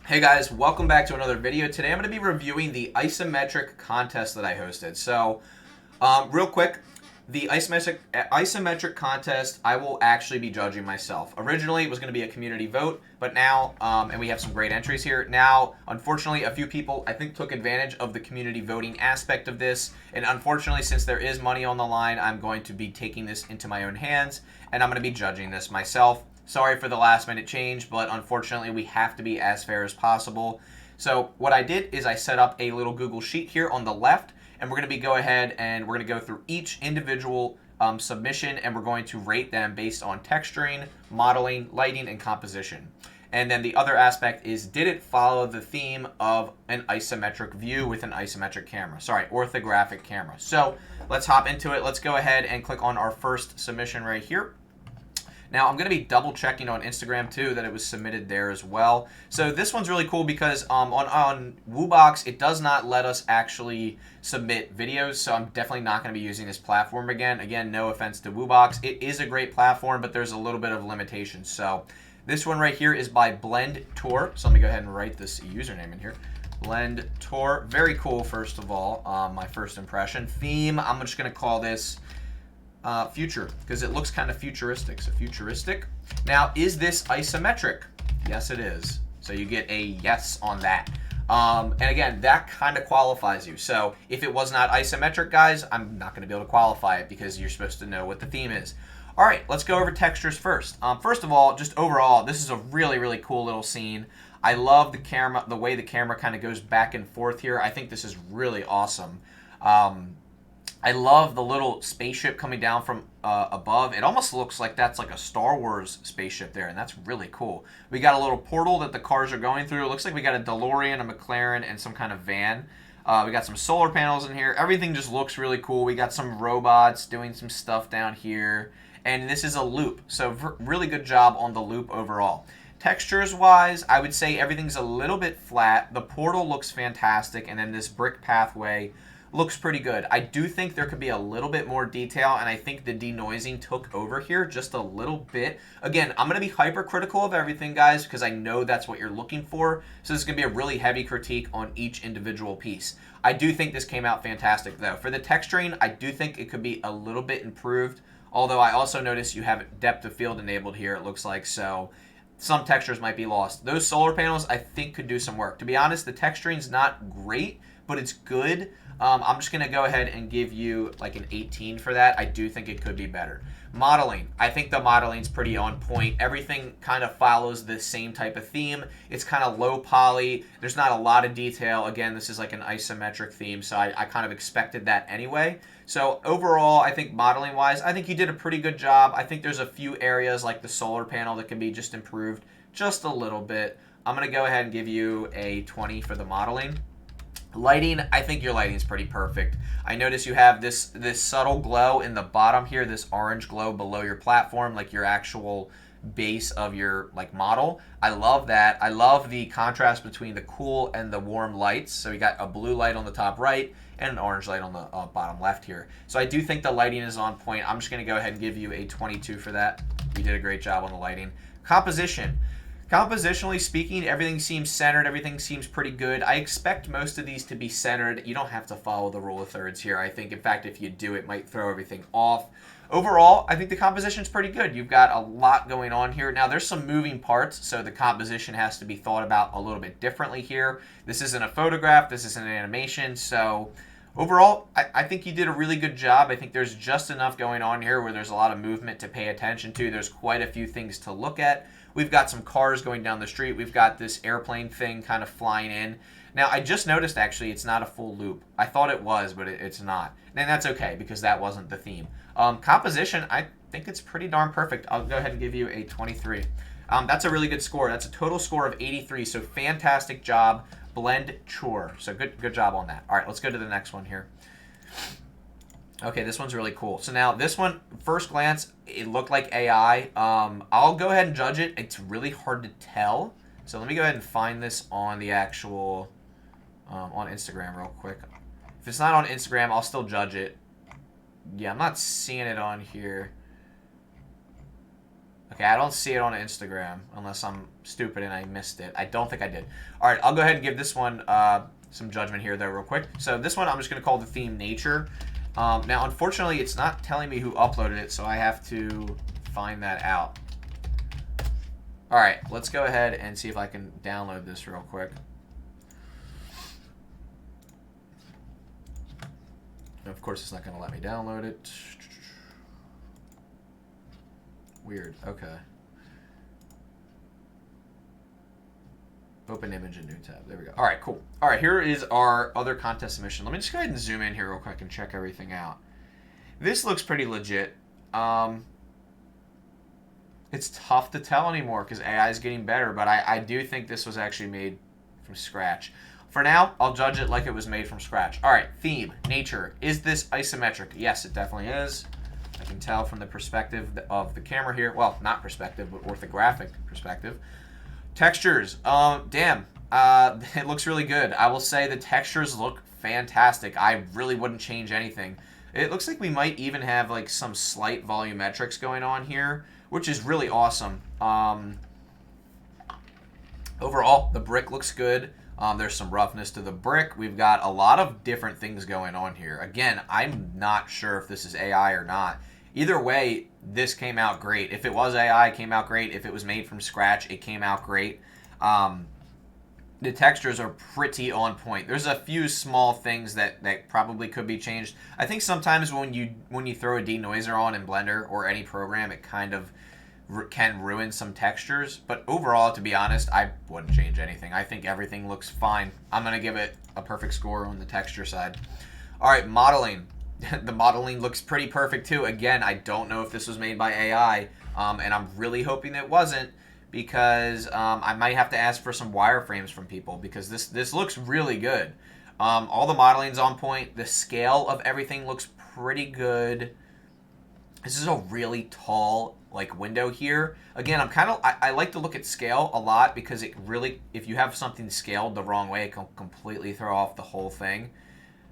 Hey guys, welcome back to another video. Today I'm going to be reviewing the isometric contest that I hosted. Real quick, the isometric contest, I will actually be judging myself. Originally, it was going to be a community vote, but now, and we have some great entries here. Now, unfortunately, a few people, I think, took advantage of the community voting aspect of this. And unfortunately, since there is money on the line, I'm going to be taking this into my own hands, and I'm going to be judging this myself. Sorry for the last minute change, but unfortunately, we have to be as fair as possible. So, what I did is I set up a little Google Sheet here on the left, and we're going to go ahead and we're going to go through each individual submission, and we're going to rate them based on texturing, modeling, lighting, and composition. And then the other aspect is, did it follow the theme of an isometric view with an isometric camera? Sorry, orthographic camera. So let's hop into it. Let's go ahead and click on our first submission right here. Now, I'm going to be double checking on Instagram too that it was submitted there as well. So this one's really cool because on Woobox, it does not let us actually submit videos. So I'm definitely not going to be using this platform again. Again, no offense to Woobox. It is a great platform, but there's a little bit of limitations. So this one right here is by Blend Tour. So let me go ahead and write this username in here. Blend Tour. Very cool, first of all. My first impression. Theme, I'm just going to call this future, because it looks kind of futuristic. So futuristic. Now, is this isometric? Yes, it is. So you get a yes on that. And again, that kind of qualifies you. So if it was not isometric, guys, I'm not going to be able to qualify it because you're supposed to know what the theme is. All right, let's go over textures first. First of all, just overall, this is a really, really cool little scene. I love the camera, the way the camera kind of goes back and forth here. I think this is really awesome. I love the little spaceship coming down from above. It almost looks like that's like a Star Wars spaceship there, and that's really cool. We got a little portal that the cars are going through. It looks like we got a DeLorean, a McLaren, and some kind of van. We got some solar panels in here. Everything just looks really cool. We got some robots doing some stuff down here. And this is a loop, so really good job on the loop overall. Textures wise, I would say everything's a little bit flat. The portal looks fantastic, and then this brick pathway looks pretty good. I do think there could be a little bit more detail, and I think the denoising took over here just a little bit. Again, I'm going to be hypercritical of everything, guys, because I know that's what you're looking for. So this is going to be a really heavy critique on each individual piece. I do think this came out fantastic, though. For the texturing, I do think it could be a little bit improved, although I also notice you have depth of field enabled here, it looks like, so some textures might be lost. Those solar panels, I think, could do some work. To be honest, the texturing's not great, but it's good. I'm just going to go ahead and give you like an 18 for that. I do think it could be better. Modeling. I think the modeling's pretty on point. Everything kind of follows the same type of theme. It's kind of low poly. There's not a lot of detail. Again, this is like an isometric theme, so I kind of expected that anyway. So overall, I think modeling-wise, I think you did a pretty good job. I think there's a few areas like the solar panel that can be just improved just a little bit. I'm going to go ahead and give you a 20 for the modeling. Lighting, I think your lighting is pretty perfect. I notice you have this subtle glow in the bottom here, this orange glow below your platform, like your actual base of your like model. I love that. I love the contrast between the cool and the warm lights. So you got a blue light on the top right and an orange light on the bottom left here. So I do think the lighting is on point. I'm just going to go ahead and give you a 22 for that. You did a great job on the lighting. Composition. Compositionally speaking, everything seems centered. Everything seems pretty good. I expect most of these to be centered. You don't have to follow the rule of thirds here. I think, in fact, if you do, it might throw everything off. Overall, I think the composition is pretty good. You've got a lot going on here. Now, there's some moving parts, so the composition has to be thought about a little bit differently here. This isn't a photograph. This isn't an animation, so overall, I think you did a really good job. I think there's just enough going on here where there's a lot of movement to pay attention to. There's quite a few things to look at. We've got some cars going down the street. We've got this airplane thing kind of flying in. Now, I just noticed, actually, it's not a full loop. I thought it was, but it's not. And that's okay, because that wasn't the theme. Composition, I think it's pretty darn perfect. I'll go ahead and give you a 23. That's a really good score. That's a total score of 83, so fantastic job, Blend Chore. So good job on that. All right, let's go to the next one here. Okay, this one's really cool. So now this one, first glance, it looked like AI. I'll go ahead and judge it. It's really hard to tell. So let me go ahead and find this on the actual, on Instagram real quick. If it's not on Instagram, I'll still judge it. Yeah, I'm not seeing it on here. Okay, I don't see it on Instagram unless I'm stupid and I missed it. I don't think I did. All right, I'll go ahead and give this one some judgment here, though, real quick. So this one, I'm just going to call the theme Nature. Now, unfortunately, it's not telling me who uploaded it, so I have to find that out. All right, let's go ahead and see if I can download this real quick. Of course, it's not going to let me download it. Weird. Okay. Open image in new tab. There we go. All right, cool. All right, here is our other contest submission. Let me just go ahead and zoom in here real quick and check everything out. This looks pretty legit. It's tough to tell anymore because AI is getting better, but I do think this was actually made from scratch. For now, I'll judge it like it was made from scratch. All right, theme, nature. Is this isometric? Yes, it definitely is. I can tell from the perspective of the camera here. Well, not perspective, but orthographic perspective. Textures. Damn. It looks really good. I will say the textures look fantastic. I really wouldn't change anything. It looks like we might even have like some slight volumetrics going on here, which is really awesome. Overall, the brick looks good. There's some roughness to the brick. We've got a lot of different things going on here. Again, I'm not sure if this is AI or not. Either way, this came out great. If it was AI, it came out great. If it was made from scratch, it came out great. The textures are pretty on point. There's a few small things that probably could be changed. I think sometimes when you throw a denoiser on in Blender or any program, it kind of can ruin some textures. But overall, to be honest, I wouldn't change anything. I think everything looks fine. I'm going to give it a perfect score on the texture side. All right, modeling. The modeling looks pretty perfect too. Again, I don't know if this was made by AI, and I'm really hoping it wasn't, because I might have to ask for some wireframes from people, because this looks really good. All the modeling's on point. The scale of everything looks pretty good. This is a really tall like window here. Again, I like to look at scale a lot, because it really, if you have something scaled the wrong way, it can completely throw off the whole thing.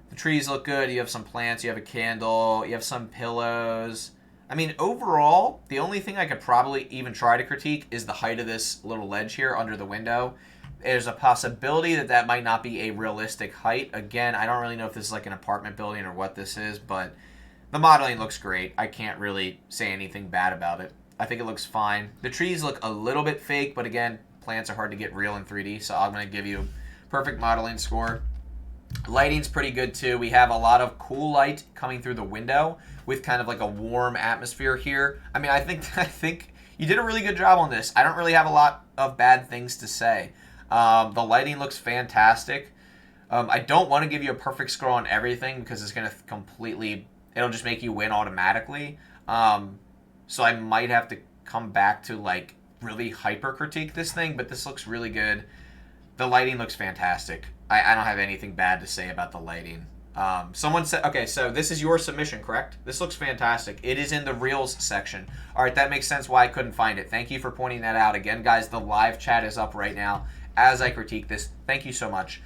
The trees look good. You have some plants. You have a candle. You have some pillows. I mean, overall, the only thing I could probably even try to critique is the height of this little ledge here under the window. There's a possibility that that might not be a realistic height. Again, I don't really know if this is like an apartment building or what this is, but the modeling looks great. I can't really say anything bad about it. I think it looks fine. The trees look a little bit fake, but again, plants are hard to get real in 3D, so I'm going to give you a perfect modeling score. Lighting's pretty good too. We have a lot of cool light coming through the window with kind of like a warm atmosphere here. I mean, I think you did a really good job on this. I don't really have a lot of bad things to say. The lighting looks fantastic. I don't want to give you a perfect score on everything, because it's going to it'll just make you win automatically. So I might have to come back to like really hyper critique this thing, but this looks really good. The lighting looks fantastic. I don't have anything bad to say about the lighting. Someone said, okay, so this is your submission, correct? This looks fantastic. It is in the Reels section. All right, that makes sense why I couldn't find it. Thank you for pointing that out. Again, guys, the live chat is up right now as I critique this. Thank you so much.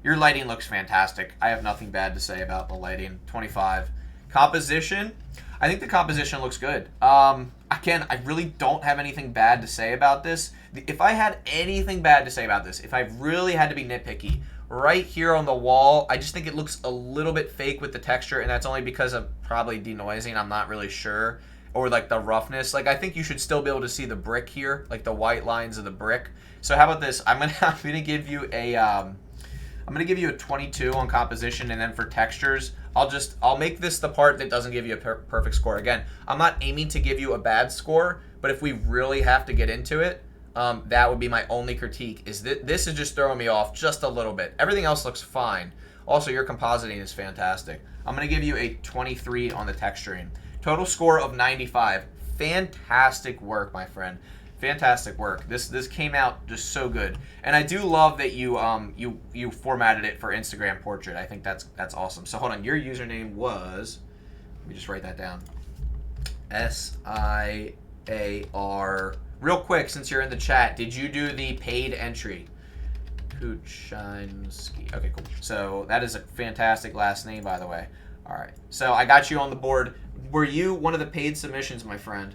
Your lighting looks fantastic. I have nothing bad to say about the lighting. 25. Composition. I think the composition looks good. Again, I really don't have anything bad to say about this. If I had anything bad to say about this, if I really had to be nitpicky, right here on the wall, I just think it looks a little bit fake with the texture, and that's only because of probably denoising. I'm not really sure. Or like the roughness. Like, I think you should still be able to see the brick here, like the white lines of the brick. So how about this? I'm gonna give you a 22 on composition, and then for textures, I'll make this the part that doesn't give you a perfect score. Again, I'm not aiming to give you a bad score, but if we really have to get into it, that would be my only critique. Is this is just throwing me off just a little bit. Everything else looks fine. Also, your compositing is fantastic. I'm gonna give you a 23 on the texturing. Total score of 95. Fantastic work, my friend. Fantastic work. This came out just so good, and I do love that you formatted it for Instagram portrait. I think that's awesome. So hold on, your username was, let me just write that down. SIAR. Real quick, since you're in the chat, did you do the paid entry? Kuchinski. Okay, cool. So that is a fantastic last name, by the way. All right. So I got you on the board. Were you one of the paid submissions, my friend?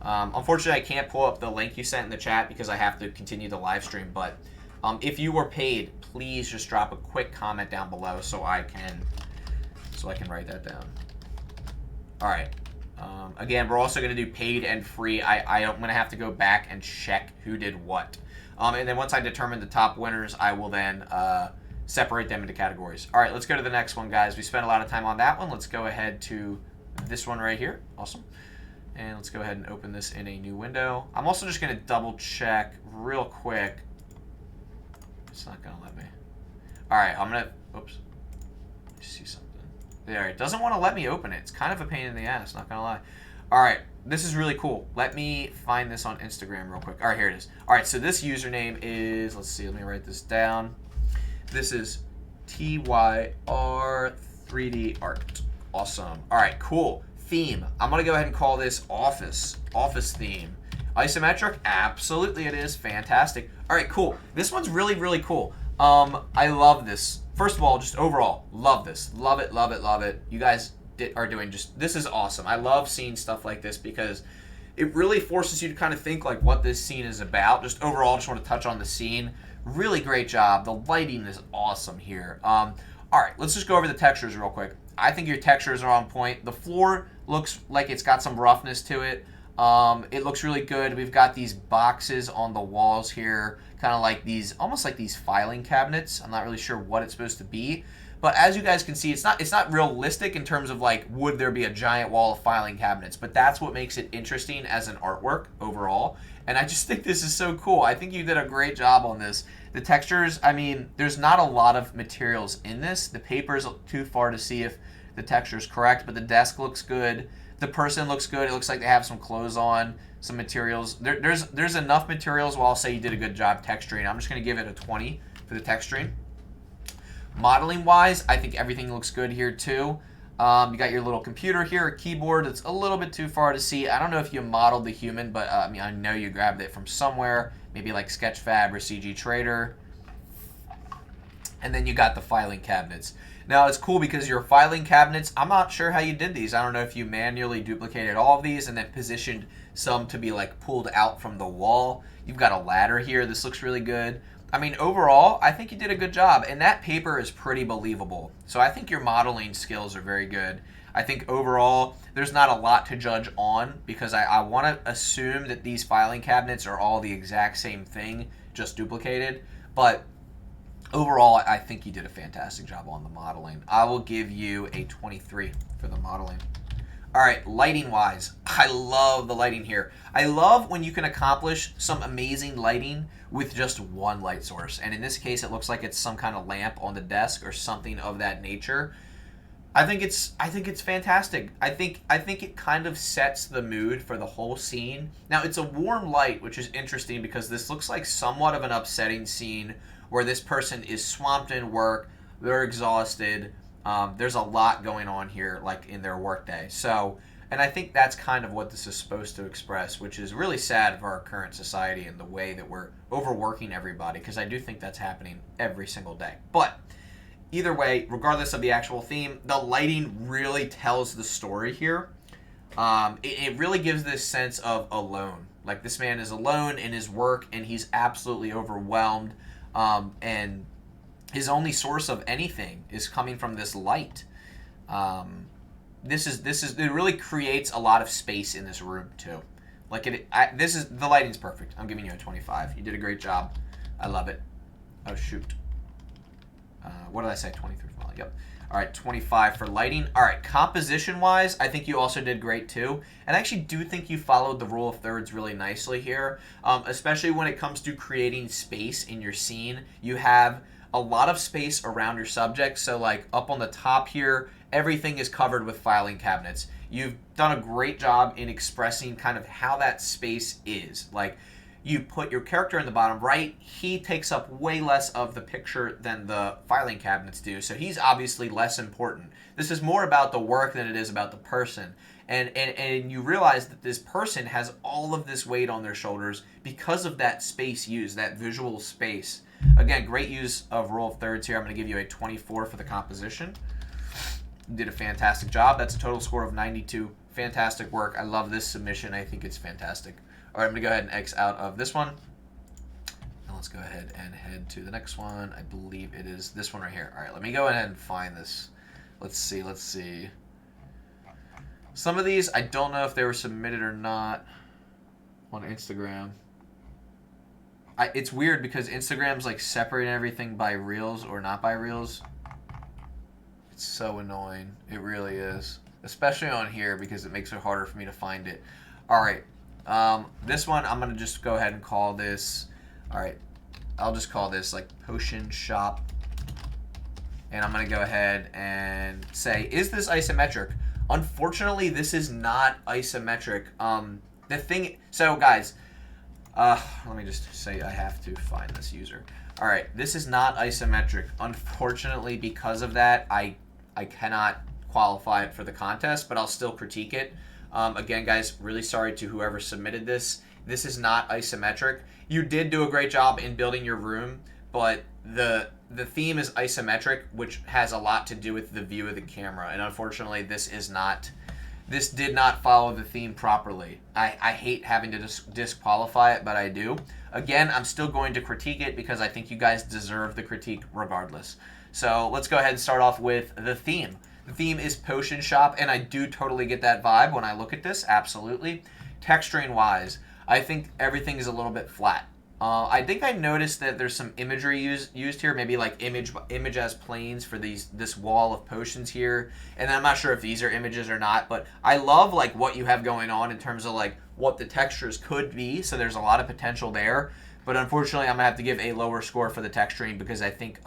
Unfortunately, I can't pull up the link you sent in the chat because I have to continue the live stream. But if you were paid, please just drop a quick comment down below so I can write that down. All right. Again, we're also going to do paid and free. I'm going to have to go back and check who did what. And then once I determine the top winners, I will then separate them into categories. All right, let's go to the next one, guys. We spent a lot of time on that one. Let's go ahead to this one right here. Awesome. And let's go ahead and open this in a new window. I'm also just going to double check real quick. It's not going to let me. All right, I'm going to, oops. Let me see something. There, it doesn't want to let me open it. It's kind of a pain in the ass, not going to lie. All right, this is really cool. Let me find this on Instagram real quick. All right, here it is. All right, so this username is, let's see, let me write this down. This is TYR3D Art. Awesome. All right, cool. Theme. I'm going to go ahead and call this Office. Office theme. Isometric? Absolutely it is. Fantastic. All right, cool. This one's really, really cool. I love this. First of all, just overall, love this. Love it, love it, love it. You guys are doing just, this is awesome. I love seeing stuff like this because it really forces you to kind of think like what this scene is about. Just overall, just want to touch on the scene. Really great job. The lighting is awesome here. All right, let's just go over the textures real quick. I think your textures are on point. The floor looks like it's got some roughness to it. It looks really good. We've got these boxes on the walls here, kind of like these, almost like these filing cabinets. I'm not really sure what it's supposed to be, but as you guys can see, it's not realistic in terms of like, would there be a giant wall of filing cabinets? But that's what makes it interesting as an artwork overall. And I just think this is so cool. I think you did a great job on this. The textures, I mean, there's not a lot of materials in this. The paper's too far to see if the texture is correct, but the desk looks good. The person looks good. It looks like they have some clothes on, some materials. There's enough materials where I'll say you did a good job texturing. I'm just going to give it a 20 for the texturing. Modeling-wise, I think everything looks good here too. You got your little computer here, a keyboard that's a little bit too far to see. I don't know if you modeled the human, but I mean, I know you grabbed it from somewhere, maybe like Sketchfab or CG Trader. And then you got the filing cabinets. Now, it's cool because your filing cabinets, I'm not sure how you did these. I don't know if you manually duplicated all of these and then positioned some to be like pulled out from the wall. You've got a ladder here. This looks really good. I mean, overall, I think you did a good job. And that paper is pretty believable. So I think your modeling skills are very good. I think overall, there's not a lot to judge on because I want to assume that these filing cabinets are all the exact same thing, just duplicated. But overall, I think you did a fantastic job on the modeling. I will give you a 23 for the modeling. All right, lighting-wise, I love the lighting here. I love when you can accomplish some amazing lighting with just one light source. And in this case, it looks like it's some kind of lamp on the desk or something of that nature. I think it's fantastic. I think it kind of sets the mood for the whole scene. Now, it's a warm light, which is interesting because this looks like somewhat of an upsetting scene where this person is swamped in work, they're exhausted, there's a lot going on here, like in their workday. So, and I think that's kind of what this is supposed to express, which is really sad for our current society and the way that we're overworking everybody, because I do think that's happening every single day. But either way, regardless of the actual theme, the lighting really tells the story here. It really gives this sense of alone. Like this man is alone in his work and he's absolutely overwhelmed. And his only source of anything is coming from this light. It really creates a lot of space in this room too. Like the lighting's perfect. I'm giving you a 25. You did a great job. I love it. Oh shoot. What did I say? 23. Yep. All right, 25 for lighting. All right, composition-wise, I think you also did great too. And I actually do think you followed the rule of thirds really nicely here, especially when it comes to creating space in your scene. You have a lot of space around your subject. So like up on the top here, everything is covered with filing cabinets. You've done a great job in expressing kind of how that space is. Like, you put your character in the bottom right, he takes up way less of the picture than the filing cabinets do, so he's obviously less important. This is more about the work than it is about the person. And you realize that this person has all of this weight on their shoulders because of that space used, that visual space. Again, great use of rule of thirds here. I'm going to give you a 24 for the composition. You did a fantastic job. That's a total score of 92 fantastic work. I love this submission. I think it's fantastic. All right, I'm going to go ahead and X out of this one. Now let's go ahead and head to the next one. I believe it is this one right here. All right, let me go ahead and find this. Let's see. Some of these, I don't know if they were submitted or not on Instagram. It's weird because Instagram's like separating everything by reels or not by reels. It's so annoying. It really is. Especially on here because it makes it harder for me to find it. All right. This one, I'm going to just go ahead and call this. All right. I'll just call this like Potion Shop. And I'm going to go ahead and say, is this isometric? Unfortunately, this is not isometric. So guys, let me just say I have to find this user. All right, this is not isometric. Unfortunately, because of that, I cannot qualify it for the contest, but I'll still critique it. Again, guys, really sorry to whoever submitted this. This is not isometric. You did do a great job in building your room, but the theme is isometric, which has a lot to do with the view of the camera. And unfortunately, this did not follow the theme properly. I hate having to disqualify it, but I do. Again, I'm still going to critique it because I think you guys deserve the critique regardless. So let's go ahead and start off with the theme. The theme is Potion Shop, and I do totally get that vibe when I look at this, absolutely. Texturing wise, I think everything is a little bit flat. I think I noticed that there's some imagery used here, maybe like image as planes for this wall of potions here. And I'm not sure if these are images or not, but I love like what you have going on in terms of like what the textures could be. So there's a lot of potential there. But unfortunately, I'm gonna have to give a lower score for the texturing because I think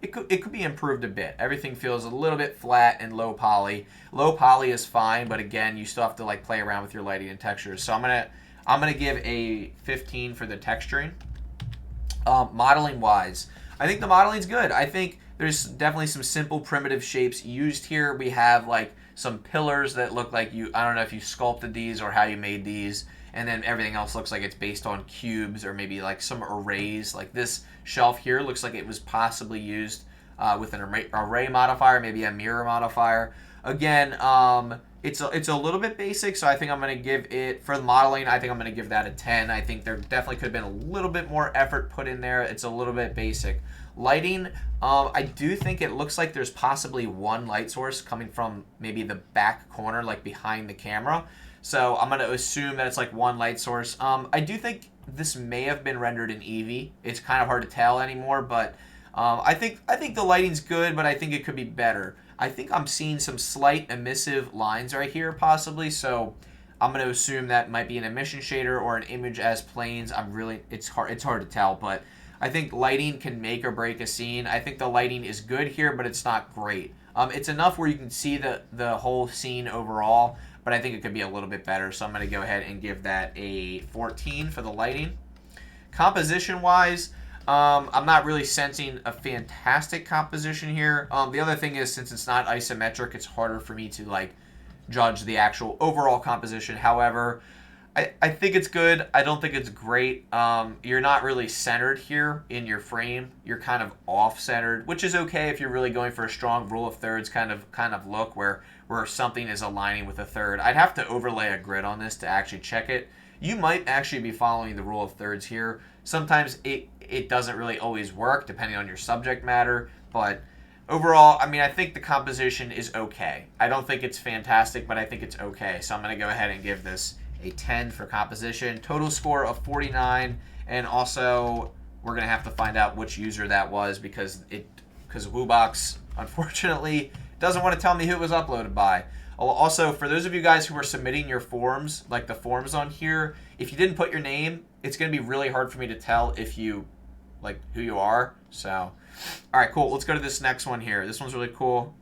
it could be improved a bit. Everything feels a little bit flat and low poly. Low poly is fine, but again, you still have to like play around with your lighting and textures. So I'm gonna give a 15 for the texturing. Modeling wise, I think the modeling's good. I think there's definitely some simple primitive shapes used here. We have like some pillars that look like I don't know if you sculpted these or how you made these, and then everything else looks like it's based on cubes or maybe like some arrays. Like this shelf here looks like it was possibly used with an array modifier, maybe a mirror modifier. Again, it's a little bit basic, so I think I'm going to give it, for the modeling, I think I'm going to give that a 10. I think there definitely could have been a little bit more effort put in there. It's a little bit basic. Lighting, I do think it looks like there's possibly one light source coming from maybe the back corner, like behind the camera. So I'm going to assume that it's like one light source. I do think this may have been rendered in Eevee. It's kind of hard to tell anymore, but I think the lighting's good, but I think it could be better. I think I'm seeing some slight emissive lines right here, possibly. So I'm going to assume that might be an emission shader or an image as planes. It's hard to tell, but I think lighting can make or break a scene. I think the lighting is good here, but it's not great. It's enough where you can see the whole scene overall, but I think it could be a little bit better. So I'm going to go ahead and give that a 14 for the lighting. Composition-wise, I'm not really sensing a fantastic composition here. The other thing is, since it's not isometric, it's harder for me to like judge the actual overall composition. However, I think it's good. I don't think it's great. You're not really centered here in your frame. You're kind of off-centered, which is okay if you're really going for a strong rule of thirds kind of look where something is aligning with a third. I'd have to overlay a grid on this to actually check it. You might actually be following the rule of thirds here. Sometimes it doesn't really always work depending on your subject matter, but overall, I mean, I think the composition is okay. I don't think it's fantastic, but I think it's okay. So I'm going to go ahead and give this a 10 for composition. Total score of 49, and also we're going to have to find out which user that was because Woobox, unfortunately, doesn't want to tell me who it was uploaded by. Also, for those of you guys who are submitting your forms, like the forms on here, if you didn't put your name, it's going to be really hard for me to tell if you, like, who you are. So, all right, cool. Let's go to this next one here. This one's really cool.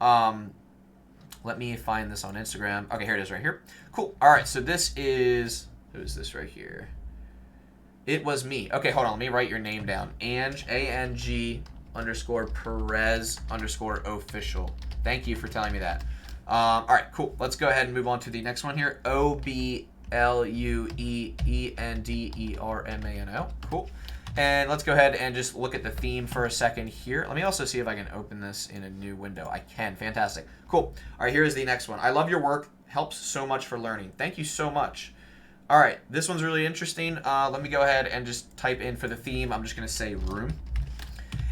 Let me find this on Instagram. Okay, here it is right here. Cool. All right, so this is, who is this right here? It was me. Okay, hold on. Let me write your name down. Ange, A-N-G _Perez _official. Thank you for telling me that. All right, cool. Let's go ahead and move on to the next one here. OBLUEENDERMANO. Cool. And let's go ahead and just look at the theme for a second here. Let me also see if I can open this in a new window. I can. Fantastic. Cool. All right, here's the next one. I love your work. helps so much for learning. Thank you so much. All right, this one's really interesting. Let me go ahead and just type in for the theme. I'm just going to say room.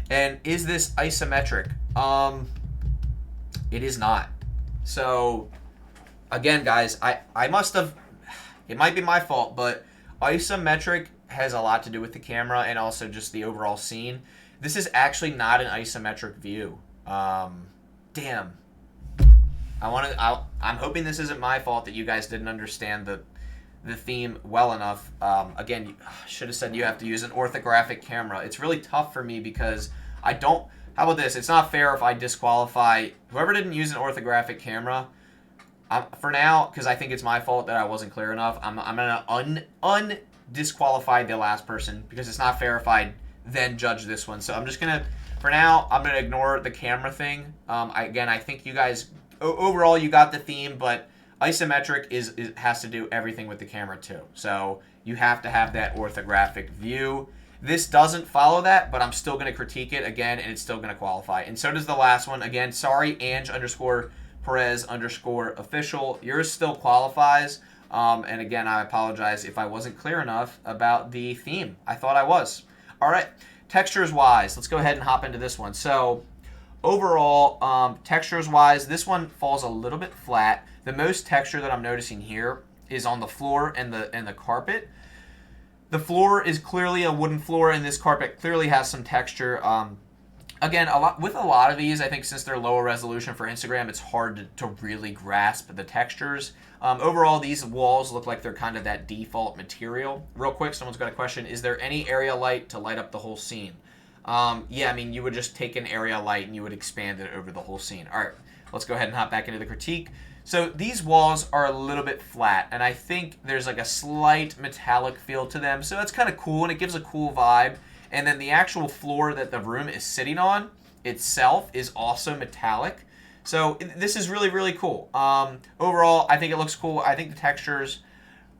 And is this isometric? It is not. So, again, guys, I must have, it might be my fault, but isometric has a lot to do with the camera and also just the overall scene. This is actually not an isometric view. Damn. I'm hoping this isn't my fault that you guys didn't understand the theme well enough. Again, should have said you have to use an orthographic camera. It's really tough for me because I don't. How about this? It's not fair if I disqualify whoever didn't use an orthographic camera. For now, because I think it's my fault that I wasn't clear enough, I'm gonna disqualify the last person because it's not fair if I then judge this one. So I'm just gonna, for now, I'm gonna ignore the camera thing. I think you guys overall you got the theme, but isometric has to do everything with the camera too. So you have to have that orthographic view. This doesn't follow that, but I'm still going to critique it again, and it's still going to qualify. And so does the last one. Again, sorry, Ange_Perez_official. Yours still qualifies. And again, I apologize if I wasn't clear enough about the theme. I thought I was. All right, textures-wise, let's go ahead and hop into this one. So overall, textures-wise, this one falls a little bit flat. The most texture that I'm noticing here is on the floor and the carpet. The floor is clearly a wooden floor, and this carpet clearly has some texture. Again, with a lot of these, I think since they're lower resolution for Instagram, it's hard to really grasp the textures. Overall, these walls look like they're kind of that default material. Real quick, someone's got a question. Is there any area light to light up the whole scene? Yeah, I mean, you would just take an area light and you would expand it over the whole scene. All right, let's go ahead and hop back into the critique. So these walls are a little bit flat, and I think there's like a slight metallic feel to them. So that's kind of cool, and it gives a cool vibe. And then the actual floor that the room is sitting on itself is also metallic. So this is really, really cool. Overall, I think it looks cool. I think the textures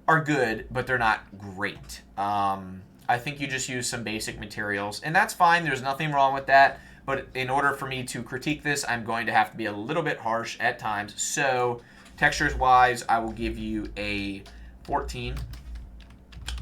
are good, but they're not great. I think you just use some basic materials, and that's fine. There's nothing wrong with that. But in order for me to critique this, I'm going to have to be a little bit harsh at times. So textures-wise, I will give you a 14.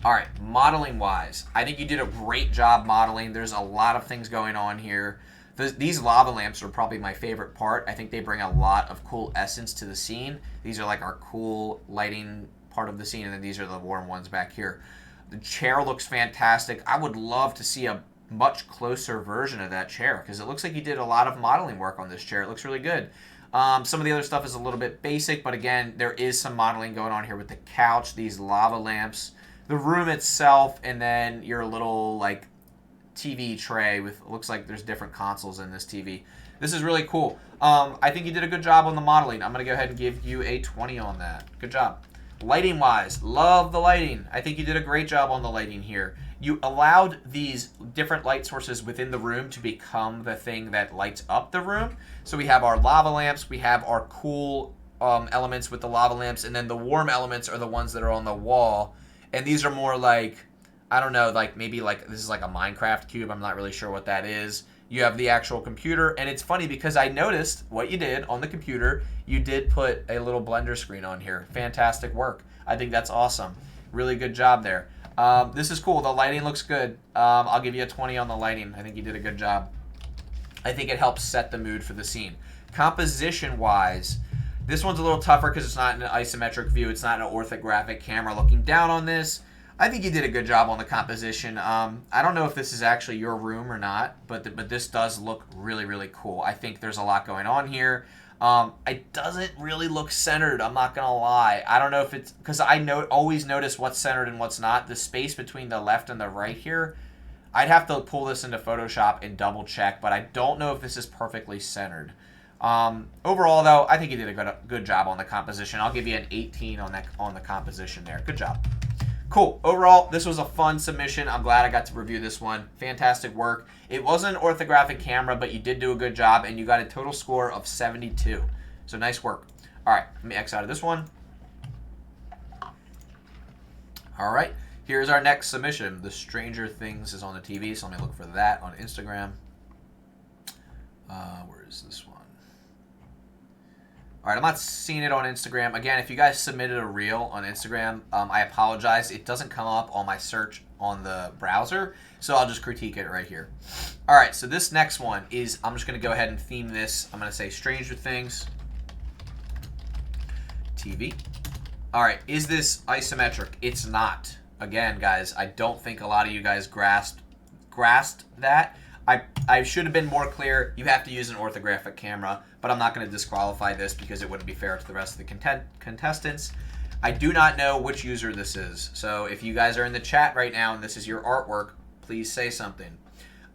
All right, modeling-wise, I think you did a great job modeling. There's a lot of things going on here. These lava lamps are probably my favorite part. I think they bring a lot of cool essence to the scene. These are like our cool lighting part of the scene, and then these are the warm ones back here. The chair looks fantastic. I would love to see a much closer version of that chair because it looks like you did a lot of modeling work on this chair. It looks really good. Some of the other stuff is a little bit basic, but again, there is some modeling going on here with the couch, these lava lamps, the room itself, and then your little like TV tray with, looks like there's different consoles in this TV. This is really cool. I think you did a good job on the modeling. I'm going to go ahead and give you a 20 on that. Good job. Lighting wise, love the lighting. I think you did a great job on the lighting here. You allowed these different light sources within the room to become the thing that lights up the room. So we have our lava lamps, we have our cool elements with the lava lamps, and then the warm elements are the ones that are on the wall. And these are more like, I don't know, like maybe like this is like a Minecraft cube. I'm not really sure what that is. You have the actual computer, and it's funny because I noticed what you did on the computer. You did put a little blender screen on here. Fantastic work. I think that's awesome. Really good job there. This is cool. The lighting looks good. I'll give you a 20 on the lighting. I think you did a good job. I think it helps set the mood for the scene. Composition-wise, this one's a little tougher because it's not an isometric view. It's not an orthographic camera looking down on this. I think you did a good job on the composition. I don't know if this is actually your room or not, but this does look really, really cool. I think there's a lot going on here. It doesn't really look centered, I'm not going to lie. I don't know if it's, because I always notice what's centered and what's not. The space between the left and the right here, I'd have to pull this into Photoshop and double check, but I don't know if this is perfectly centered. Overall, though, I think you did a good job on the composition. I'll give you an 18 on the composition there. Good job. Cool. Overall, this was a fun submission. I'm glad I got to review this one. Fantastic work. It wasn't an orthographic camera, but you did do a good job, and you got a total score of 72. So nice work. All right, let me X out of this one. All right, here's our next submission. The Stranger Things is on the TV, so let me look for that on Instagram. Where is this one? All right, I'm not seeing it on Instagram. Again, if you guys submitted a reel on Instagram, I apologize. It doesn't come up on my search on the browser, so I'll just critique it right here. All right, so this next one is, I'm just going to go ahead and theme this. I'm going to say Stranger Things TV. All right, is this isometric? It's not. Again, guys, I don't think a lot of you guys grasped that. I should have been more clear. You have to use an orthographic camera, but I'm not going to disqualify this because it wouldn't be fair to the rest of the contestants. I do not know which user this is, so if you guys are in the chat right now and this is your artwork, please say something.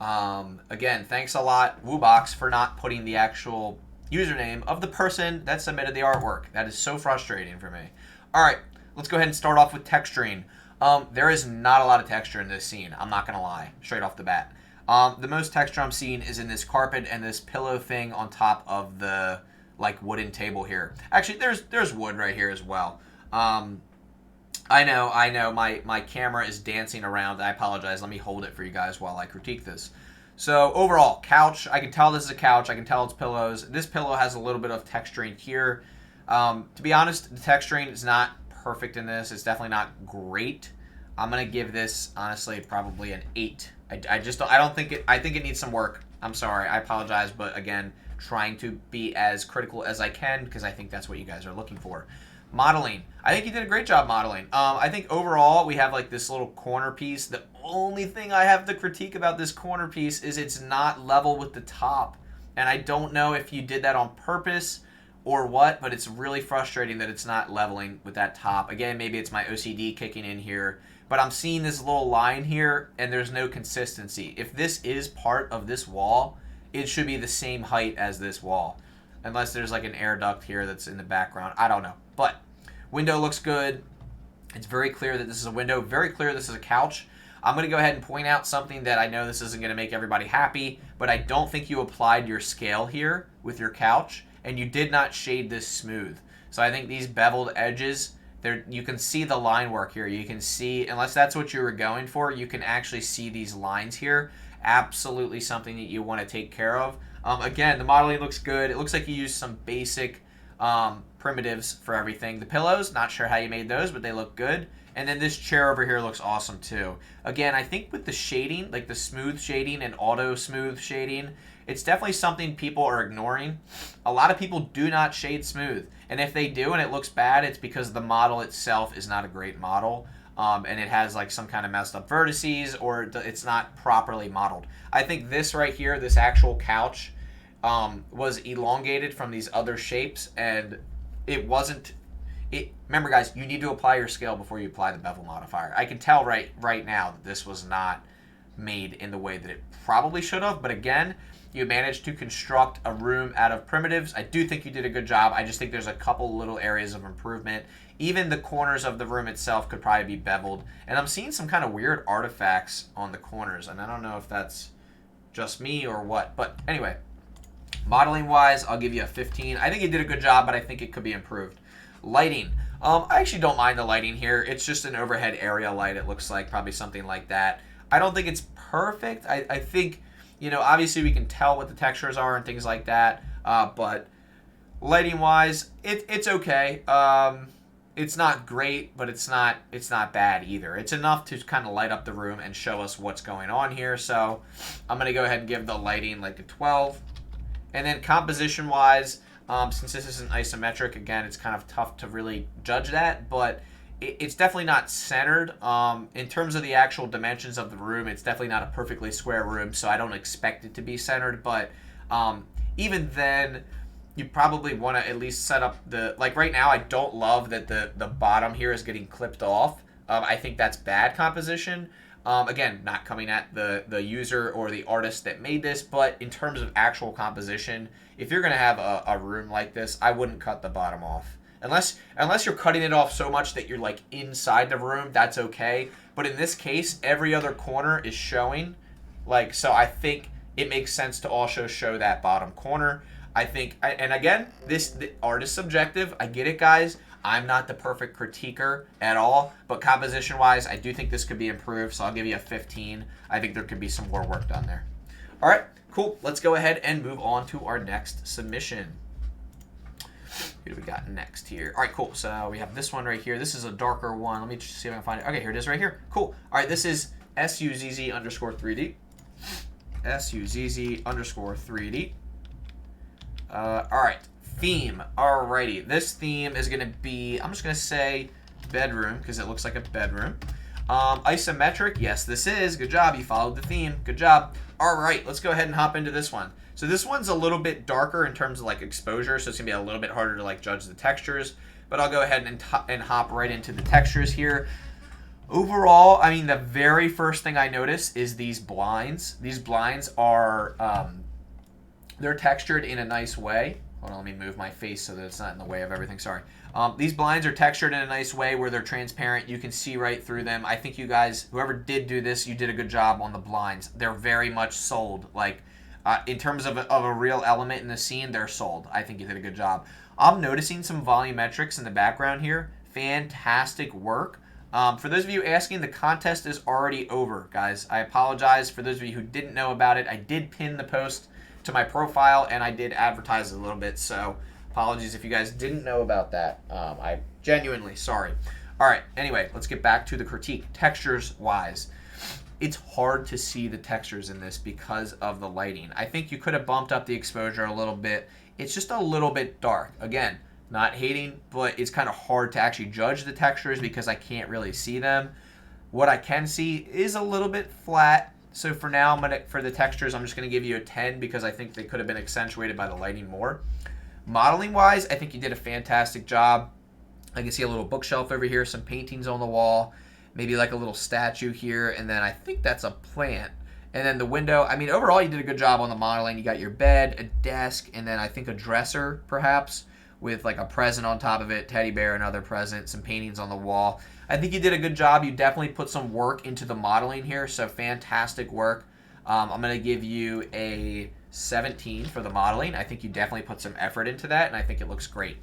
Again, thanks a lot, Woobox, for not putting the actual username of the person that submitted the artwork. That is so frustrating for me. All right, let's go ahead and start off with texturing. There is not a lot of texture in this scene. I'm not going to lie, straight off the bat. The most texture I'm seeing is in this carpet and this pillow thing on top of the like wooden table here. Actually, there's wood right here as well. I know. My camera is dancing around. I apologize. Let me hold it for you guys while I critique this. So overall, couch. I can tell this is a couch. I can tell it's pillows. This pillow has a little bit of texturing here. To be honest, the texturing is not perfect in this. It's definitely not great. I'm gonna give this honestly probably an 8. I don't think it. I think it needs some work. I'm sorry. I apologize, but again, trying to be as critical as I can because I think that's what you guys are looking for. Modeling. I think you did a great job modeling. I think overall we have like this little corner piece. The only thing I have to critique about this corner piece is it's not level with the top, and I don't know if you did that on purpose or what, but it's really frustrating that it's not leveling with that top. Again, maybe it's my OCD kicking in here. But I'm seeing this little line here, and there's no consistency. If this is part of this wall, it should be the same height as this wall. Unless there's like an air duct here that's in the background. I don't know. But window looks good. It's very clear that this is a window. Very clear this is a couch. I'm going to go ahead and point out something that I know this isn't going to make everybody happy, but I don't think you applied your scale here with your couch, and you did not shade this smooth. So I think these beveled edges... there, you can see the line work here. You can see, unless that's what you were going for, you can actually see these lines here. Absolutely something that you want to take care of. Again, the modeling looks good. It looks like you used some basic primitives for everything. The pillows, not sure how you made those, but they look good. And then this chair over here looks awesome too. Again, I think with the shading, like the smooth shading and auto smooth shading, it's definitely something people are ignoring. A lot of people do not shade smooth. And if they do and it looks bad, it's because the model itself is not a great model. And it has like some kind of messed up vertices, or it's not properly modeled. I think this right here, this actual couch, was elongated from these other shapes, and it wasn't... Remember, guys, you need to apply your scale before you apply the bevel modifier. I can tell right now that this was not made in the way that it probably should have, but again, you managed to construct a room out of primitives. I do think you did a good job. I just think there's a couple little areas of improvement. Even the corners of the room itself could probably be beveled. And I'm seeing some kind of weird artifacts on the corners, and I don't know if that's just me or what. But anyway, modeling-wise, I'll give you a 15. I think you did a good job, but I think it could be improved. Lighting. I actually don't mind the lighting here. It's just an overhead area light, it looks like, probably something like that. I don't think it's perfect. I think, you know, obviously we can tell what the textures are and things like that, but lighting-wise, it's okay. It's not great, but it's not bad either. It's enough to kind of light up the room and show us what's going on here, so I'm going to go ahead and give the lighting like a 12. And then composition-wise, since this isn't isometric, again, it's kind of tough to really judge that, but it's definitely not centered. In terms of the actual dimensions of the room, it's definitely not a perfectly square room, so I don't expect it to be centered, but even then, you probably want to at least set up the... Like right now, I don't love that the bottom here is getting clipped off. I think that's bad composition. Again, not coming at the user or the artist that made this, but in terms of actual composition, if you're going to have a room like this, I wouldn't cut the bottom off. Unless you're cutting it off so much that you're like inside the room, that's okay. But in this case, every other corner is showing. Like, so I think it makes sense to also show that bottom corner. I think, and again, the art is subjective. I get it, guys. I'm not the perfect critiquer at all, but composition-wise, I do think this could be improved, so I'll give you a 15. I think there could be some more work done there. All right, cool. Let's go ahead and move on to our next submission. Who do we got next here? All right, cool. So we have this one right here. This is a darker one. Let me just see if I can find it. Okay, here it is right here. Cool. All right, this is SUZZ_3D. SUZZ_3D. All right, theme. Alrighty, this theme is gonna be, I'm just gonna say bedroom because it looks like a bedroom. Isometric, yes, this is. Good job, you followed the theme. Good job. All right, let's go ahead and hop into this one. So this one's a little bit darker in terms of like exposure, so it's gonna be a little bit harder to like judge the textures. But I'll go ahead and hop right into the textures here. Overall, I mean, the very first thing I notice is these blinds. These blinds are, they're textured in a nice way. Hold on, let me move my face so that it's not in the way of everything. Sorry. These blinds are textured in a nice way where they're transparent. You can see right through them. I think you guys, whoever did do this, you did a good job on the blinds. They're very much sold. Like, in terms of a real element in the scene, they're sold. I think you did a good job. I'm noticing some volumetrics in the background here. Fantastic work. For those of you asking, the contest is already over, guys. I apologize for those of you who didn't know about it. I did pin the post to my profile, and I did advertise it a little bit, so apologies if you guys didn't know about that. I'm genuinely sorry. All right, anyway, let's get back to the critique. Textures-wise, it's hard to see the textures in this because of the lighting. I think you could have bumped up the exposure a little bit. It's just a little bit dark. Again, not hating, but it's kind of hard to actually judge the textures because I can't really see them. What I can see is a little bit flat. So for now, for the textures, I'm just going to give you a 10 because I think they could have been accentuated by the lighting more. Modeling-wise, I think you did a fantastic job. I can see a little bookshelf over here, some paintings on the wall, maybe like a little statue here, and then I think that's a plant. And then the window, I mean, overall, you did a good job on the modeling. You got your bed, a desk, and then I think a dresser, perhaps, with like a present on top of it, teddy bear, another present, some paintings on the wall. I think you did a good job. You definitely put some work into the modeling here, so fantastic work. I'm going to give you a 17 for the modeling. I think you definitely put some effort into that, and I think it looks great.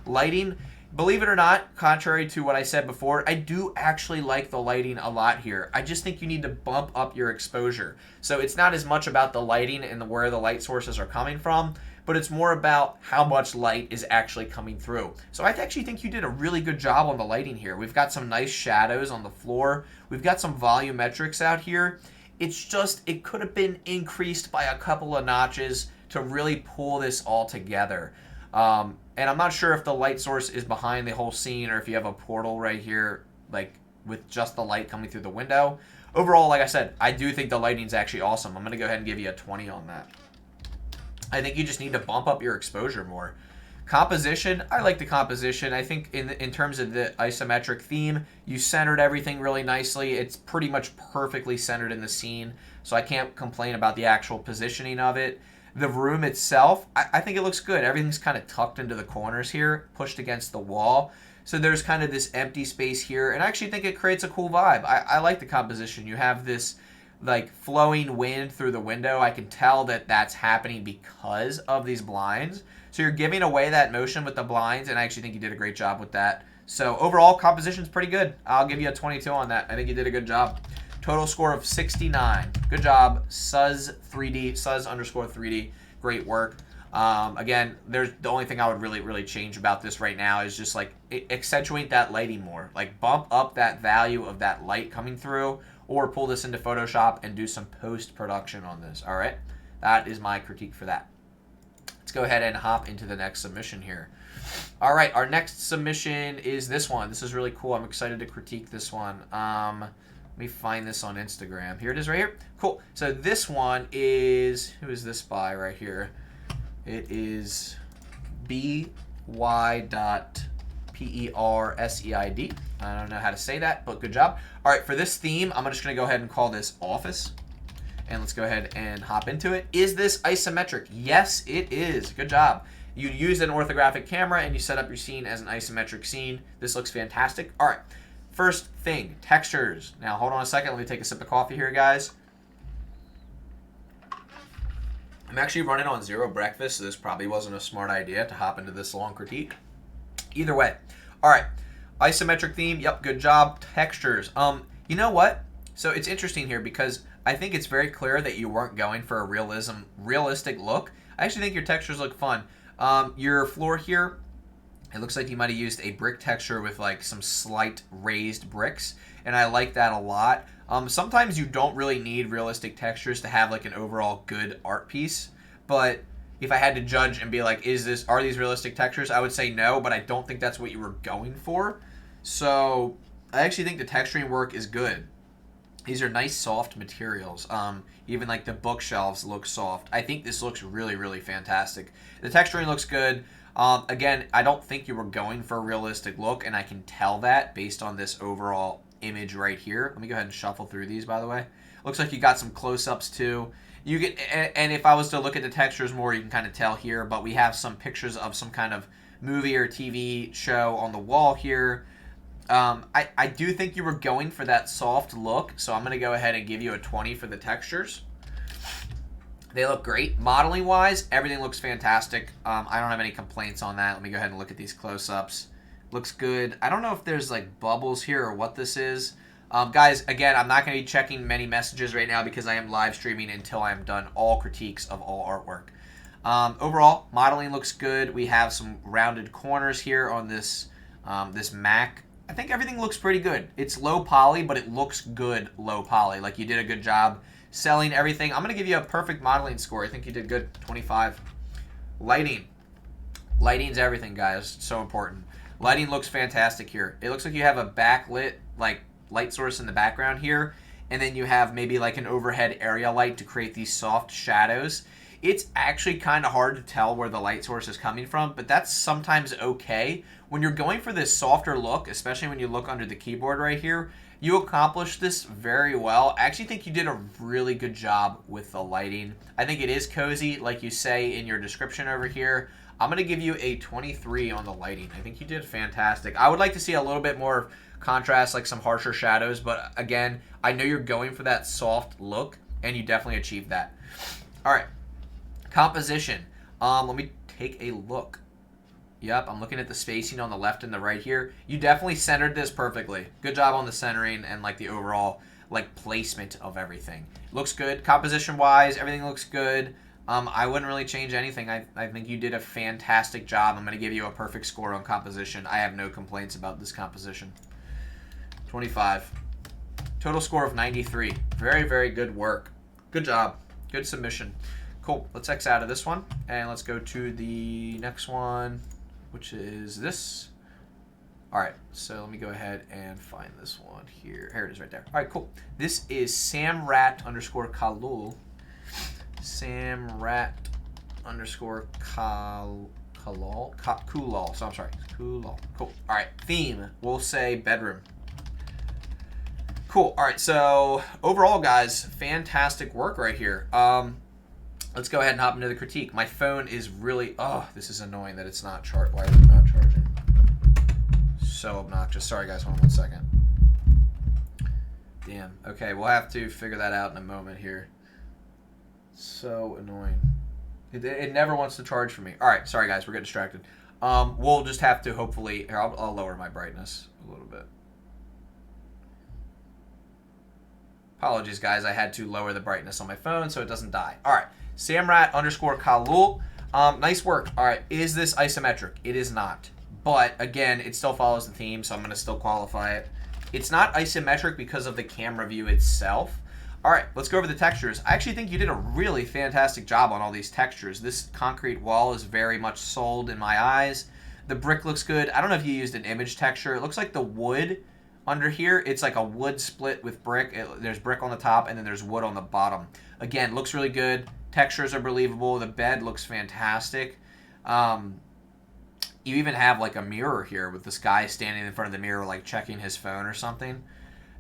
Lighting, believe it or not, contrary to what I said before, I do actually like the lighting a lot here. I just think you need to bump up your exposure. So it's not as much about the lighting and where the light sources are coming from, but it's more about how much light is actually coming through. So I actually think you did a really good job on the lighting here. We've got some nice shadows on the floor. We've got some volumetrics out here. It's just, it could have been increased by a couple of notches to really pull this all together. And I'm not sure if the light source is behind the whole scene or if you have a portal right here, like with just the light coming through the window. Overall, like I said, I do think the lighting's actually awesome. I'm going to go ahead and give you a 20 on that. I think you just need to bump up your exposure more. Composition, I like the composition. I think in terms of the isometric theme, you centered everything really nicely. It's pretty much perfectly centered in the scene, so I can't complain about the actual positioning of it. The room itself, I think it looks good. Everything's kind of tucked into the corners here, pushed against the wall. So there's kind of this empty space here, and I actually think it creates a cool vibe. I like the composition. You have this like flowing wind through the window. I can tell that that's happening because of these blinds. So you're giving away that motion with the blinds, and I actually think you did a great job with that. So overall, composition's pretty good. I'll give you a 22 on that. I think you did a good job. Total score of 69. Good job, Suz3D, Suz_3D. Great work. Again, there's the only thing I would really change about this right now is just like accentuate that lighting more. Like bump up that value of that light coming through, or pull this into Photoshop and do some post-production on this. All right, that is my critique for that. Let's go ahead and hop into the next submission here. All right, our next submission is this one. This is really cool. I'm excited to critique this one. Let me find this on Instagram. Here it is right here. Cool. So this one is, who is this by right here? It is by.perseid. I don't know how to say that, but good job. All right, for this theme, I'm just going to go ahead and call this Office. And let's go ahead and hop into it. Is this isometric? Yes, it is. Good job. You used an orthographic camera and you set up your scene as an isometric scene. This looks fantastic. All right. First thing, textures. Now, hold on a second. Let me take a sip of coffee here, guys. I'm actually running on 0 breakfast, so this probably wasn't a smart idea to hop into this long critique. Either way. All right. Isometric theme. Yep, good job. Textures. You know what? So it's interesting here because I think it's very clear that you weren't going for a realistic look. I actually think your textures look fun. Your floor here, It looks like you might have used a brick texture with like some slight raised bricks, and I like that a lot. Sometimes you don't really need realistic textures to have like an overall good art piece, but if I had to judge and be like, are these realistic textures? I would say no, but I don't think that's what you were going for. So I actually think the texturing work is good. These are nice soft materials. Even like the bookshelves look soft. I think this looks really, really fantastic. The texturing looks good. Again, I don't think you were going for a realistic look, and I can tell that based on this overall image right here. Let me go ahead and shuffle through these, by the way. Looks like you got some close-ups too. You get, and if I was to look at the textures more, you can kind of tell here, but we have some pictures of some kind of movie or TV show on the wall here. I do think you were going for that soft look, so I'm going to go ahead and give you a 20 for the textures. They look great. Modeling wise, everything looks fantastic. I don't have any complaints on that. Let me go ahead and look at these close-ups. Looks good. I don't know if there's like bubbles here or what this is. Guys, again, I'm not going to be checking many messages right now because I am live streaming until I'm done all critiques of all artwork. Overall, modeling looks good. We have some rounded corners here on this this Mac. I think everything looks pretty good. It's low poly, but it looks good low poly. Like, you did a good job selling everything. I'm going to give you a perfect modeling score. I think you did good. 25. Lighting. Lighting's everything, guys. It's so important. Lighting looks fantastic here. It looks like you have a backlit, like, light source in the background here, and then you have maybe like an overhead area light to create these soft shadows. It's actually kind of hard to tell where the light source is coming from, but that's sometimes okay. When you're going for this softer look, especially when you look under the keyboard right here, you accomplished this very well. I actually think you did a really good job with the lighting. I think it is cozy, like you say in your description over here. I'm going to give you a 23 on the lighting. I think you did fantastic. I would like to see a little bit more contrast, like some harsher shadows, but again, I know you're going for that soft look, and you definitely achieved that. All right, composition. Let me take a look. Yep, I'm looking at the spacing on the left and the right here. You definitely centered this perfectly. Good job on the centering and like the overall like placement of everything. Looks good. Composition-wise, everything looks good. I wouldn't really change anything. I think you did a fantastic job. I'm going to give you a perfect score on composition. I have no complaints about this composition. 25. Total score of 93. Very, very good work. Good job. Good submission. Cool. Let's X out of this one, and let's go to the next one, which is this. All right, so let me go ahead and find this one here. Here it is right there. All right, cool. This is samrat_kalul. Samrat_kulal. So I'm sorry, kulal. Cool. All right, theme. We'll say bedroom. Cool. All right, so overall, guys, fantastic work right here. Let's go ahead and hop into the critique. My phone is really... Oh, this is annoying that it's not charged. Why is it not charging? So obnoxious. Sorry, guys. Hold on 1 second. Damn. Okay, we'll have to figure that out in a moment here. So annoying. It never wants to charge for me. All right, sorry, guys. We're getting distracted. We'll just have to hopefully... Here, I'll lower my brightness a little bit. Apologies, guys. I had to lower the brightness on my phone so it doesn't die. All right. Samrat_kalul. Nice work. All right. Is this isometric? It is not. But, again, it still follows the theme, so I'm going to still qualify it. It's not isometric because of the camera view itself. All right. Let's go over the textures. I actually think you did a really fantastic job on all these textures. This concrete wall is very much sold in my eyes. The brick looks good. I don't know if you used an image texture. It looks like the wood... Under here, it's like a wood split with brick. There's brick on the top, and then there's wood on the bottom. Again, looks really good. Textures are believable. The bed looks fantastic. You even have like a mirror here with this guy standing in front of the mirror, like checking his phone or something.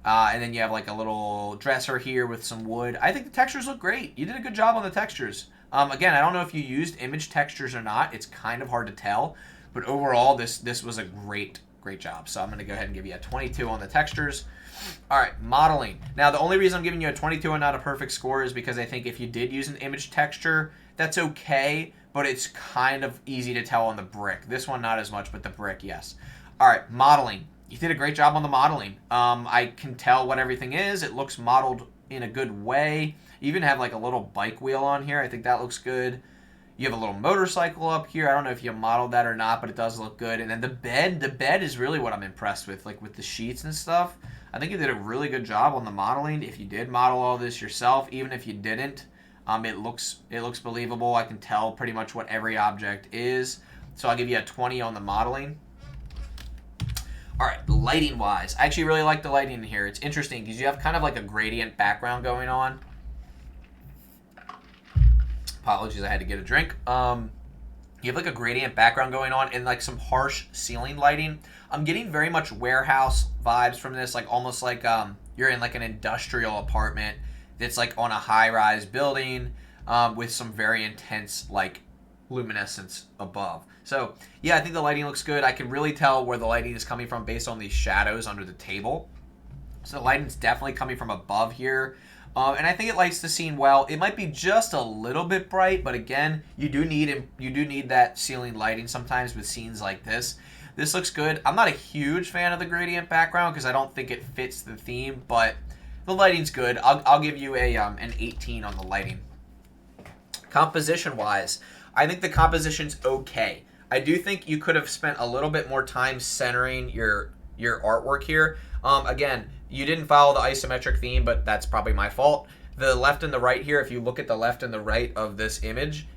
And then you have like a little dresser here with some wood. I think the textures look great. You did a good job on the textures. Again, I don't know if you used image textures or not. It's kind of hard to tell. But overall, this was a great job. So I'm going to go ahead and give you a 22 on the textures. All right, modeling. Now, the only reason I'm giving you a 22 and not a perfect score is because I think if you did use an image texture, that's okay, but it's kind of easy to tell on the brick. This one, not as much, but the brick, yes. All right, modeling. You did a great job on the modeling. I can tell what everything is. It looks modeled in a good way. You even have like a little bike wheel on here. I think that looks good. You have a little motorcycle up here. I don't know if you modeled that or not, but it does look good. And then the bed is really what I'm impressed with, like with the sheets and stuff. I think you did a really good job on the modeling. If you did model all this yourself, even if you didn't, it looks believable. I can tell pretty much what every object is. So I'll give you a 20 on the modeling. All right, lighting wise, I actually really like the lighting in here. It's interesting because you have kind of like a gradient background going on. Apologies, I had to get a drink. You have like a gradient background going on and like some harsh ceiling lighting. I'm getting very much warehouse vibes from this, like almost like you're in like an industrial apartment that's like on a high-rise building with some very intense like luminescence above. So yeah, I think the lighting looks good. I can really tell where the lighting is coming from based on these shadows under the table. So the lighting's definitely coming from above here. And I think it lights the scene well. It might be just a little bit bright, but again, you do need that ceiling lighting sometimes with scenes like this. This looks good. I'm not a huge fan of the gradient background because I don't think it fits the theme, but the lighting's good. I'll give you an 18 on the lighting. Composition-wise, I think the composition's okay. I do think you could have spent a little bit more time centering your artwork here. Again, you didn't follow the isometric theme, but that's probably my fault. The left and the right here, if you look at the left and the right of this image,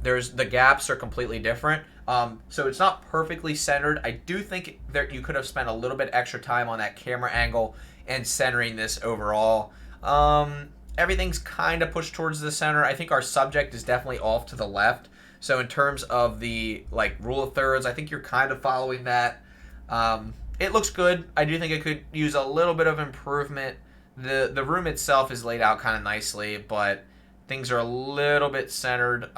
there's the gaps are completely different. So it's not perfectly centered. I do think that you could have spent a little bit extra time on that camera angle and centering this overall. Everything's kind of pushed towards the center. I think our subject is definitely off to the left. So in terms of the like rule of thirds, I think you're kind of following that. It looks good. I do think it could use a little bit of improvement. The room itself is laid out kind of nicely, but things are a little bit centered.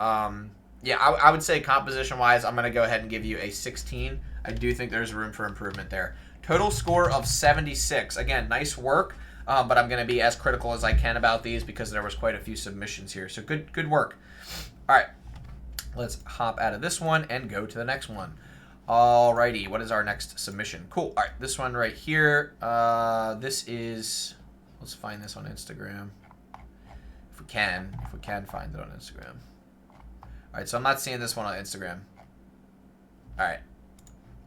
Yeah, I would say composition-wise, I'm going to go ahead and give you a 16. I do think there's room for improvement there. Total score of 76. Again, nice work, but I'm going to be as critical as I can about these because there was quite a few submissions here. So good work. All right, let's hop out of this one and go to the next one. Alrighty, what is our next submission? Cool. All right, this one right here. This is. Let's find this on Instagram. If we can find it on Instagram. All right, so I'm not seeing this one on Instagram. All right.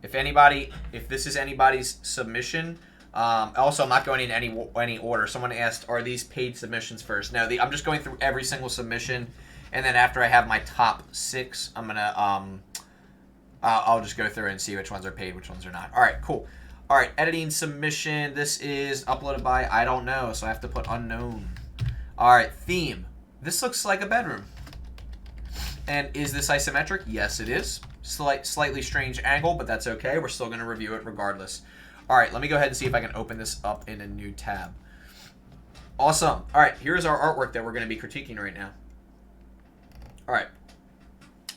If this is anybody's submission, also I'm not going in any order. Someone asked, are these paid submissions first? No, I'm just going through every single submission, and then after I have my top 6, I'm gonna I'll just go through and see which ones are paid, which ones are not. All right, cool. All right, editing submission. This is uploaded by I don't know, so I have to put unknown. All right, theme. This looks like a bedroom. And is this isometric? Yes, it is. Slightly strange angle, but that's okay. We're still going to review it regardless. All right, let me go ahead and see if I can open this up in a new tab. Awesome. All right, here's our artwork that we're going to be critiquing right now. All right.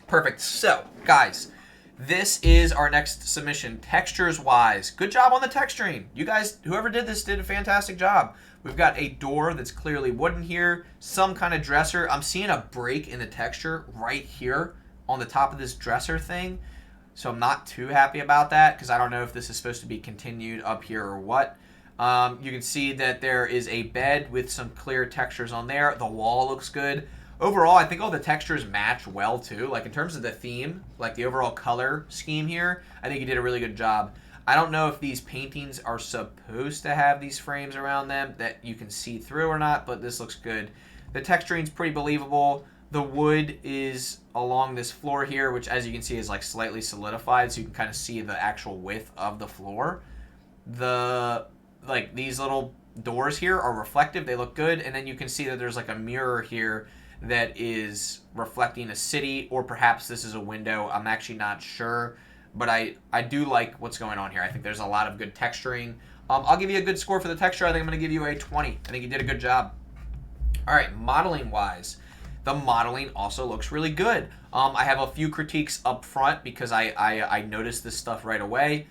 Perfect. So, guys, this is our next submission. Textures-wise, good job on the texturing. You guys, whoever did this did a fantastic job. We've got a door that's clearly wooden here, some kind of dresser. I'm seeing a break in the texture right here on the top of this dresser thing. So I'm not too happy about that because I don't know if this is supposed to be continued up here or what. You can see that there is a bed with some clear textures on there. The wall looks good. Overall, I think all the textures match well too. Like in terms of the theme, like the overall color scheme here, I think you did a really good job. I don't know if these paintings are supposed to have these frames around them that you can see through or not, but this looks good. The texturing's pretty believable. The wood is along this floor here, which as you can see is like slightly solidified, so you can kind of see the actual width of the floor. Like these little doors here are reflective, they look good, and then you can see that there's like a mirror here that is reflecting a city, or perhaps this is a window. I'm actually not sure, but I do like what's going on here. I think there's a lot of good texturing. I'll give you a good score for the texture. I think I'm going to give you a 20. I think you did a good job. All right, modeling wise, the modeling also looks really good. I have a few critiques up front because I noticed this stuff right away.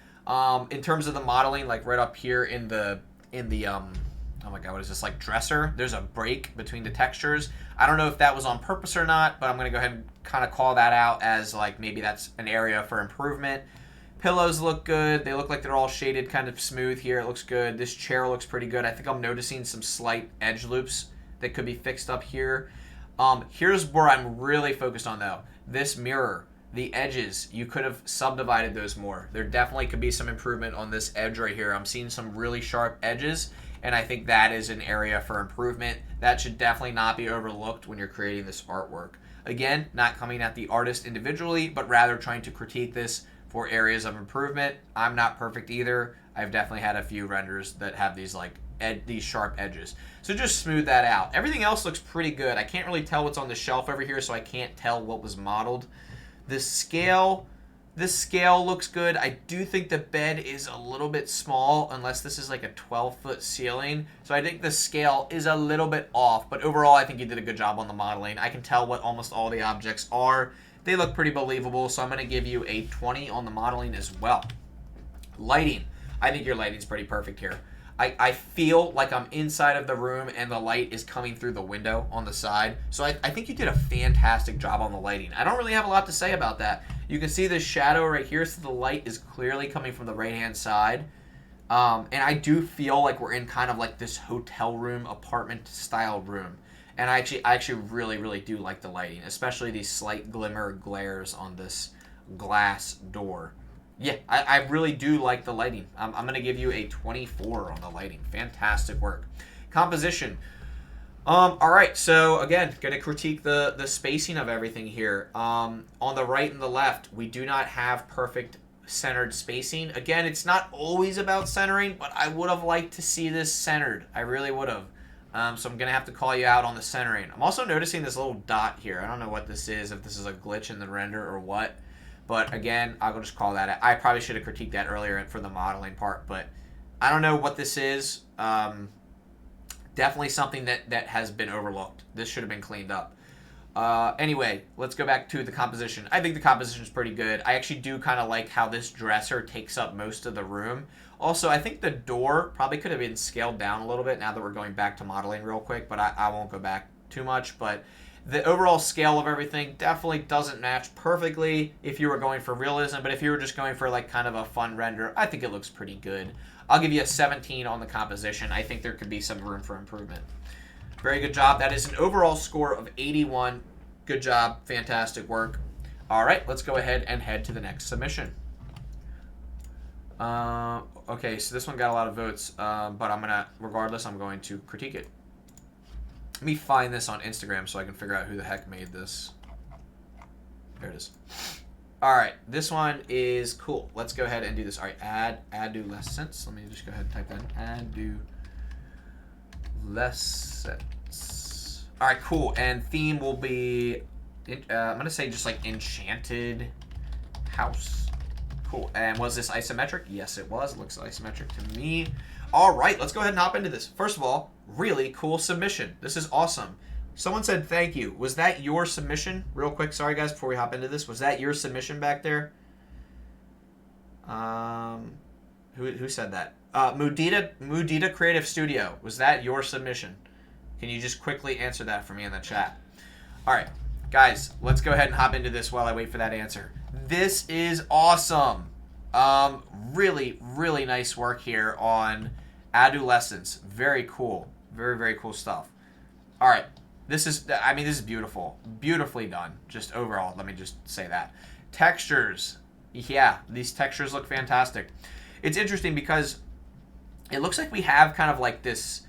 In terms of the modeling, like right up here in the oh my god, what is this, like dresser? There's a break between the textures. I don't know if that was on purpose or not, but I'm going to go ahead and kind of call that out as like maybe that's an area for improvement. Pillows look good. They look like they're all shaded kind of smooth here. It looks good. This chair looks pretty good. I think I'm noticing some slight edge loops that could be fixed up here. Here's where I'm really focused on though. This mirror, the edges, you could have subdivided those more. There definitely could be some improvement on this edge right here. I'm seeing some really sharp edges, and I think that is an area for improvement. That should definitely not be overlooked when you're creating this artwork. Again, not coming at the artist individually, but rather trying to critique this for areas of improvement. I'm not perfect either. I've definitely had a few renders that have these these sharp edges. So just smooth that out. Everything else looks pretty good. I can't really tell what's on the shelf over here, so I can't tell what was modeled. This scale looks good. I do think the bed is a little bit small, unless this is like a 12-foot ceiling. So I think the scale is a little bit off, but overall I think you did a good job on the modeling. I can tell what almost all the objects are. They look pretty believable, so I'm going to give you a 20 on the modeling as well. Lighting. I think your lighting's pretty perfect here. I feel like I'm inside of the room and the light is coming through the window on the side. So I think you did a fantastic job on the lighting. I don't really have a lot to say about that. You can see the shadow right here, so the light is clearly coming from the right-hand side. And I do feel like we're in kind of like this hotel room, apartment style room. And I actually really, really do like the lighting, especially these slight glimmer glares on this glass door. Yeah, I really do like the lighting. I'm going to give you a 24 on the lighting. Fantastic work. Composition. All right, so again, going to critique the spacing of everything here. On the right and the left, we do not have perfect centered spacing. Again, it's not always about centering, but I would have liked to see this centered. I really would have. So I'm going to have to call you out on the centering. I'm also noticing this little dot here. I don't know what this is, if this is a glitch in the render or what. But again, I'll just call that. I probably should have critiqued that earlier for the modeling part, but I don't know what this is. Definitely something that has been overlooked. This should have been cleaned up. Anyway, let's go back to the composition. I think the composition is pretty good. I actually do kind of like how this dresser takes up most of the room. Also, I think the door probably could have been scaled down a little bit now that we're going back to modeling real quick, but I won't go back too much. But the overall scale of everything definitely doesn't match perfectly if you were going for realism, but if you were just going for like kind of a fun render, I think it looks pretty good. I'll give you a 17 on the composition. I think there could be some room for improvement. Very good job. That is an overall score of 81. Good job. Fantastic work. All right, let's go ahead and head to the next submission. Okay, so this one got a lot of votes, but regardless, I'm going to critique it. Let me find this on Instagram so I can figure out who the heck made this. There it is. All right, this one is cool. Let's go ahead and do this. All right, adolescence. Let me just go ahead and type that in. Adolescence. All right, cool. And theme will be, I'm going to say just like enchanted house. Cool. And was this isometric? Yes, it was. It looks isometric to me. All right, let's go ahead and hop into this. First of all, really cool submission. This is awesome. Someone said thank you. Was that your submission? Real quick, sorry guys, before we hop into this. Was that your submission back there? Who said that? Mudita Creative Studio. Was that your submission? Can you just quickly answer that for me in the chat? All right, guys, let's go ahead and hop into this while I wait for that answer. This is awesome. Really, really nice work here on adolescence. Very cool. Very, very cool stuff. All right. This is beautiful. Beautifully done. Just overall, let me just say that. Textures. Yeah, these textures look fantastic. It's interesting because it looks like we have kind of like this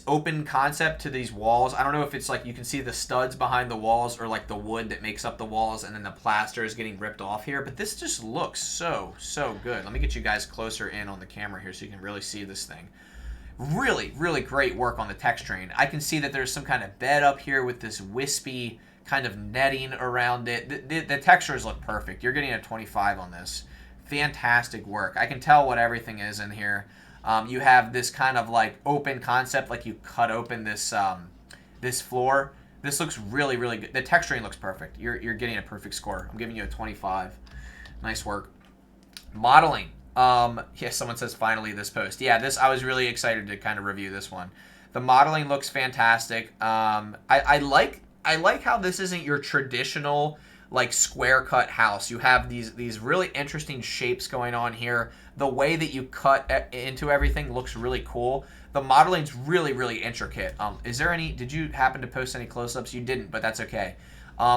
open concept to these walls. I don't know if it's like you can see the studs behind the walls or like the wood that makes up the walls and then the plaster is getting ripped off here. But this just looks so good. Let me get you guys closer in on the camera here so you can really see this thing. Really, really great work on the texturing. I can see that there's some kind of bed up here with this wispy kind of netting around it. The textures look perfect. You're getting a 25 on this. Fantastic work. I can tell what everything is in here. You have this kind of like open concept, like you cut open this this floor. This looks really, really good. The texturing looks perfect. You're getting a perfect score. I'm giving you a 25. Nice work. Modeling. Yeah, someone says finally this post. Yeah, I was really excited to kind of review this one. The modeling looks fantastic. I like how this isn't your traditional like square cut house. You have these really interesting shapes going on here. The way that you cut into everything looks really cool. The modeling's really, really intricate. Did you happen to post any close-ups? You didn't, but that's okay.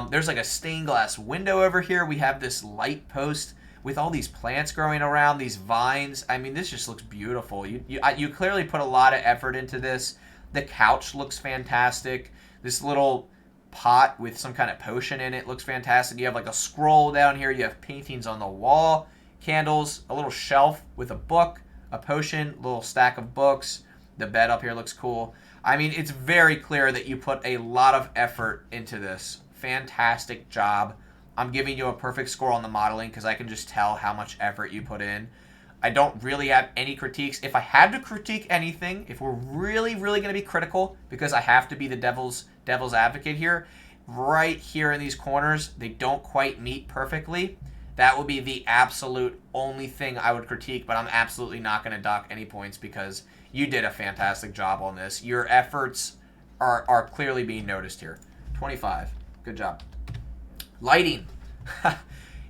There's like a stained glass window over here. We have this light post with all these plants growing around, these vines. I mean, this just looks beautiful. You clearly put a lot of effort into this. The couch looks fantastic. This little pot with some kind of potion in it looks fantastic. You have like a scroll down here. You have paintings on the wall, candles, a little shelf with a book, a potion, a little stack of books. The bed up here looks cool. I mean, it's very clear that you put a lot of effort into this. Fantastic job. I'm giving you a perfect score on the modeling because I can just tell how much effort you put in. I don't really have any critiques. If I had to critique anything, if we're really, really going to be critical, because I have to be the devil's advocate here, right here in these corners, they don't quite meet perfectly. That would be the absolute only thing I would critique, but I'm absolutely not going to dock any points because you did a fantastic job on this. Your efforts are clearly being noticed here. 25. Good job. Lighting.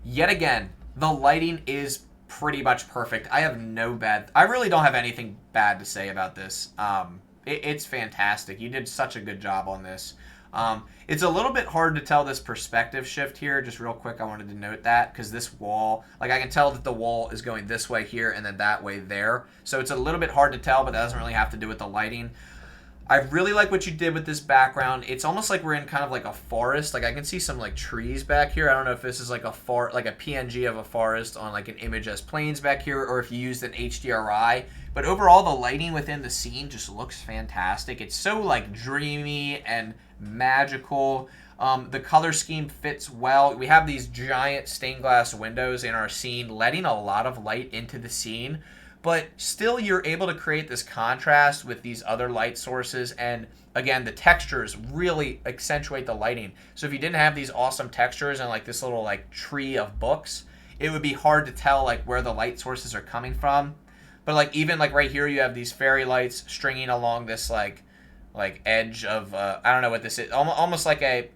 Yet again, the lighting is pretty much perfect. I really don't have anything bad to say about this. It's fantastic. You did such a good job on this. It's a little bit hard to tell this perspective shift here. Just real quick, I wanted to note that because this wall, like I can tell that the wall is going this way here and then that way there. So it's a little bit hard to tell, but that doesn't really have to do with the lighting. I really like what you did with this background. It's almost like we're in kind of like a forest. Like I can see some like trees back here. I don't know if this is like a PNG of a forest on like an image as planes back here, or if you used an HDRI. But overall, the lighting within the scene just looks fantastic. It's so like dreamy and magical. The color scheme fits well. We have these giant stained glass windows in our scene, letting a lot of light into the scene. But still, you're able to create this contrast with these other light sources. And again, the textures really accentuate the lighting. So if you didn't have these awesome textures and like this little like tree of books, it would be hard to tell like where the light sources are coming from. But like even like right here, you have these fairy lights stringing along this like edge of I don't know what this is, almost like an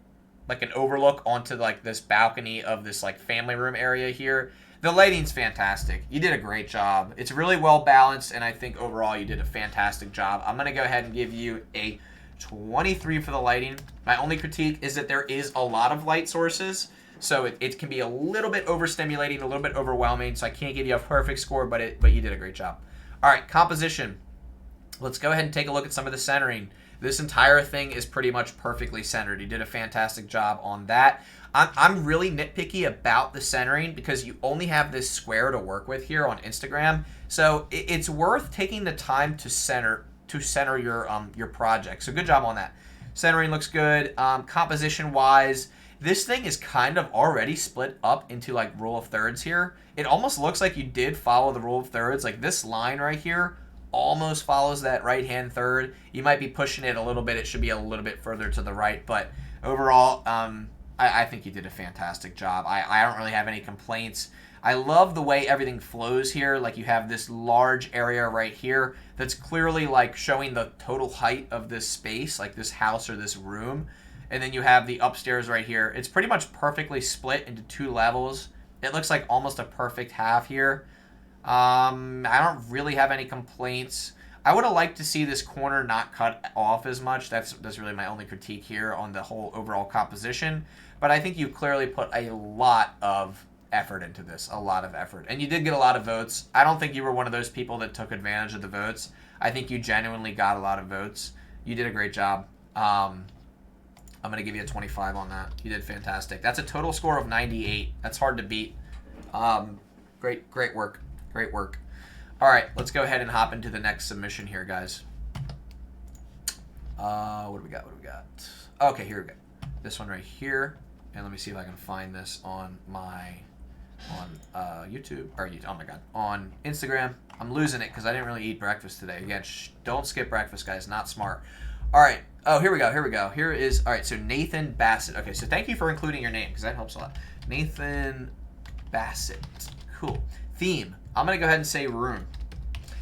overlook onto like this balcony of this like family room area here. The lighting's fantastic. You did a great job. It's really well balanced, and I think overall you did a fantastic job. I'm going to go ahead and give you a 23 for the lighting. My only critique is that there is a lot of light sources, so it can be a little bit overstimulating, a little bit overwhelming, so I can't give you a perfect score, but you did a great job. All right, composition. Let's go ahead and take a look at some of the centering. This entire thing is pretty much perfectly centered. You did a fantastic job on that. I'm really nitpicky about the centering because you only have this square to work with here on Instagram. So it's worth taking the time to center your project. So good job on that. Centering looks good. Composition wise, this thing is kind of already split up into like rule of thirds here. It almost looks like you did follow the rule of thirds. Like this line right here almost follows that right hand third. You might be pushing it a little bit. It should be a little bit further to the right, but overall, I think you did a fantastic job. I don't really have any complaints. I love the way everything flows here. Like you have this large area right here that's clearly like showing the total height of this space, like this house or this room. And then you have the upstairs right here. It's pretty much perfectly split into two levels. It looks like almost a perfect half here. I don't really have any complaints. I would have liked to see this corner not cut off as much. That's really my only critique here on the whole overall composition. But I think you clearly put a lot of effort into this, a lot of effort. And you did get a lot of votes. I don't think you were one of those people that took advantage of the votes. I think you genuinely got a lot of votes. You did a great job. I'm going to give you a 25 on that. You did fantastic. That's a total score of 98. That's hard to beat. Great work. Great work. All right, let's go ahead and hop into the next submission here, guys. What do we got? Okay, here we go. This one right here. And let me see if I can find this on YouTube. Oh my God. On Instagram. I'm losing it because I didn't really eat breakfast today. Again, don't skip breakfast, guys. Not smart. All right. Oh, here we go. Here is, all right, so Nathan Bassett. Okay, so thank you for including your name because that helps a lot. Nathan Bassett. Cool. Theme. I'm going to go ahead and say room.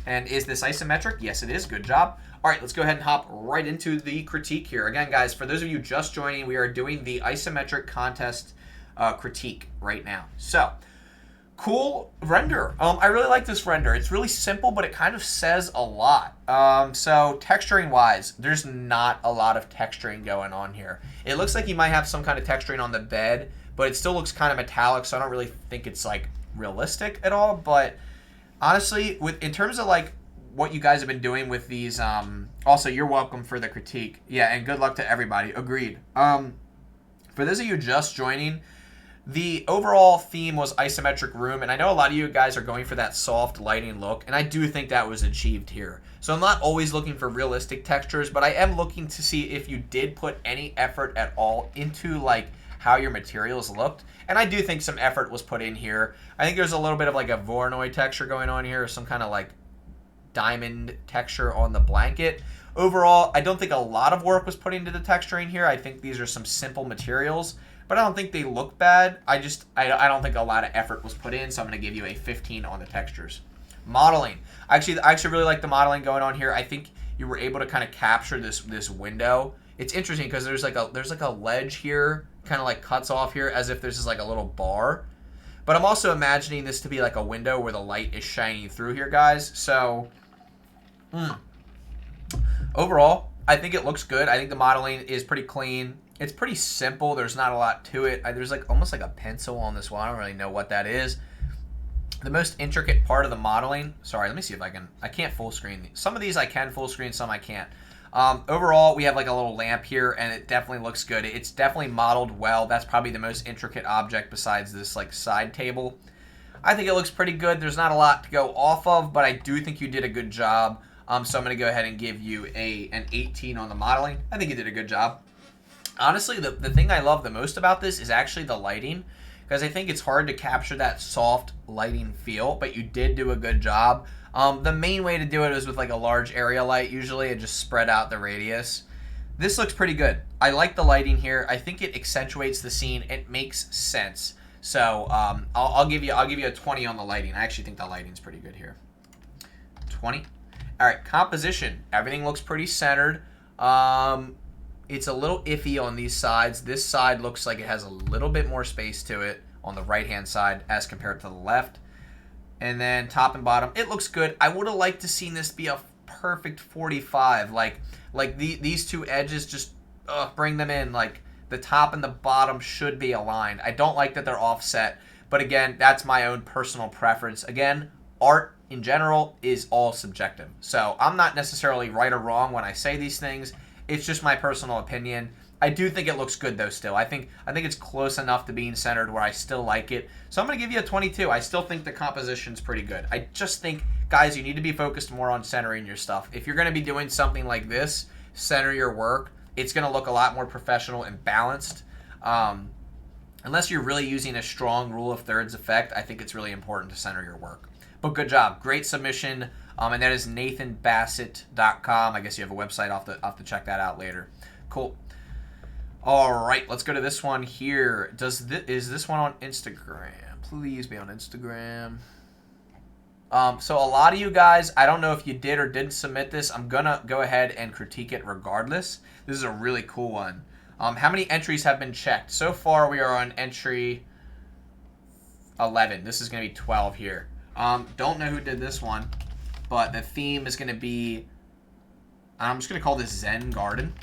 And is this isometric? Yes, it is. Good job. All right, let's go ahead and hop right into the critique here. Again, guys, for those of you just joining, we are doing the isometric contest critique right now. So, Cool render. I really like this render. It's really simple, but it kind of says a lot. So texturing wise, there's not a lot of texturing going on here. It looks like you might have some kind of texturing on the bed, but it still looks kind of metallic, so I don't really think it's like realistic at all. But honestly, in terms of like what you guys have been doing with these, also you're welcome for the critique. Yeah, and good luck to everybody. Agreed. For those of you just joining, the overall theme was isometric room, and I know a lot of you guys are going for that soft lighting look, and I do think that was achieved here. So I'm not always looking for realistic textures, but I am looking to see if you did put any effort at all into like how your materials looked, and I do think some effort was put in here. I think there's a little bit of like a Voronoi texture going on here, or some kind of like diamond texture on the blanket. Overall, I don't think a lot of work was put into the texturing here. I think these are some simple materials, but I don't think they look bad. I don't think a lot of effort was put in, so I'm going to give you a 15 on the textures. Modeling. I actually really like the modeling going on here. I think you were able to kind of capture this window. It's interesting because there's like a ledge here, kind of like cuts off here as if there's just like a little bar. But I'm also imagining this to be like a window where the light is shining through here, guys. So, overall, I think it looks good. I think the modeling is pretty clean. It's pretty simple. There's not a lot to it. There's like almost like a pencil on this one. I don't really know what that is. The most intricate part of the modeling. Sorry, let me see if I can. I can't full screen. Some of these I can full screen, some I can't. Overall, we have like a little lamp here, and it definitely looks good. It's definitely modeled well. That's probably the most intricate object besides this like side table. I think it looks pretty good. There's not a lot to go off of, but I do think you did a good job. So I'm going to go ahead and give you an 18 on the modeling. I think you did a good job. Honestly, the thing I love the most about this is actually the lighting, because I think it's hard to capture that soft lighting feel, but you did do a good job. The main way to do it is with like a large area light usually, and just spread out the radius. This looks pretty good. I like the lighting here. I think it accentuates the scene. It makes sense. So I'll give you a 20 on the lighting. I actually think the lighting's pretty good here. 20. All right, composition. Everything looks pretty centered. It's a little iffy on these sides. This side looks like it has a little bit more space to it on the right-hand side as compared to the left. And then top and bottom, it looks good. I would have liked to seen this be a perfect 45. Like these two edges, just bring them in. Like the top and the bottom should be aligned. I don't like that they're offset. But again, that's my own personal preference. Again, art in general is all subjective. So I'm not necessarily right or wrong when I say these things. It's just my personal opinion. I do think it looks good though still. I think it's close enough to being centered where I still like it. So I'm going to give you a 22. I still think the composition's pretty good. I just think, guys, you need to be focused more on centering your stuff. If you're going to be doing something like this, center your work. It's going to look a lot more professional and balanced. Unless you're really using a strong rule of thirds effect, I think it's really important to center your work. But good job. Great submission. And that is nathanbassett.com. I guess you have a website. I'll have to check that out later. Cool. All right, let's go to this one here. Is this one on Instagram? Please be on Instagram. So a lot of you guys, I don't know if you did or didn't submit this. I'm going to go ahead and critique it regardless. This is a really cool one. How many entries have been checked? So far, we are on entry 11. This is going to be 12 here. Don't know who did this one, but the theme is going to be, I'm just going to call this Zen Garden.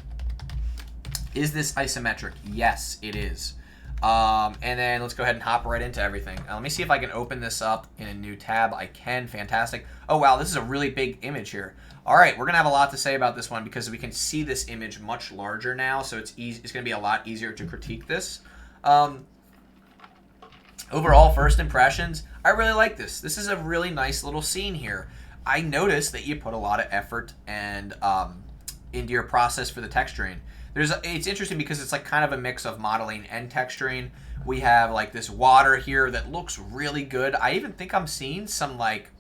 Is this isometric? Yes, it is. And then let's go ahead and hop right into everything. Let me see if I can open this up in a new tab. I can. Fantastic. Oh, wow. This is a really big image here. All right. We're going to have a lot to say about this one because we can see this image much larger now. So it's going to be a lot easier to critique this. Overall, first impressions, I really like this. This is a really nice little scene here. I noticed that you put a lot of effort and into your process for the texturing. It's interesting because it's like kind of a mix of modeling and texturing. We have like this water here that looks really good. I even think I'm seeing some like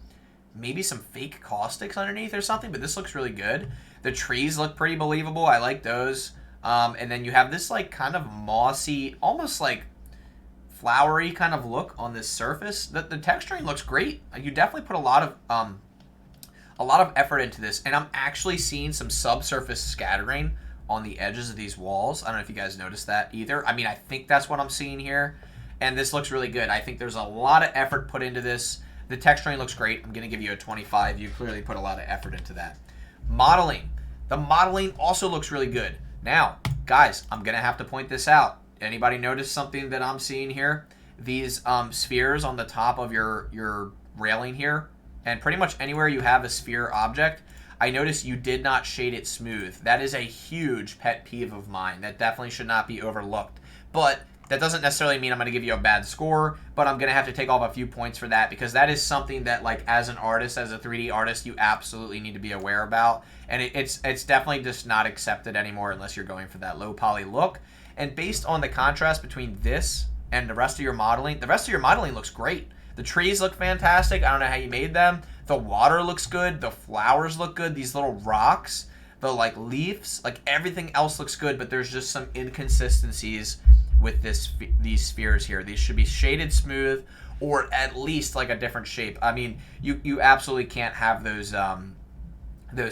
maybe some fake caustics underneath or something, but this looks really good. The trees look pretty believable. I like those. And then you have this like kind of mossy, almost like flowery kind of look on this surface. The texturing looks great. You definitely put a lot of effort into this, and I'm actually seeing some subsurface scattering on the edges of these walls. I don't know if you guys noticed that either. I mean, I think that's what I'm seeing here. and this looks really good. I think there's a lot of effort put into this. The texturing looks great. I'm going to give you a 25. You clearly put a lot of effort into that. Modeling. The modeling also looks really good. Now, guys, I'm going to have to point this out. Anybody notice something that I'm seeing here? These spheres on the top of your railing here, and pretty much anywhere you have a sphere object, I noticed you did not shade it smooth. That is a huge pet peeve of mine. That definitely should not be overlooked. But that doesn't necessarily mean I'm going to give you a bad score, but I'm going to have to take off a few points for that, because that is something that, like, as an artist, as a 3D artist, you absolutely need to be aware about. And it's definitely just not accepted anymore unless you're going for that low poly look. And based on the contrast between this and the rest of your modeling looks great. The trees look fantastic. I don't know how you made them. The water looks good. The flowers look good. These little rocks, the like leaves, like everything else looks good, but there's just some inconsistencies with these spheres here. These should be shaded smooth, or at least like a different shape. I mean, you absolutely can't have those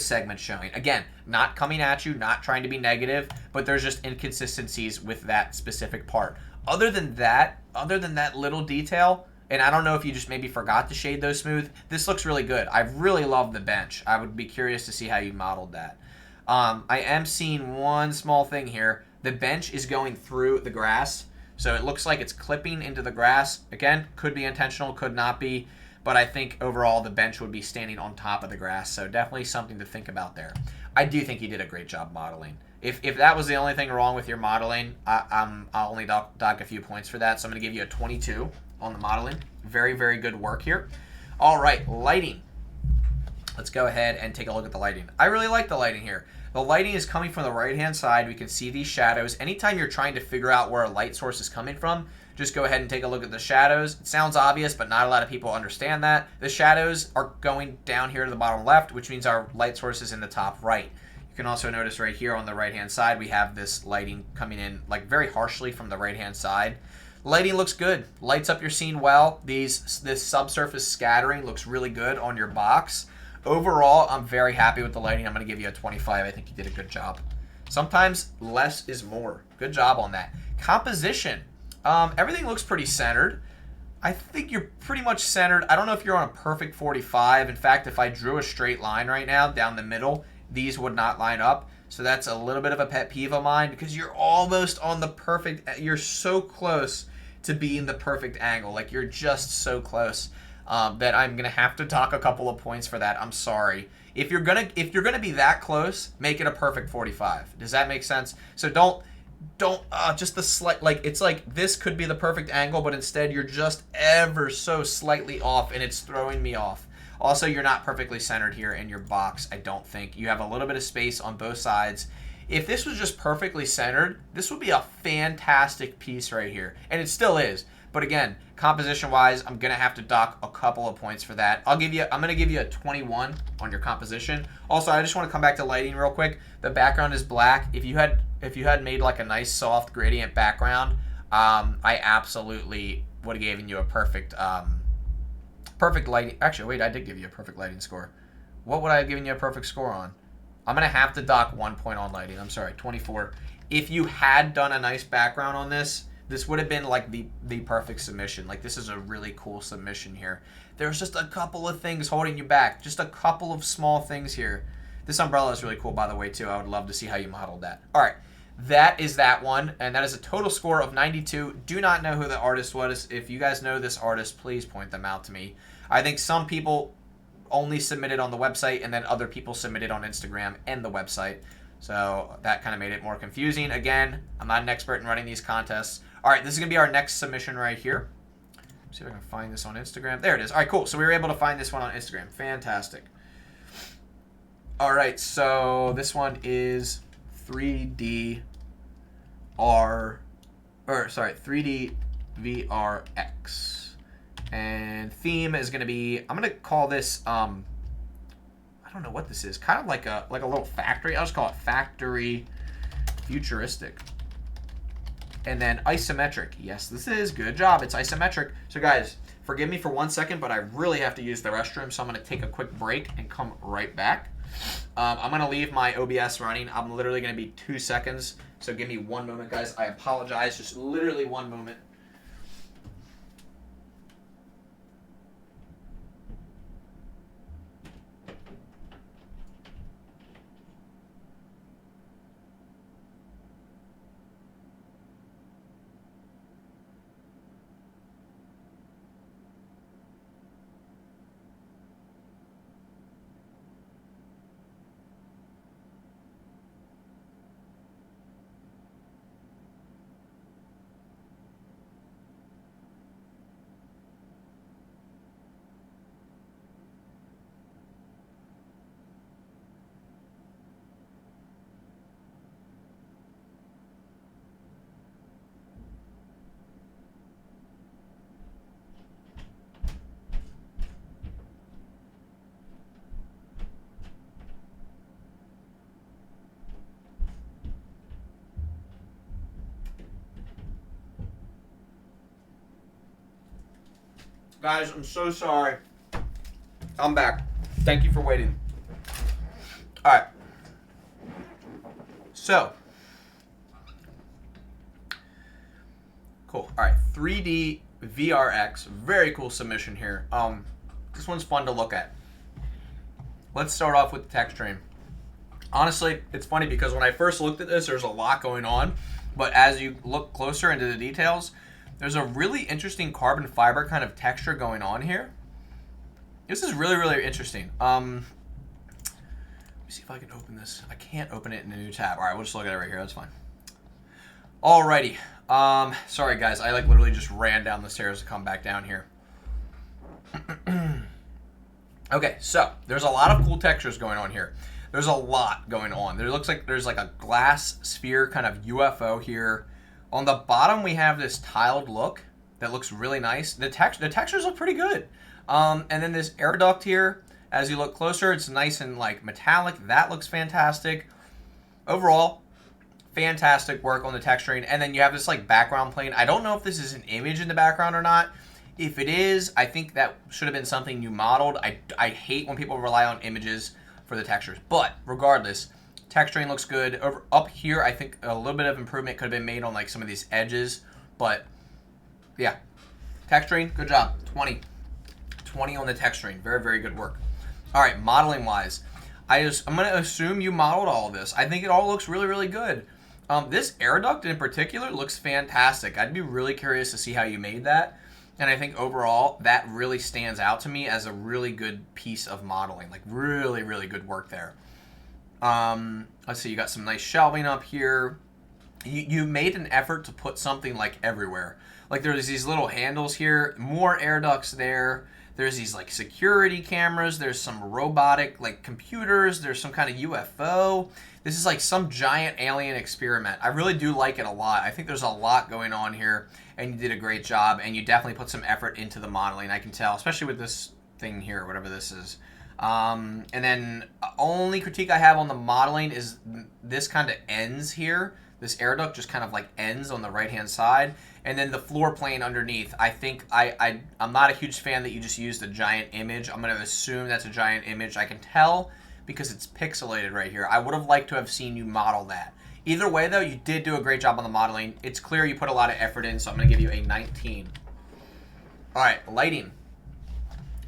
segments showing. Again, not coming at you, not trying to be negative, but there's just inconsistencies with that specific part. Other than that little detail, and I don't know if you just maybe forgot to shade those smooth, this looks really good. I really love the bench. I would be curious to see how you modeled that. I am seeing one small thing here. The bench is going through the grass, so it looks like it's clipping into the grass. Again, could be intentional, could not be, but I think overall the bench would be standing on top of the grass, so definitely something to think about there. I do think you did a great job modeling. If that was the only thing wrong with your modeling, I'll only dock a few points for that, so I'm going to give you a 22 on the modeling. Very, very good work here. All right, lighting. Let's go ahead and take a look at the lighting. I really like the lighting here. The lighting is coming from the right-hand side. We can see these shadows. Anytime you're trying to figure out where a light source is coming from, just go ahead and take a look at the shadows. It sounds obvious, but not a lot of people understand that. The shadows are going down here to the bottom left, which means our light source is in the top right. You can also notice right here on the right-hand side, we have this lighting coming in like very harshly from the right-hand side. Lighting looks good. Lights up your scene well. This subsurface scattering looks really good on your box. Overall, I'm very happy with the lighting. I'm going to give you a 25. I think you did a good job. Sometimes less is more. Good job on that. Composition. Everything looks pretty centered. I think you're pretty much centered. I don't know if you're on a perfect 45. In fact, if I drew a straight line right now down the middle, these would not line up. So that's a little bit of a pet peeve of mine, because you're almost on the perfect, you're so close to being the perfect angle. Like, you're just so close that I'm gonna have to dock a couple of points for that. I'm sorry. If you're gonna be that close, make it a perfect 45. Does that make sense? So don't just the slight, like, it's like this could be the perfect angle, but instead you're just ever so slightly off, and it's throwing me off. Also, you're not perfectly centered here in your box, I don't think. You have a little bit of space on both sides. If this was just perfectly centered, this would be a fantastic piece right here. And it still is. But again, composition-wise, I'm going to have to dock a couple of points for that. I'm going to give you a 21 on your composition. Also, I just want to come back to lighting real quick. The background is black. If you had made like a nice soft gradient background, I absolutely would have given you a perfect lighting. Actually, wait, I did give you a perfect lighting score. What would I have given you a perfect score on? I'm going to have to dock 1 point on lighting. I'm sorry, 24. If you had done a nice background on this would have been like the perfect submission. Like, this is a really cool submission here. There's just a couple of things holding you back. Just a couple of small things here. This umbrella is really cool, by the way, too. I would love to see how you modeled that. All right, that is that one, and that is a total score of 92. Do not know who the artist was. If you guys know this artist, please point them out to me. I think some people only submitted on the website, and then other people submitted on Instagram and the website. So that kind of made it more confusing. Again, I'm not an expert in running these contests. All right, this is going to be our next submission right here. Let's see if I can find this on Instagram. There it is. All right, cool. So we were able to find this one on Instagram. Fantastic. All right, so this one is 3D VRX. And theme is going to be, I'm going to call this, I don't know what this is. Kind of like a little factory. I'll just call it factory futuristic. And then isometric. Yes, this is. Good job. It's isometric. So guys, forgive me for 1 second, but I really have to use the restroom, so I'm going to take a quick break and come right back. I'm going to leave my OBS running. I'm literally going to be 2 seconds. So give me 1 moment, guys. I apologize. Just literally 1 moment. Guys, I'm so sorry. I'm back. Thank you for waiting. All right. So, cool. All right, 3D VRX, very cool submission here. This one's fun to look at. Let's start off with the texturing. Honestly, it's funny because when I first looked at this, there's a lot going on, but as you look closer into the details, there's a really interesting carbon fiber kind of texture going on here. This is really, really interesting. Let me see if I can open this. I can't open it in a new tab. All right, we'll just look at it right here. That's fine. Alrighty. Sorry guys, I like literally just ran down the stairs to come back down here. Okay, so there's a lot of cool textures going on here. There's a lot going on. There looks like there's like a glass sphere kind of UFO here. On the bottom we have this tiled look that looks really nice. The textures look pretty good. And then this air duct here, as you look closer, it's nice and like metallic. That looks fantastic. Overall, fantastic work on the texturing. And then you have this like background plane. I don't know if this is an image in the background or not. If it is, I think that should have been something you modeled. I hate when people rely on images for the textures. But regardless, texturing looks good. Up here, I think a little bit of improvement could have been made on like some of these edges. But yeah, texturing, good job. 20 on the texturing. Very, very good work. All right, modeling wise, I'm going to assume you modeled all of this. I think it all looks really, really good. This air duct in particular looks fantastic. I'd be really curious to see how you made that. And I think overall, that really stands out to me as a really good piece of modeling. Like really, really good work there. Let's see, you got some nice shelving up here. You made an effort to put something like everywhere. Like there's these little handles here, more air ducts there. There's these like security cameras. There's some robotic like computers. There's some kind of UFO. This is like some giant alien experiment. I really do like it a lot. I think there's a lot going on here, and you did a great job, and you definitely put some effort into the modeling. I can tell, especially with this thing here, whatever this is. And then only critique I have on the modeling is this kind of ends here. This air duct just kind of like ends on the right-hand side. And then the floor plane underneath, I think I'm not a huge fan that you just used a giant image. I'm going to assume that's a giant image. I can tell because it's pixelated right here. I would have liked to have seen you model that. Either way, though, you did do a great job on the modeling. It's clear you put a lot of effort in, so I'm going to give you a 19. All right, lighting.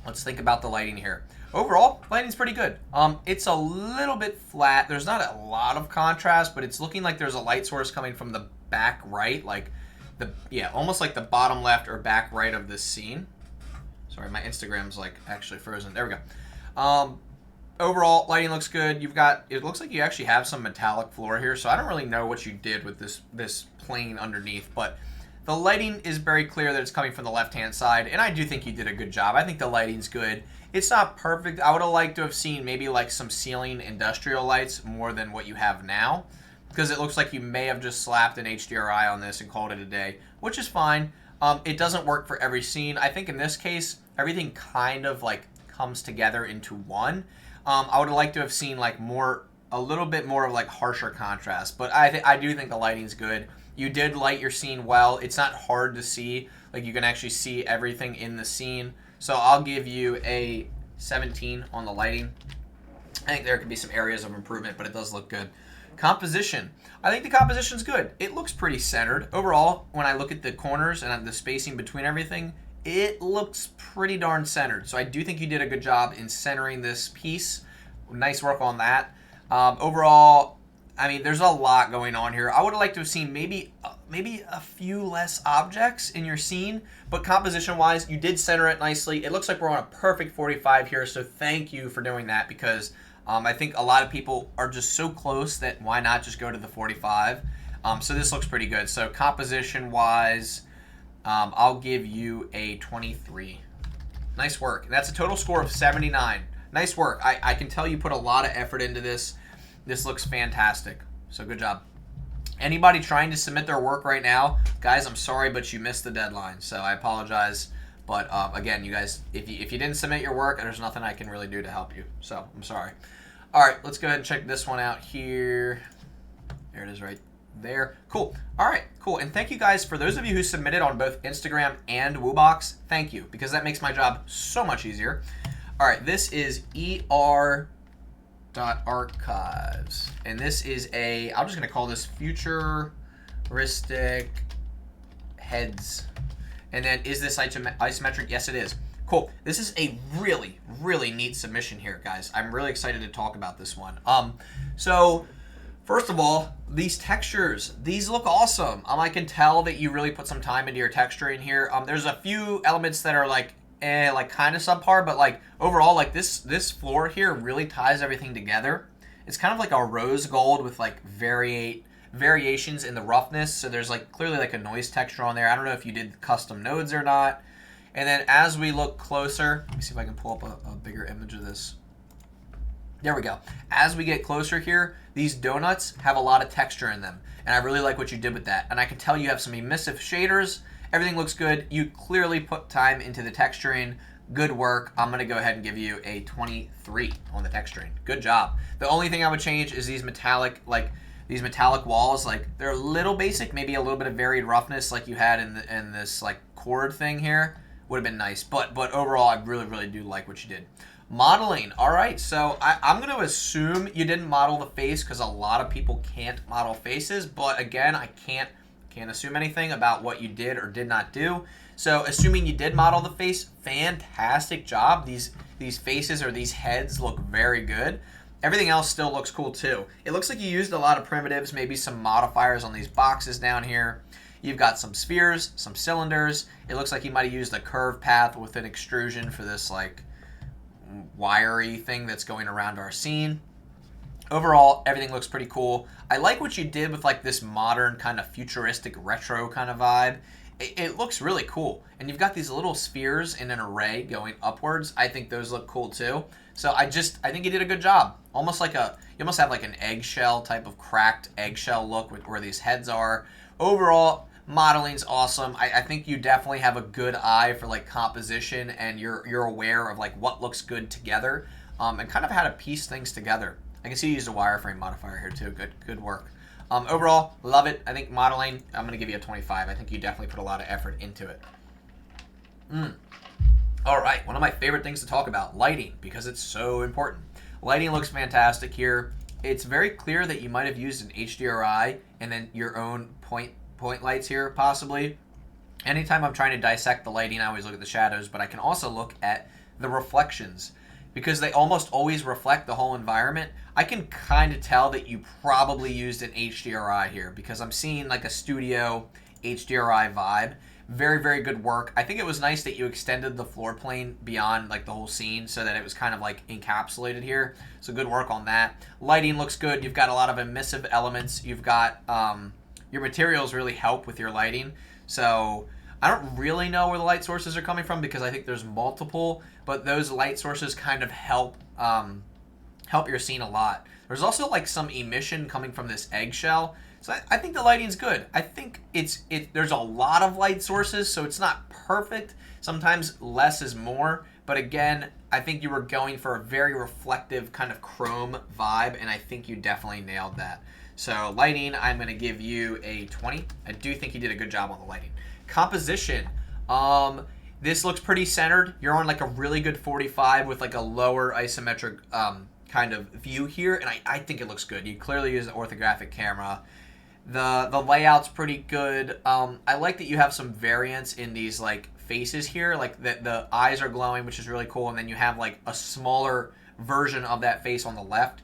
Let's think about the lighting here. Overall, lighting's pretty good. It's a little bit flat. There's not a lot of contrast, but it's looking like there's a light source coming from the back right, like almost like the bottom left or back right of this scene. Sorry, my Instagram's like actually frozen. There we go. Overall, lighting looks good. It looks like you actually have some metallic floor here, so I don't really know what you did with this plane underneath, but the lighting is very clear that it's coming from the left-hand side, and I do think you did a good job. I think the lighting's good. It's not perfect. I would have liked to have seen maybe like some ceiling industrial lights more than what you have now, because it looks like you may have just slapped an HDRI on this and called it a day, which is fine. It doesn't work for every scene. I think in this case, everything kind of like comes together into one. I would have liked to have seen like a little bit more of like harsher contrast, but I do think the lighting's good. You did light your scene well. It's not hard to see. Like you can actually see everything in the scene. So I'll give you a 17 on the lighting. I think there could be some areas of improvement, but it does look good. Composition. I think the composition's good. It looks pretty centered. Overall, when I look at the corners and the spacing between everything, it looks pretty darn centered. So I do think you did a good job in centering this piece. Nice work on that. Overall, I mean, there's a lot going on here. I would have liked to have seen maybe a few less objects in your scene, but composition-wise, you did center it nicely. It looks like we're on a perfect 45 here, so thank you for doing that, because I think a lot of people are just so close that why not just go to the 45? So this looks pretty good. So composition-wise, I'll give you a 23. Nice work. And that's a total score of 79. Nice work. I can tell you put a lot of effort into this. This looks fantastic. So good job. Anybody trying to submit their work right now, guys, I'm sorry, but you missed the deadline. So I apologize. But again, you guys, if you didn't submit your work, there's nothing I can really do to help you. So I'm sorry. All right, let's go ahead and check this one out here. There it is right there. Cool. All right, cool. And thank you guys for those of you who submitted on both Instagram and Woobox. Thank you, because that makes my job so much easier. All right, this is er.archives. And this is I'm just going to call this futuristic heads. And then, is this isometric? Yes, it is. Cool. This is a really, really neat submission here, guys. I'm really excited to talk about this one. So, first of all, these textures, these look awesome. I can tell that you really put some time into your texturing here. There's a few elements that are like kind of subpar, but like overall, like this floor here really ties everything together. It's kind of like a rose gold with like variations in the roughness. So there's like clearly like a noise texture on there. I don't know if you did custom nodes or not. And then as we look closer, let me see if I can pull up a bigger image of this. There we go. As we get closer here, these donuts have a lot of texture in them. And I really like what you did with that. And I can tell you have some emissive shaders. Everything looks good. You clearly put time into the texturing. Good work. I'm going to go ahead and give you a 23 on the texturing. Good job. The only thing I would change is these metallic walls. Like, they're a little basic, maybe a little bit of varied roughness like you had in this like cord thing here. Would have been nice, but overall, I really, really do like what you did. Modeling. All right, so I'm going to assume you didn't model the face because a lot of people can't model faces, but again, I can't assume anything about what you did or did not do. So assuming you did model the face, fantastic job. These faces or these heads look very good. Everything else still looks cool too. It looks like you used a lot of primitives, maybe some modifiers on these boxes down here. You've got some spheres, some cylinders. It looks like you might have used a curve path with an extrusion for this like wiry thing that's going around our scene. Overall, everything looks pretty cool. I like what you did with like this modern kind of futuristic retro kind of vibe. It looks really cool. And you've got these little spheres in an array going upwards. I think those look cool too. So I think you did a good job. You almost have like an eggshell type of cracked eggshell look with where these heads are. Overall, modeling's awesome. I think you definitely have a good eye for like composition, and you're aware of like what looks good together, and kind of how to piece things together. I can see you used a wireframe modifier here too. Good work. Overall, love it. I think modeling, I'm going to give you a 25. I think you definitely put a lot of effort into it. All right, one of my favorite things to talk about, lighting, because it's so important. Lighting looks fantastic here. It's very clear that you might have used an HDRI and then your own point lights here, possibly. Anytime I'm trying to dissect the lighting, I always look at the shadows, but I can also look at the reflections because they almost always reflect the whole environment. I can kind of tell that you probably used an HDRI here because I'm seeing like a studio HDRI vibe. Very, very good work. I think it was nice that you extended the floor plane beyond like the whole scene so that it was kind of like encapsulated here. So good work on that. Lighting looks good. You've got a lot of emissive elements. You've got your materials really help with your lighting. So I don't really know where the light sources are coming from because I think there's multiple, but those light sources kind of help your scene a lot. There's also like some emission coming from this eggshell. So I think the lighting's good. I think there's a lot of light sources, so it's not perfect. Sometimes less is more. But again, I think you were going for a very reflective kind of chrome vibe, and I think you definitely nailed that. So lighting, I'm going to give you a 20. I do think you did a good job on the lighting. Composition. This looks pretty centered. You're on like a really good 45 with like a lower isometric kind of view here, and I think it looks good. You clearly use an orthographic camera. The layout's pretty good. I like that you have some variance in these like faces here, like the eyes are glowing, which is really cool, and then you have like a smaller version of that face on the left.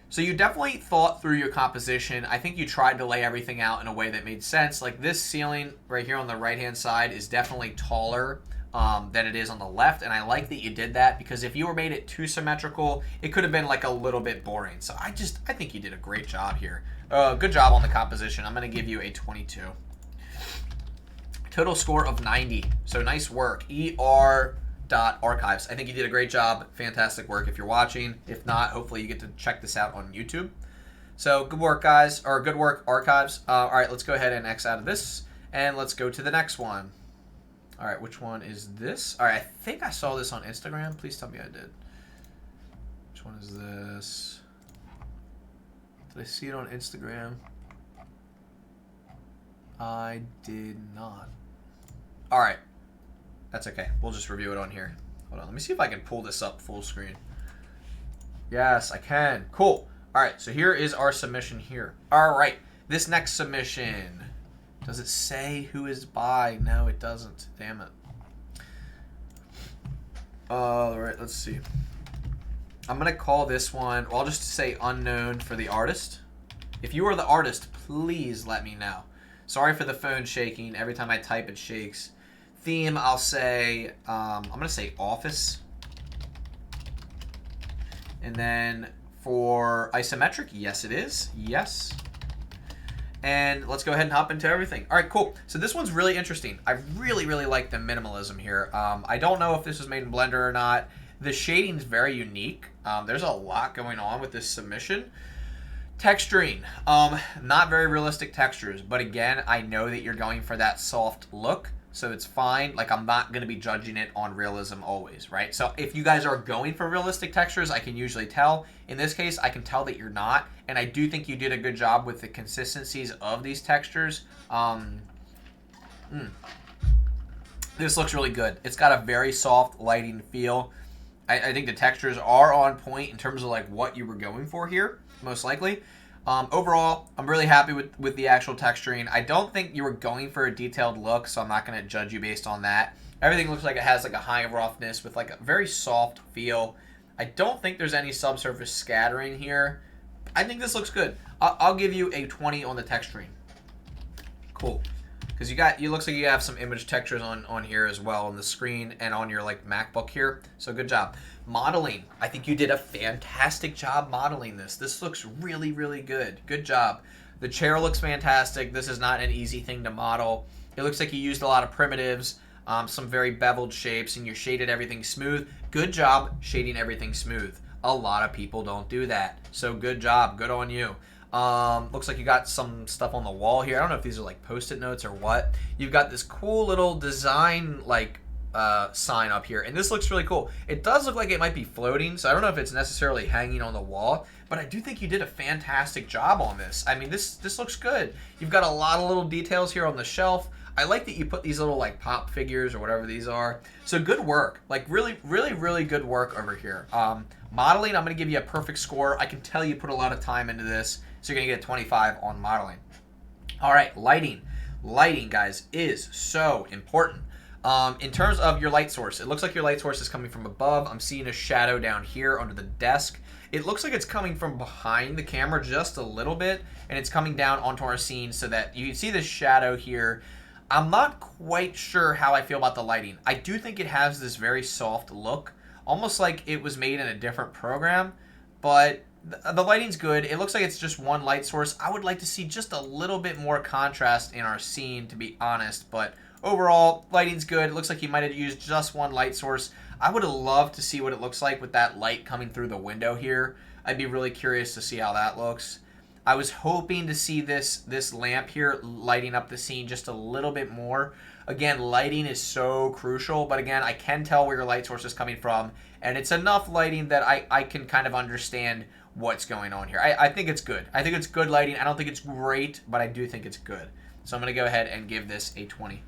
So you definitely thought through your composition. I think you tried to lay everything out in a way that made sense. Like this ceiling right here on the right-hand side is definitely taller than it is on the left, and I like that you did that because if you were made it too symmetrical, it could have been like a little bit boring. So I think you did a great job here. Good job on the composition. I'm going to give you a 22. Total score of 90. So nice work. er.archives. I think you did a great job. Fantastic work if you're watching. If not, hopefully you get to check this out on YouTube. So good work, guys. Or good work, archives. All right, let's go ahead and X out of this. And let's go to the next one. All right, which one is this? All right, I think I saw this on Instagram. Please tell me I did. Which one is this? Did I see it on Instagram? I did not. All right. That's okay. We'll just review it on here. Hold on. Let me see if I can pull this up full screen. Yes, I can. Cool. All right. So here is our submission here. All right. This next submission. Does it say who is by? No, it doesn't. Damn it. All right. Let's see. I'm going to call this one, well, I'll just say unknown for the artist. If you are the artist, please let me know. Sorry for the phone shaking. Every time I type, it shakes. Theme, I'll say, I'm going to say office. And then for isometric, yes, it is. Yes. And let's go ahead and hop into everything. All right, cool. So this one's really interesting. I really, really like the minimalism here. I don't know if this was made in Blender or not. The shading is very unique. There's a lot going on with this submission. Texturing, not very realistic textures, but again, I know that you're going for that soft look, so it's fine. Like, I'm not going to be judging it on realism always, right? So if you guys are going for realistic textures, I can usually tell. In this case, I can tell that you're not, and I do think you did a good job with the consistencies of these textures. This looks really good. It's got a very soft lighting feel. I think the textures are on point in terms of like what you were going for here, most likely. Overall, I'm really happy with the actual texturing. I don't think you were going for a detailed look, so I'm not going to judge you based on that. Everything looks like it has like a high roughness with like a very soft feel. I don't think there's any subsurface scattering here. I think this looks good. I'll give you a 20 on the texturing. Cool. Because it looks like you have some image textures on here as well on the screen and on your like MacBook here. So good job. Modeling. I think you did a fantastic job modeling this. This looks really, really good. Good job. The chair looks fantastic. This is not an easy thing to model. It looks like you used a lot of primitives, some very beveled shapes, and you shaded everything smooth. Good job shading everything smooth. A lot of people don't do that. So good job. Good on you. Looks like you got some stuff on the wall here. I don't know if these are like post-it notes or what. You've got this cool little design like sign up here, and this looks really cool. It does look like it might be floating, so I don't know if it's necessarily hanging on the wall, but I do think you did a fantastic job on this. I mean, this looks good. You've got a lot of little details here on the shelf. I like that you put these little like pop figures or whatever these are. So good work. Like really, really, really good work over here. Modeling, I'm going to give you a perfect score. I can tell you put a lot of time into this. So you're going to get a 25 on modeling. All right, lighting. Lighting, guys, is so important. In terms of your light source, it looks like your light source is coming from above. I'm seeing a shadow down here under the desk. It looks like it's coming from behind the camera just a little bit, and it's coming down onto our scene so that you can see the shadow here. I'm not quite sure how I feel about the lighting. I do think it has this very soft look, almost like it was made in a different program, but the lighting's good. It looks like it's just one light source. I would like to see just a little bit more contrast in our scene, to be honest, but overall, lighting's good. It looks like you might have used just one light source. I would have loved to see what it looks like with that light coming through the window here. I'd be really curious to see how that looks. I was hoping to see this lamp here lighting up the scene just a little bit more. Again, lighting is so crucial, but again, I can tell where your light source is coming from, and it's enough lighting that I can kind of understand what's going on here. I think it's good. I think it's good lighting. I don't think it's great, but I do think it's good. So I'm going to go ahead and give this a 20.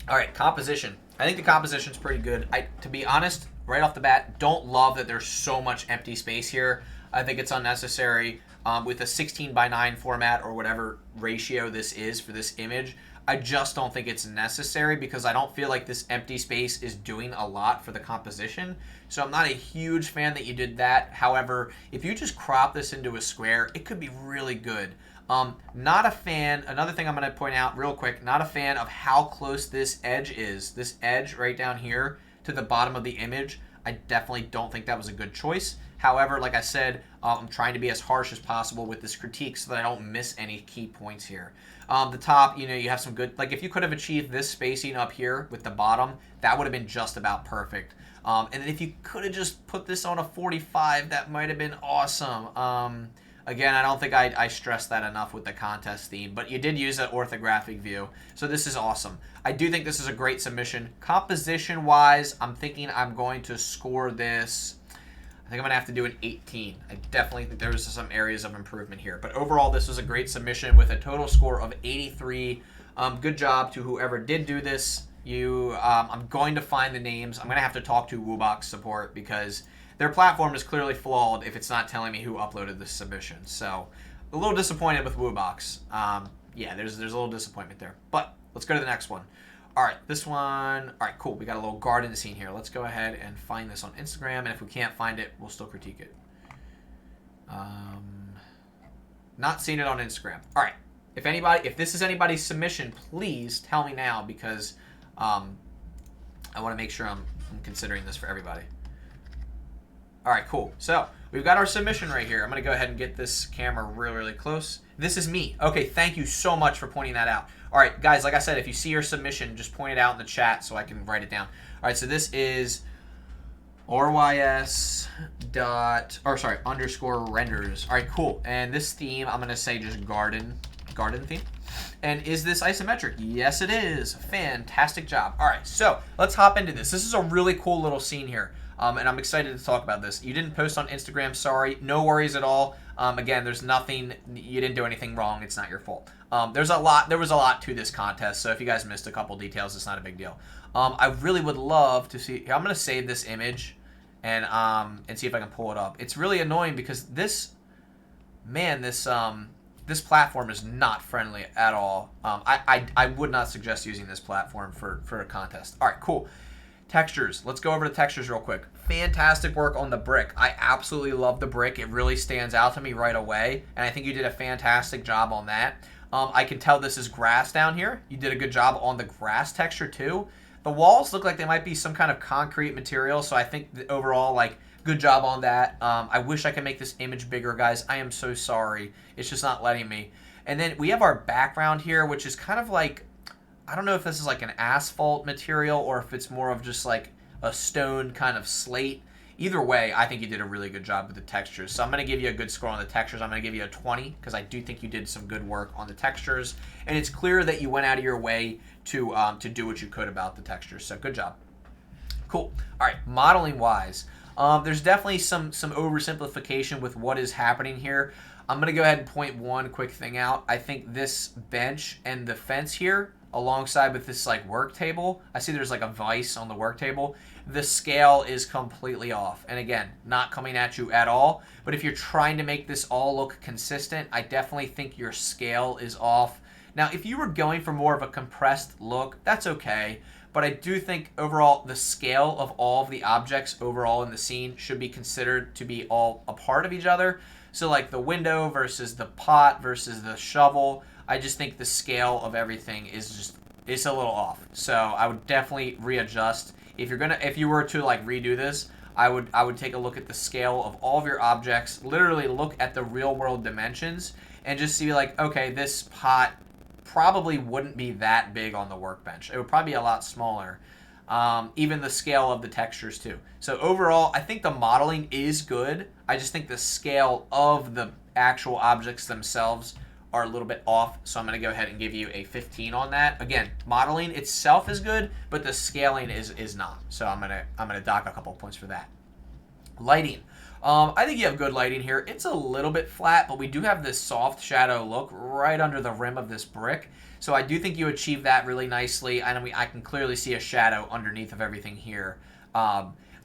All right, composition. I think the composition's pretty good. To be honest, right off the bat, don't love that there's so much empty space here. I think it's unnecessary. With a 16:9 format or whatever ratio this is for this image, I just don't think it's necessary because I don't feel like this empty space is doing a lot for the composition. So I'm not a huge fan that you did that. However, if you just crop this into a square, it could be really good. Not a fan, another thing I'm going to point out real quick, not a fan of how close this edge is. This edge right down here to the bottom of the image, I definitely don't think that was a good choice. However, like I said, I'm trying to be as harsh as possible with this critique so that I don't miss any key points here. The top, you have some good, like if you could have achieved this spacing up here with the bottom, that would have been just about perfect. And then if you could have just put this on a 45, that might have been awesome. Again, I don't think I stressed that enough with the contest theme, but you did use an orthographic view, so this is awesome. I do think this is a great submission. Composition-wise, I'm thinking I'm going to score this. I think I'm going to have to do an 18. I definitely think there was some areas of improvement here. But overall, this was a great submission with a total score of 83. Good job to whoever did do this. I'm going to find the names. I'm going to have to talk to Woobox support because their platform is clearly flawed if it's not telling me who uploaded this submission. So a little disappointed with Woobox. Yeah, there's a little disappointment there. But let's go to the next one. All right, this one. All right, cool. We got a little garden scene here. Let's go ahead and find this on Instagram, and if we can't find it, we'll still critique it. Not seeing it on Instagram. All right. If this is anybody's submission, please tell me now because I want to make sure I'm considering this for everybody. All right, cool. So we've got our submission right here. I'm going to go ahead and get this camera really, really close. This is me. Okay, thank you so much for pointing that out. All right, guys, like I said, if you see your submission, just point it out in the chat so I can write it down. All right, so this is _renders. All right, cool. And this theme, I'm going to say just garden theme. And is this isometric? Yes, it is. Fantastic job. All right, so let's hop into this. This is a really cool little scene here. And I'm excited to talk about this. You didn't post on Instagram, sorry. No worries at all. Again, there's nothing, you didn't do anything wrong. It's not your fault. There was a lot to this contest, so if you guys missed a couple details, it's not a big deal. I really would love to see, I'm going to save this image and see if I can pull it up. It's really annoying because this platform is not friendly at all. I would not suggest using this platform for a contest. All right, cool. Textures. Let's go over to textures real quick. Fantastic work on the brick. I absolutely love the brick. It really stands out to me right away, and I think you did a fantastic job on that. I can tell this is grass down here. You did a good job on the grass texture too. The walls look like they might be some kind of concrete material, so I think overall, like, good job on that. I wish I could make this image bigger, guys. I am so sorry. It's just not letting me. And then we have our background here, which is kind of like, I don't know if this is like an asphalt material or if it's more of just like a stone kind of slate. Either way, I think you did a really good job with the textures. So I'm going to give you a good score on the textures. I'm going to give you a 20 because I do think you did some good work on the textures. And it's clear that you went out of your way to do what you could about the textures. So good job. Cool. All right, modeling wise, there's definitely some oversimplification with what is happening here. I'm going to go ahead and point one quick thing out. I think this bench and the fence here alongside with this like work table, I see there's like a vise on the work table. The scale is completely off. And again, not coming at you at all. But if you're trying to make this all look consistent, I definitely think your scale is off. Now, if you were going for more of a compressed look, that's okay. But I do think overall the scale of all of the objects overall in the scene should be considered to be all a part of each other. So like the window versus the pot versus the shovel, I just think the scale of everything is it's a little off. So I would definitely readjust. If you were to like redo this, I would take a look at the scale of all of your objects, literally look at the real world dimensions and just see like, okay, this pot probably wouldn't be that big on the workbench. It would probably be a lot smaller. Even the scale of the textures too. So overall, I think the modeling is good. I just think the scale of the actual objects themselves are a little bit off. So I'm going to go ahead and give you a 15 on that. Again, modeling itself is good, but the scaling is not. So I'm going to dock a couple points for that. Lighting. I think you have good lighting here. It's a little bit flat, but we do have this soft shadow look right under the rim of this brick. So I do think you achieved that really nicely. I can clearly see a shadow underneath of everything here.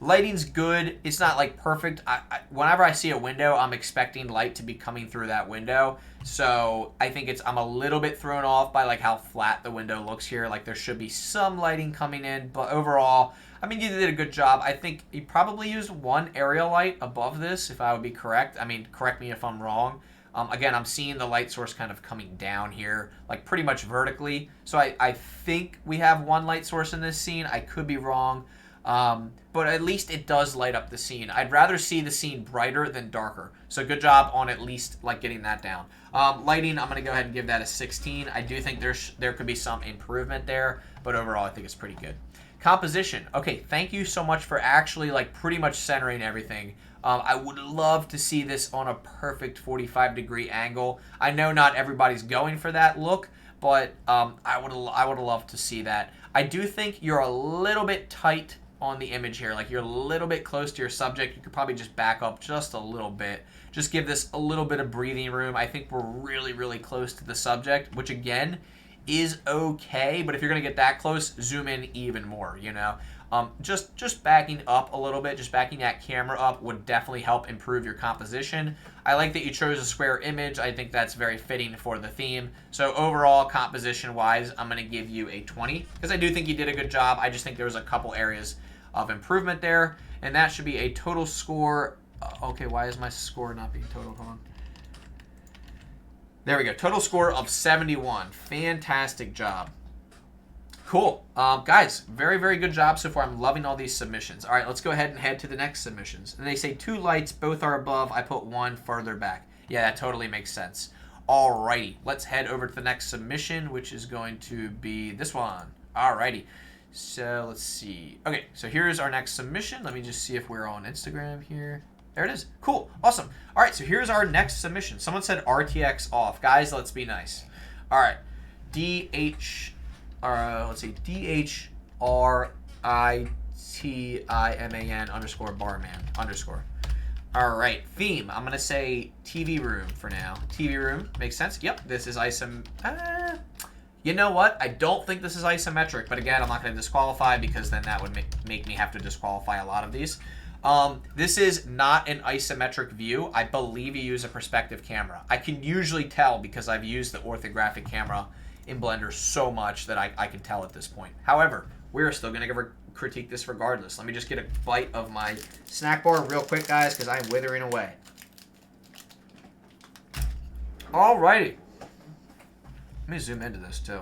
Lighting's good. It's not like perfect. Whenever I see a window, I'm expecting light to be coming through that window. So I think I'm a little bit thrown off by like how flat the window looks here. Like there should be some lighting coming in, but overall, I mean, you did a good job. I think you probably used one area light above this, if I would be correct. I mean, correct me if I'm wrong. Again, I'm seeing the light source kind of coming down here, like pretty much vertically. So I think we have one light source in this scene. I could be wrong. But at least it does light up the scene. I'd rather see the scene brighter than darker. So good job on at least like getting that down. Lighting, I'm going to go ahead and give that a 16. I do think there could be some improvement there, but overall I think it's pretty good. Composition. Okay, thank you so much for actually like pretty much centering everything. I would love to see this on a perfect 45-degree angle. I know not everybody's going for that look, but I would love to see that. I do think you're a little bit tight on the image here. Like you're a little bit close to your subject. You could probably just back up just a little bit. Just give this a little bit of breathing room. I think we're really, really close to the subject, which again is okay. But if you're going to get that close, zoom in even more, you know. Just backing up a little bit, just backing that camera up would definitely help improve your composition. I like that you chose a square image. I think that's very fitting for the theme. So overall, composition-wise, I'm going to give you a 20 because I do think you did a good job. I just think there was a couple areas of improvement there, and that should be a total score. Okay, why is my score not being total? Hold on. There we go. Total score of 71. Fantastic job. Cool. Guys, very, very good job so far. I'm loving all these submissions. All right, let's go ahead and head to the next submissions. And they say 2 lights, both are above. I put 1 further back. Yeah, that totally makes sense. All righty, let's head over to the next submission, which is going to be this one. All righty. So let's see. Okay, so here's our next submission. Let me just see if we're on Instagram here. There it is. Cool. Awesome. All right, so here's our next submission. Someone said RTX off. Guys, let's be nice. All right. Let's see, DHRITIMAN underscore barman underscore. All right, theme. I'm going to say TV room for now. TV room. Makes sense. Yep, this is you know what? I don't think this is isometric, but again, I'm not going to disqualify because then that would make me have to disqualify a lot of these. This is not an isometric view. I believe you use a perspective camera. I can usually tell because I've used the orthographic camera in Blender so much that I can tell at this point. However, we're still going to critique this regardless. Let me just get a bite of my snack bar real quick, guys, because I'm withering away. Alrighty. Let me zoom into this, too.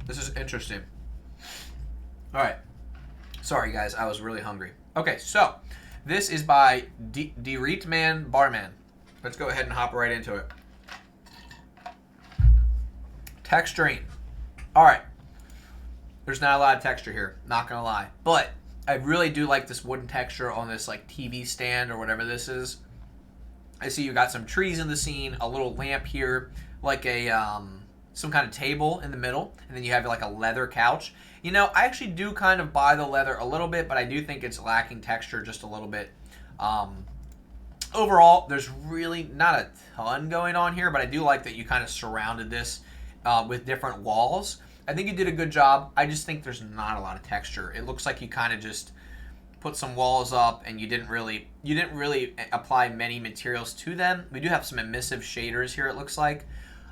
This is interesting. Alright. Sorry, guys. I was really hungry. Okay, so this is by Deretman Barman. Let's go ahead and hop right into it. Texturing. All right. There's not a lot of texture here, not going to lie. But I really do like this wooden texture on this like TV stand or whatever this is. I see you got some trees in the scene, a little lamp here, like a some kind of table in the middle, and then you have like a leather couch. You know, I actually do kind of buy the leather a little bit, but I do think it's lacking texture just a little bit. Overall, there's really not a ton going on here, but I do like that you kind of surrounded this with different walls. I think you did a good job. I just think there's not a lot of texture. It looks like you kind of just put some walls up and you didn't really apply many materials to them. We do have some emissive shaders here, it looks like.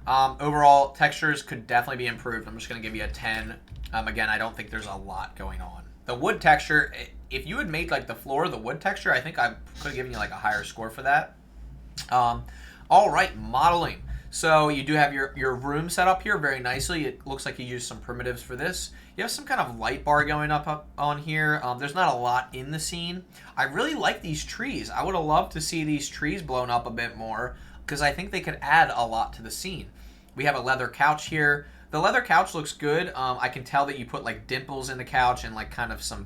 Overall, textures could definitely be improved. I'm just going to give you a 10. Again, I don't think there's a lot going on. The wood texture, if you had made like the floor the wood texture, I think I could have given you like a higher score for that. All right, modeling. So you do have your room set up here very nicely. It looks like you used some primitives for this. You have some kind of light bar going up on here. There's not a lot in the scene. I really like these trees. I would have loved to see these trees blown up a bit more because I think they could add a lot to the scene. We have a leather couch here. The leather couch looks good. I can tell that you put like dimples in the couch and like kind of some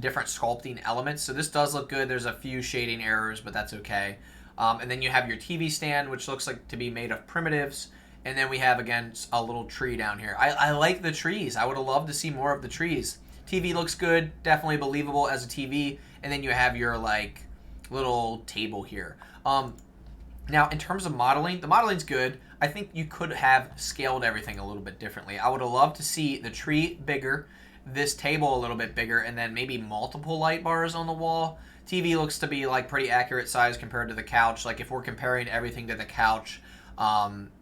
different sculpting elements. So this does look good. There's a few shading errors, but that's okay. And then you have your TV stand, which looks like to be made of primitives. And then we have, again, a little tree down here. I like the trees. I would have loved to see more of the trees. TV looks good. Definitely believable as a TV. And then you have your, like, little table here. Now, in terms of modeling, the modeling's good. I think you could have scaled everything a little bit differently. I would have loved to see the tree bigger, this table a little bit bigger, and then maybe multiple light bars on the wall. TV looks to be like pretty accurate size compared to the couch. Like if we're comparing everything to the couch,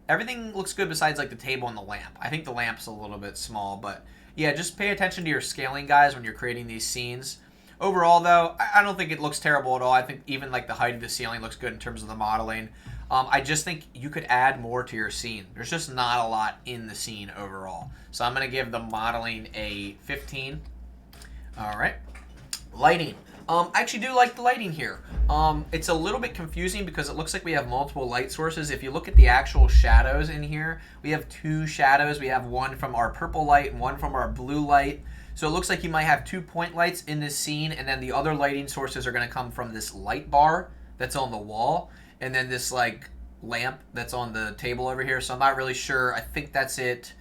everything looks good besides like the table and the lamp. I think the lamp's a little bit small, but yeah, just pay attention to your scaling, guys, when you're creating these scenes. Overall, though, I don't think it looks terrible at all. I think even like the height of the ceiling looks good in terms of the modeling. I just think you could add more to your scene. There's just not a lot in the scene overall. So I'm going to give the modeling a 15. All right. Lighting. I actually do like the lighting here. It's a little bit confusing because it looks like we have multiple light sources. If you look at the actual shadows in here, we have 2 shadows. We have one from our purple light and one from our blue light. So it looks like you might have 2 point lights in this scene, and then the other lighting sources are going to come from this light bar that's on the wall, and then this like lamp that's on the table over here. So I'm not really sure. I think that's it.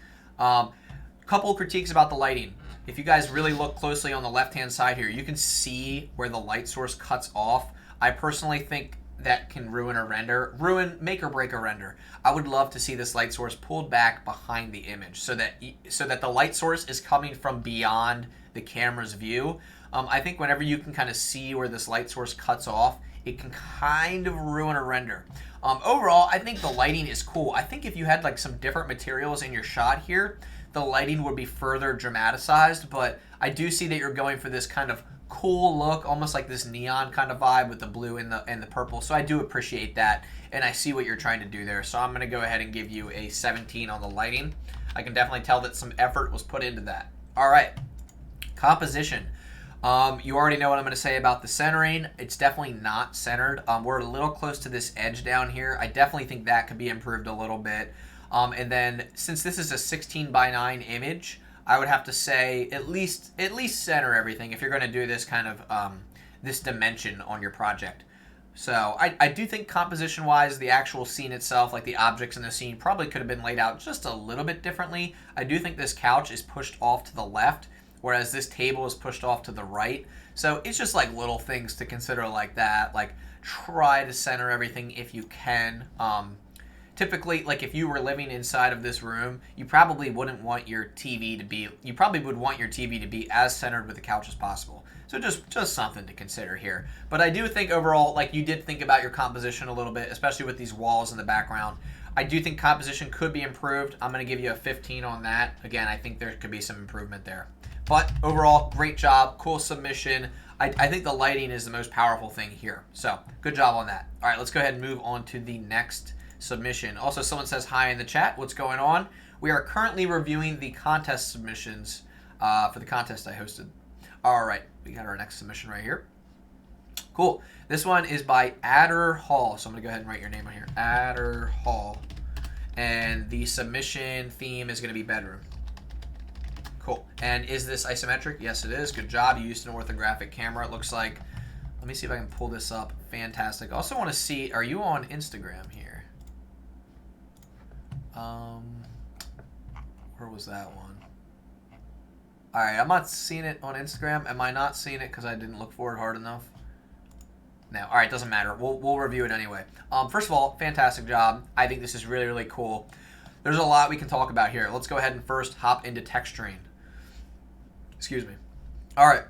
Couple critiques about the lighting. If you guys really look closely on the left-hand side here, you can see where the light source cuts off. I personally think that can ruin a render, make or break a render. I would love to see this light source pulled back behind the image so that the light source is coming from beyond the camera's view. I think whenever you can kind of see where this light source cuts off, it can kind of ruin a render. Overall, I think the lighting is cool. I think if you had like some different materials in your shot here, the lighting would be further dramatized, but I do see that you're going for this kind of cool look, almost like this neon kind of vibe with the blue and the purple. So I do appreciate that, and I see what you're trying to do there. So I'm going to go ahead and give you a 17 on the lighting. I can definitely tell that some effort was put into that. All right, composition. You already know what I'm going to say about the centering. It's definitely not centered. We're a little close to this edge down here. I definitely think that could be improved a little bit. And then since this is a 16:9 image, I would have to say at least center everything if you're going to do this kind of this dimension on your project. So I do think composition-wise, the actual scene itself, like the objects in the scene, probably could have been laid out just a little bit differently. I do think this couch is pushed off to the left, whereas this table is pushed off to the right. So it's just like little things to consider like that. Like try to center everything if you can. Typically, like if you were living inside of this room, you probably wouldn't want your TV to be, you probably would want your TV to be as centered with the couch as possible. So just something to consider here. But I do think overall, like you did think about your composition a little bit, especially with these walls in the background. I do think composition could be improved. I'm going to give you a 15 on that. Again, I think there could be some improvement there. But overall, great job, cool submission. I think the lighting is the most powerful thing here. So good job on that. All right, let's go ahead and move on to the next submission. Also, someone says hi in the chat. What's going on? We are currently reviewing the contest submissions for the contest I hosted. All right, we got our next submission right here. Cool. This one is by Adder Hall. So I'm going to go ahead and write your name on here. Adder Hall. And the submission theme is going to be bedroom. Cool. And is this isometric? Yes, it is. Good job. You used an orthographic camera, it looks like. Let me see if I can pull this up. Fantastic. I also want to see, are you on Instagram here? Where was that one? All right, I'm not seeing it on Instagram. Am I not seeing it because I didn't look for it hard enough? No. All right, doesn't matter. We'll review it anyway. First of all, fantastic job. I think this is really, really cool. There's a lot we can talk about here. Let's go ahead and first hop into texturing. Excuse me. All right,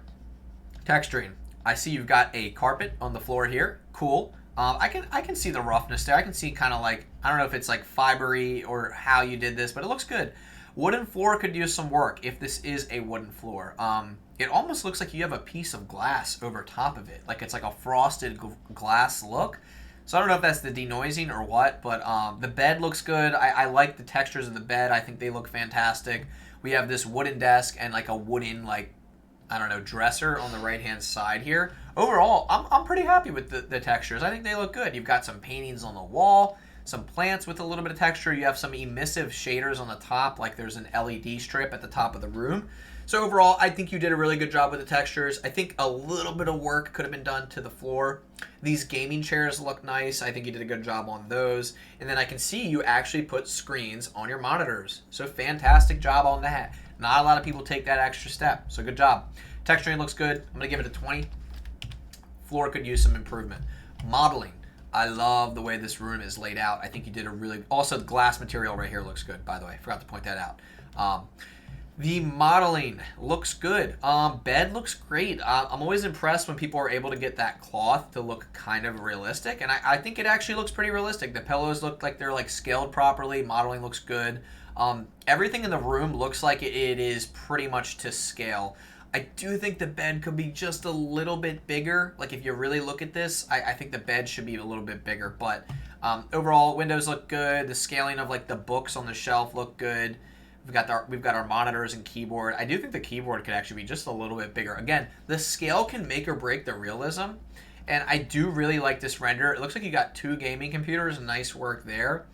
texturing. I see you've got a carpet on the floor here. Cool. I can see the roughness there. I can see kind of like, I don't know if it's like fibery or how you did this, but it looks good. Wooden floor could use some work if this is a wooden floor. It almost looks like you have a piece of glass over top of it. Like it's like a frosted glass look. So I don't know if that's the denoising or what, but the bed looks good. I like the textures of the bed. I think they look fantastic. We have this wooden desk and like a wooden, like, I don't know, dresser on the right-hand side here. Overall, I'm pretty happy with the textures. I think they look good. You've got some paintings on the wall, some plants with a little bit of texture. You have some emissive shaders on the top, like there's an LED strip at the top of the room. So overall, I think you did a really good job with the textures. I think a little bit of work could have been done to the floor. These gaming chairs look nice. I think you did a good job on those. And then I can see you actually put screens on your monitors. So fantastic job on that. Not a lot of people take that extra step. So good job. Texturing looks good. I'm going to give it a 20. Floor could use some improvement. Modeling. I love the way this room is laid out. I think you did a really... Also, the glass material right here looks good, by the way. Forgot to point that out. The modeling looks good. Bed looks great. I'm always impressed when people are able to get that cloth to look kind of realistic, and I think it actually looks pretty realistic. The pillows look like they're like scaled properly. Modeling looks good. Everything in the room looks like it is pretty much to scale. I do think the bed could be just a little bit bigger. Like if you really look at this, I think the bed should be a little bit bigger. But overall, windows look good. The scaling of like the books on the shelf look good. We've got our monitors and keyboard. I do think the keyboard could actually be just a little bit bigger. Again, the scale can make or break the realism. And I do really like this render. It looks like you got 2 gaming computers. Nice work there.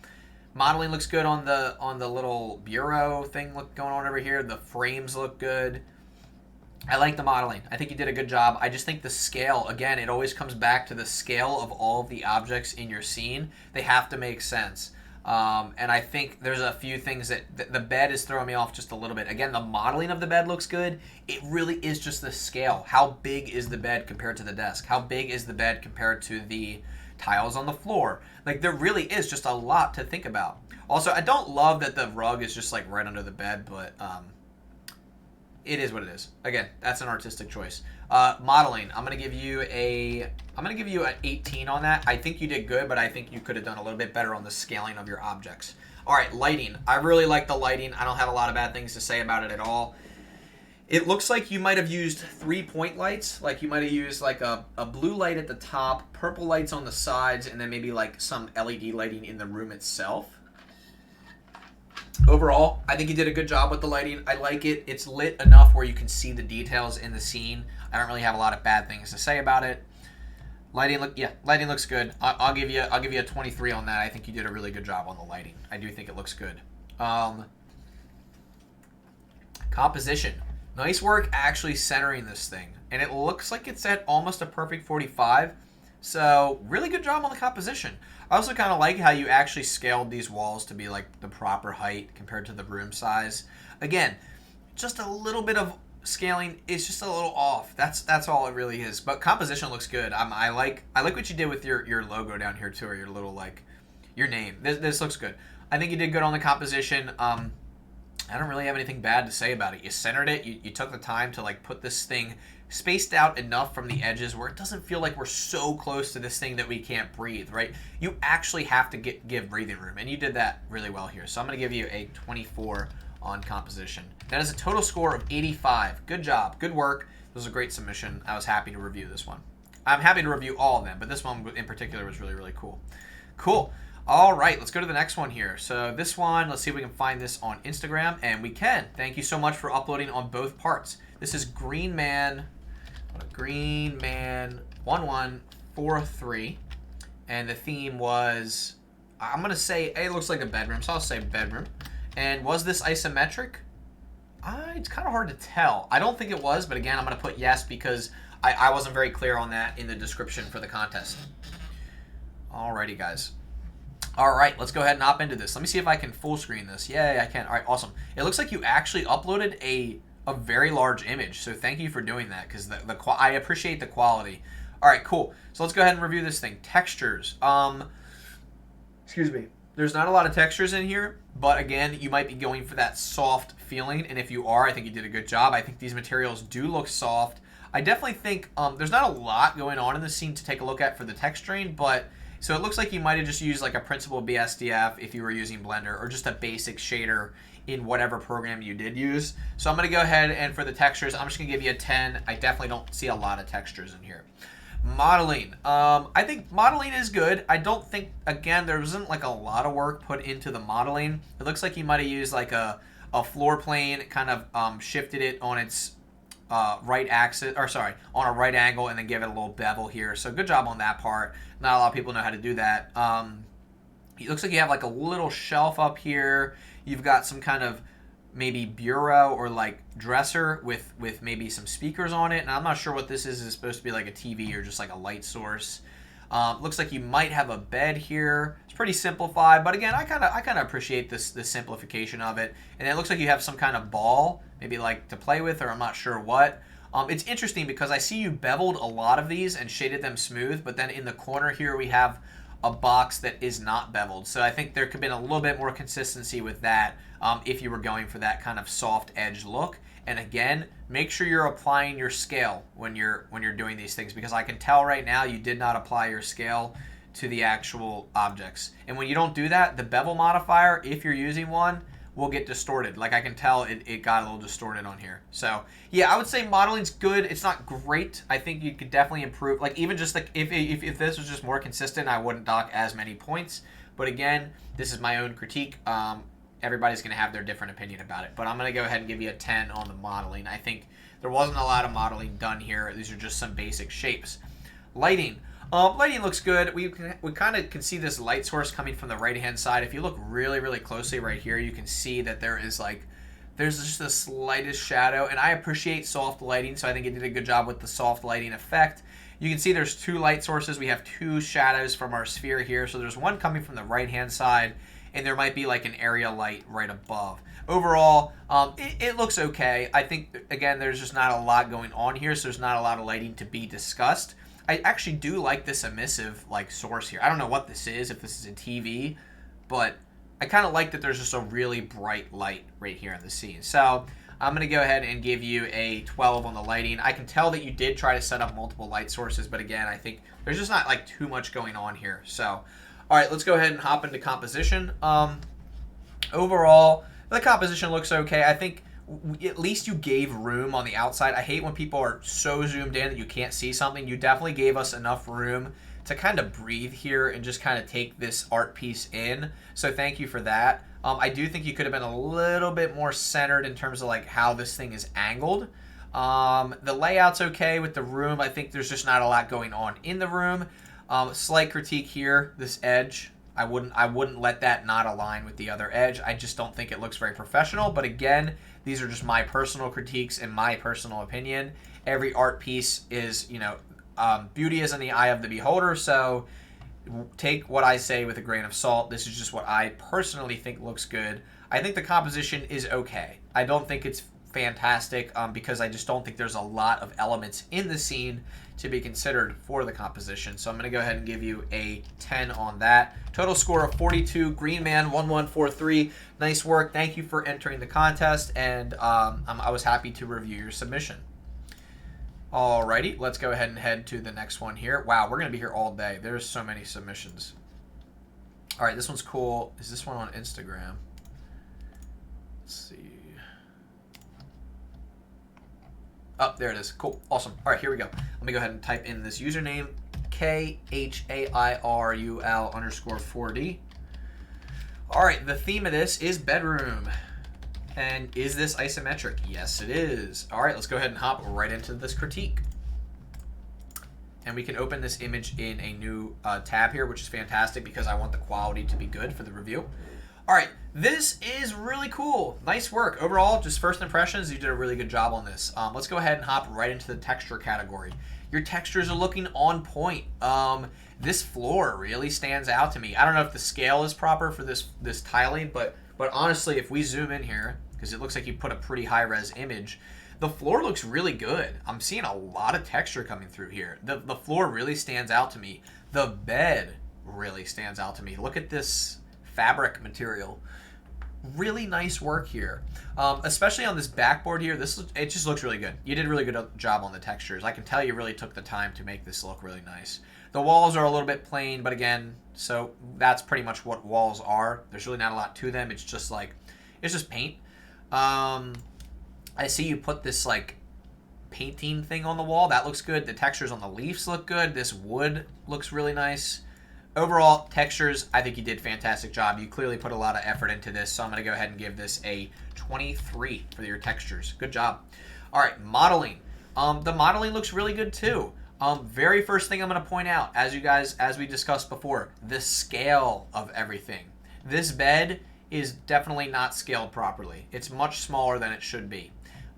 Modeling looks good on the little bureau thing going on over here. The frames look good. I like the modeling. I think you did a good job. I just think the scale, again, it always comes back to the scale of all of the objects in your scene. They have to make sense. And I think there's a few things that the bed is throwing me off just a little bit. Again, the modeling of the bed looks good. It really is just the scale. How big is the bed compared to the desk? How big is the bed compared to the tiles on the floor? Like, there really is just a lot to think about. Also, I don't love that the rug is just like right under the bed, but it is what it is. Again, that's an artistic choice. Modeling, I'm gonna give you an 18 on that. I think you did good, but I think you could have done a little bit better on the scaling of your objects. All right, lighting. I really like the lighting. I don't have a lot of bad things to say about it at all. It looks like you might have used 3-point lights. Like you might have used like a blue light at the top, purple lights on the sides, and then maybe like some LED lighting in the room itself. Overall, I think you did a good job with the lighting. I like it. It's lit enough where you can see the details in the scene. I don't really have a lot of bad things to say about it. Lighting looks good. I'll give you a 23 on that. I think you did a really good job on the lighting. I do think it looks good. Composition. Nice work actually centering this thing. And it looks like it's at almost a perfect 45. So, really good job on the composition. I also kind of like how you actually scaled these walls to be like the proper height compared to the room size. Again, just a little bit of scaling is just a little off. That's all it really is. But composition looks good. I like what you did with your logo down here too, or your little like your name. This looks good. I think you did good on the composition. I don't really have anything bad to say about it. You centered it. You took the time to like put this thing spaced out enough from the edges where it doesn't feel like we're so close to this thing that we can't breathe, right? You actually have to give breathing room, and you did that really well here. So I'm going to give you a 24 on composition. That is a total score of 85. Good job. Good work. This was a great submission. I was happy to review this one. I'm happy to review all of them, but this one in particular was really, really cool. Cool. All right, let's go to the next one here. So this one, let's see if we can find this on Instagram, and we can. Thank you so much for uploading on both parts. This is Green Man 1143, and the theme was, I'm gonna say it looks like a bedroom, so I'll say bedroom. And was this isometric? It's kind of hard to tell. I don't think it was, but again, I'm gonna put yes because I wasn't very clear on that in the description for the contest. Alrighty, guys. All right, let's go ahead and hop into this. Let me see if I can full screen this. Yay, I can. All right, awesome. It looks like you actually uploaded a very large image, so thank you for doing that because I appreciate the quality. All right, cool. So let's go ahead and review this thing. Textures. Excuse me. There's not a lot of textures in here, but again, you might be going for that soft feeling, and if you are, I think you did a good job. I think these materials do look soft. I definitely think there's not a lot going on in the scene to take a look at for the texturing, but so it looks like you might have just used like a Principled BSDF if you were using Blender, or just a basic shader in whatever program you did use. So I'm going to go ahead and for the textures, I'm just going to give you a 10. I definitely don't see a lot of textures in here. Modeling. I think modeling is good. I don't think, again, there wasn't like a lot of work put into the modeling. It looks like you might have used like a floor plane, kind of shifted it on its right axis, or sorry, on a right angle, and then give it a little bevel here. So good job on that part. Not a lot of people know how to do that. It looks like you have like a little shelf up here. You've got some kind of maybe bureau or like dresser with maybe some speakers on it. And I'm not sure what this is. Is it supposed to be like a TV or just like a light source? Looks like you might have a bed here. It's pretty simplified, but again, I kind of appreciate this simplification of it. And it looks like you have some kind of ball, maybe like to play with, or I'm not sure what. It's interesting because I see you beveled a lot of these and shaded them smooth, but then in the corner here we have a box that is not beveled. So I think there could have been a little bit more consistency with that if you were going for that kind of soft edge look. And again, make sure you're applying your scale when you're doing these things, because I can tell right now you did not apply your scale to the actual objects. And when you don't do that, the bevel modifier, if you're using one, will get distorted. Like I can tell it got a little distorted on here. So yeah, I would say modeling's good. It's not great. I think you could definitely improve. Like even just like if this was just more consistent, I wouldn't dock as many points. But again, this is my own critique. Everybody's going to have their different opinion about it. But I'm going to go ahead and give you a 10 on the modeling. I think there wasn't a lot of modeling done here. These are just some basic shapes. Lighting. Lighting looks good. We kind of can see this light source coming from the right-hand side. If you look really, really closely right here, you can see that there's just the slightest shadow. And I appreciate soft lighting, so I think it did a good job with the soft lighting effect. You can see there's two light sources. We have two shadows from our sphere here. So there's one coming from the right-hand side, and there might be like an area light right above. Overall, it looks okay. I think, again, there's just not a lot going on here, so there's not a lot of lighting to be discussed. I actually do like this emissive like source here. I don't know what this is, if this is a TV, but I kind of like that there's just a really bright light right here in the scene. So I'm going to go ahead and give you a 12 on the lighting. I can tell that you did try to set up multiple light sources, but again, I think there's just not like too much going on here. So, all right, let's go ahead and hop into composition. Overall, the composition looks okay. I think at least you gave room on the outside. I hate when people are so zoomed in that you can't see something. You definitely gave us enough room to kind of breathe here and just kind of take this art piece in. So thank you for that. I do think you could have been a little bit more centered in terms of like how this thing is angled. The layout's okay with the room. I think there's just not a lot going on in the room. Slight critique here, this edge. I wouldn't let that not align with the other edge. I just don't think it looks very professional. But again, these are just my personal critiques and my personal opinion. Every art piece is, beauty is in the eye of the beholder. So take what I say with a grain of salt. This is just what I personally think looks good. I think the composition is okay. I don't think it's fantastic because I just don't think there's a lot of elements in the scene to be considered for the composition. So I'm going to go ahead and give you a 10 on that. Total score of 42. Green Man 1143. Nice work. Thank you for entering the contest, and I was happy to review your submission. Alrighty, let's go ahead and head to the next one here. Wow, we're going to be here all day. There's so many submissions. Alright, this one's cool. Is this one on Instagram? Let's see. Oh, there it is. Cool. Awesome. All right, here we go. Let me go ahead and type in this username, KHAIRUL_4D. All right, the theme of this is bedroom. And is this isometric? Yes, it is. All right, let's go ahead and hop right into this critique. And we can open this image in a new tab here, which is fantastic because I want the quality to be good for the review. All right, this is really cool. Nice work. Overall, just first impressions, you did a really good job on this. Let's go ahead and hop right into the texture category. Your textures are looking on point. This floor really stands out to me. I don't know if the scale is proper for this tiling, but honestly, if we zoom in here, because it looks like you put a pretty high-res image, the floor looks really good. I'm seeing a lot of texture coming through here. The floor really stands out to me. The bed really stands out to me. Look at this fabric material. Really nice work here, especially on this backboard here. It just looks really good. You did a really good job on the textures. I can tell you really took the time to make this look really nice. The walls are a little bit plain, but again, so that's pretty much what walls are. There's really not a lot to them. It's just paint. I see you put this like painting thing on the wall. That looks good. The textures on the leaves look good. This wood looks really nice. Overall, textures, I think you did a fantastic job. You clearly put a lot of effort into this, so I'm going to go ahead and give this a 23 for your textures. Good job. All right, modeling. The modeling looks really good too. Very first thing I'm going to point out, as we discussed before, the scale of everything. This bed is definitely not scaled properly. It's much smaller than it should be.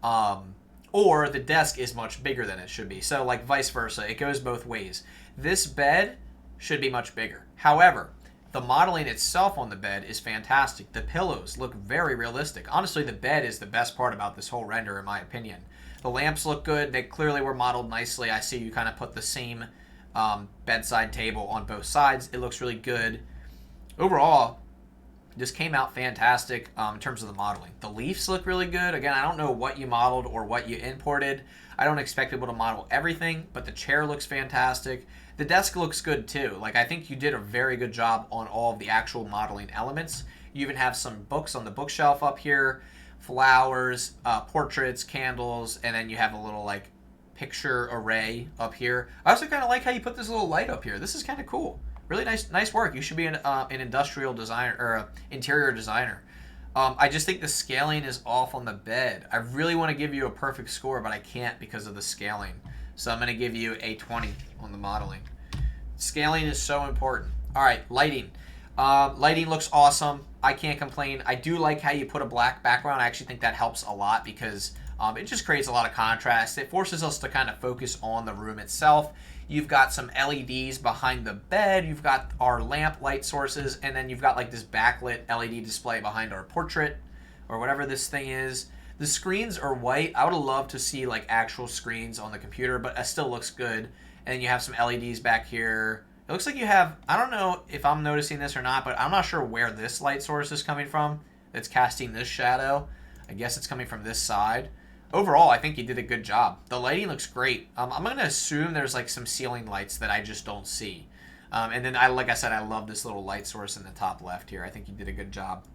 Or the desk is much bigger than it should be. So like vice versa, it goes both ways. This bed should be much bigger. However, the modeling itself on the bed is fantastic. The pillows look very realistic. Honestly, the bed is the best part about this whole render, in my opinion. The lamps look good. They clearly were modeled nicely. I see you kind of put the same bedside table on both sides. It looks really good. Overall, this came out fantastic in terms of the modeling. The leaves look really good. Again, I don't know what you modeled or what you imported. I don't expect people to model everything, but the chair looks fantastic. The desk looks good too. Like, I think you did a very good job on all of the actual modeling elements. You even have some books on the bookshelf up here, flowers, portraits, candles, and then you have a little like picture array up here. I also kind of like how you put this little light up here. This is kind of cool. Really nice work. You should be an industrial designer or an interior designer. I just think the scaling is off on the bed. I really want to give you a perfect score, but I can't because of the scaling. So I'm going to give you a 20 on the modeling. Scaling is so important. All right, lighting. Lighting looks awesome. I can't complain. I do like how you put a black background. I actually think that helps a lot because it just creates a lot of contrast. It forces us to kind of focus on the room itself. You've got some LEDs behind the bed. You've got our lamp light sources, and then you've got like this backlit LED display behind our portrait or whatever this thing is. The screens are white. I would have loved to see like actual screens on the computer, but it still looks good. And you have some LEDs back here. It looks like you have, I don't know if I'm noticing this or not, but I'm not sure where this light source is coming from. It's casting this shadow. I guess it's coming from this side. Overall, I think you did a good job. The lighting looks great. I'm going to assume there's like some ceiling lights that I just don't see. And then, like I said, I love this little light source in the top left here. I think you did a good job.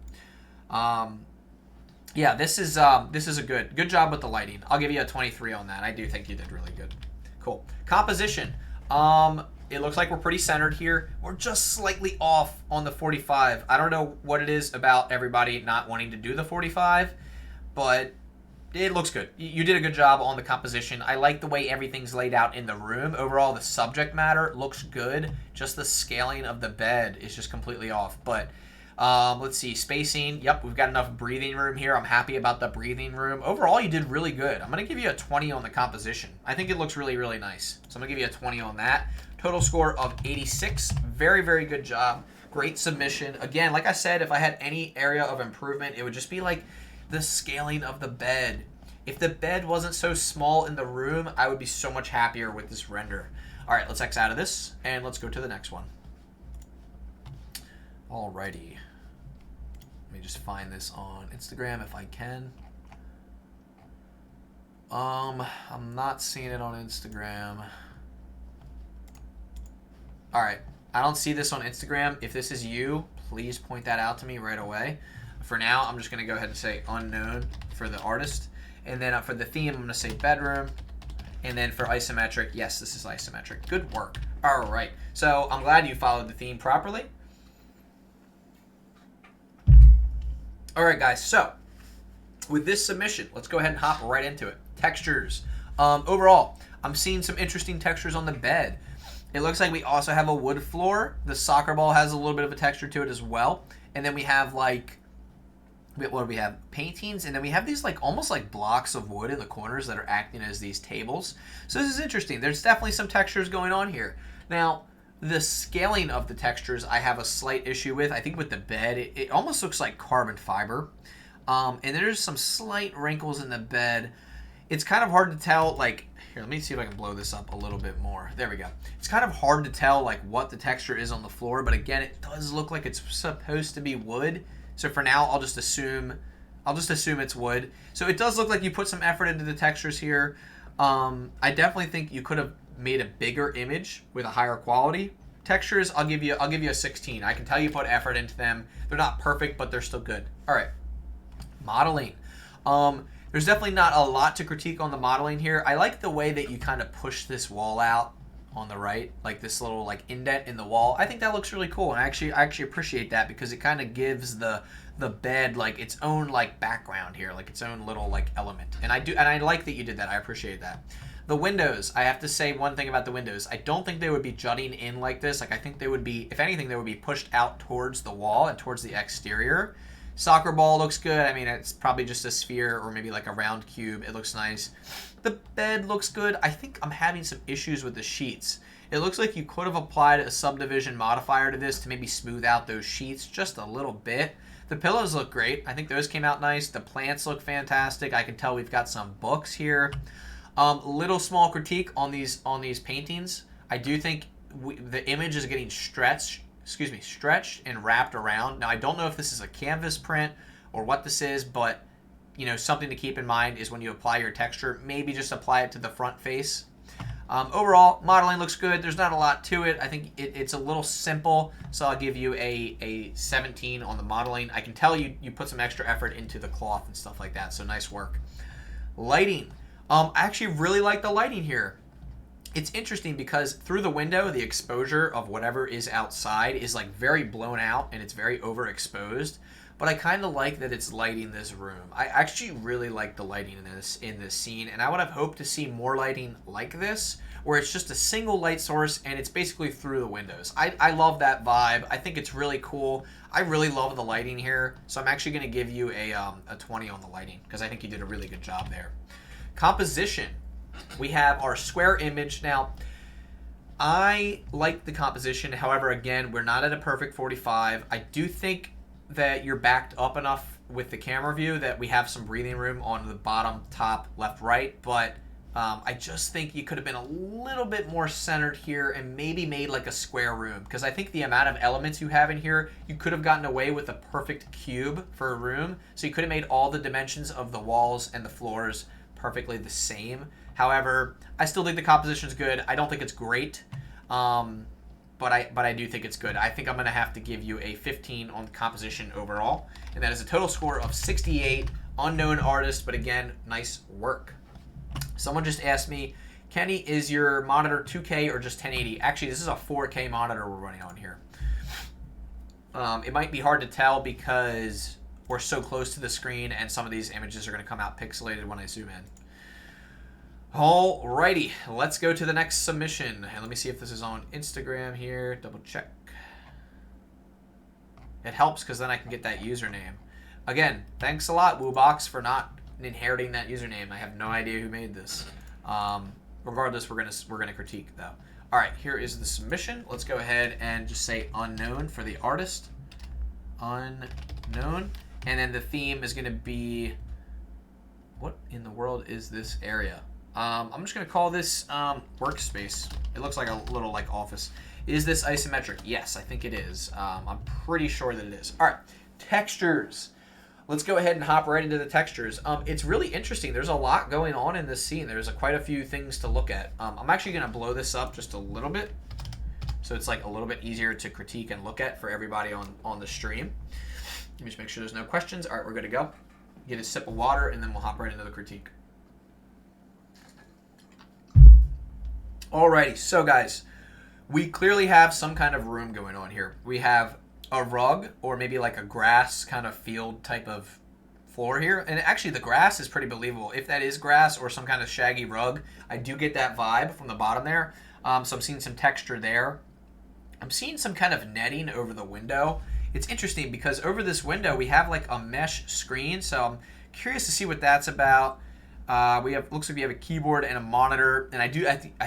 Yeah, this is a good job with the lighting. I'll give you a 23 on that. I do think you did really good. Cool. Composition. It looks like we're pretty centered here. We're just slightly off on the 45. I don't know what it is about everybody not wanting to do the 45, but it looks good. You did a good job on the composition. I like the way everything's laid out in the room. Overall, the subject matter looks good. Just the scaling of the bed is just completely off. But let's see, spacing. Yep, we've got enough breathing room here. I'm happy about the breathing room. Overall, you did really good. I'm going to give you a 20 on the composition. I think it looks really, really nice. So I'm going to give you a 20 on that. Total score of 86. Very, very good job. Great submission. Again, like I said, if I had any area of improvement, it would just be like the scaling of the bed. If the bed wasn't so small in the room, I would be so much happier with this render. All right, let's X out of this, and let's go to the next one. Alrighty. Let me just find this on Instagram if I can. I'm not seeing it on Instagram. Alright, I don't see this on Instagram. If this is you, please point that out to me right away. For now, I'm just going to go ahead and say unknown for the artist. And then for the theme, I'm going to say bedroom. And then for isometric, yes, this is isometric. Good work. Alright, so I'm glad you followed the theme properly. Alright guys, so with this submission, let's go ahead and hop right into it. Textures. Overall, I'm seeing some interesting textures on the bed. It looks like we also have a wood floor. The soccer ball has a little bit of a texture to it as well. And then we have like, what do we have? Paintings, and then we have these like almost like blocks of wood in the corners that are acting as these tables. So this is interesting. There's definitely some textures going on here. Now, the scaling of the textures I have a slight issue with. I think with the bed, it almost looks like carbon fiber. And there's some slight wrinkles in the bed. It's kind of hard to tell, like, here, let me see if I can blow this up a little bit more. There we go. It's kind of hard to tell, like, what the texture is on the floor, but again, it does look like it's supposed to be wood. So for now, I'll just assume it's wood. So it does look like you put some effort into the textures here. I definitely think you could have made a bigger image with a higher quality. Textures, I'll give you a 16. I can tell you put effort into them. They're not perfect, but they're still good. All right. Modeling. There's definitely not a lot to critique on the modeling here. I like the way that you kind of push this wall out on the right, like this little like indent in the wall. I think that looks really cool, and I actually appreciate that because it kind of gives the bed like its own like background here, like its own little like element. And I like that you did that. I appreciate that. The windows, I have to say one thing about the windows. I don't think they would be jutting in like this. Like I think they would be, if anything, they would be pushed out towards the wall and towards the exterior. Soccer ball looks good. I mean, it's probably just a sphere or maybe like a round cube. It looks nice. The bed looks good. I think I'm having some issues with the sheets. It looks like you could have applied a subdivision modifier to this to maybe smooth out those sheets just a little bit. The pillows look great. I think those came out nice. The plants look fantastic. I can tell we've got some books here. Little small critique on these paintings. I do think the image is getting stretched and wrapped around. Now, I don't know if this is a canvas print or what this is, but you know, something to keep in mind is when you apply your texture, maybe just apply it to the front face. Overall, modeling looks good. There's not a lot to it. I think it's a little simple, so I'll give you a 17 on the modeling. I can tell you put some extra effort into the cloth and stuff like that, so nice work. Lighting. I actually really like the lighting here. It's interesting because through the window, the exposure of whatever is outside is like very blown out and it's very overexposed. But I kind of like that it's lighting this room. I actually really like the lighting in this scene, and I would have hoped to see more lighting like this, where it's just a single light source and it's basically through the windows. I love that vibe. I think it's really cool. I really love the lighting here, so I'm actually going to give you a 20 on the lighting because I think you did a really good job there. Composition. We have our square image. Now, I like the composition. However, again, we're not at a perfect 45. I do think that you're backed up enough with the camera view that we have some breathing room on the bottom, top, left, right. But I just think you could have been a little bit more centered here and maybe made like a square room. Because I think the amount of elements you have in here, you could have gotten away with a perfect cube for a room. So you could have made all the dimensions of the walls and the floors perfectly the same. However, I still think the composition is good. I don't think it's great, but I do think it's good. I think I'm going to have to give you a 15 on the composition overall, and that is a total score of 68. Unknown artist, but again, nice work. Someone just asked me, Kenny, is your monitor 2K or just 1080? Actually, this is a 4K monitor we're running on here. It might be hard to tell because we're so close to the screen, and some of these images are going to come out pixelated when I zoom in. Alrighty, let's go to the next submission. And let me see if this is on Instagram here. Double check. It helps because then I can get that username. Again, thanks a lot, WooBox, for not inheriting that username. I have no idea who made this. Regardless, we're gonna critique though. All right, here is the submission. Let's go ahead and just say unknown for the artist. Unknown, and then the theme is gonna be, what in the world is this area? I'm just going to call this workspace. It looks like a little like office. Is this isometric? Yes, I think it is. I'm pretty sure that it is. All right, textures. Let's go ahead and hop right into the textures. It's really interesting. There's a lot going on in this scene. There's quite a few things to look at. I'm actually going to blow this up just a little bit, so it's like a little bit easier to critique and look at for everybody on the stream. Let me just make sure there's no questions. All right, we're good to go. Get a sip of water, and then we'll hop right into the critique. Alrighty, so guys, we clearly have some kind of room going on here. We have a rug or maybe like a grass kind of field type of floor here. And actually the grass is pretty believable. If that is grass or some kind of shaggy rug, I do get that vibe from the bottom there. So I'm seeing some texture there. I'm seeing some kind of netting over the window. It's interesting because over this window we have like a mesh screen. So I'm curious to see what that's about. Looks like we have a keyboard and a monitor, and I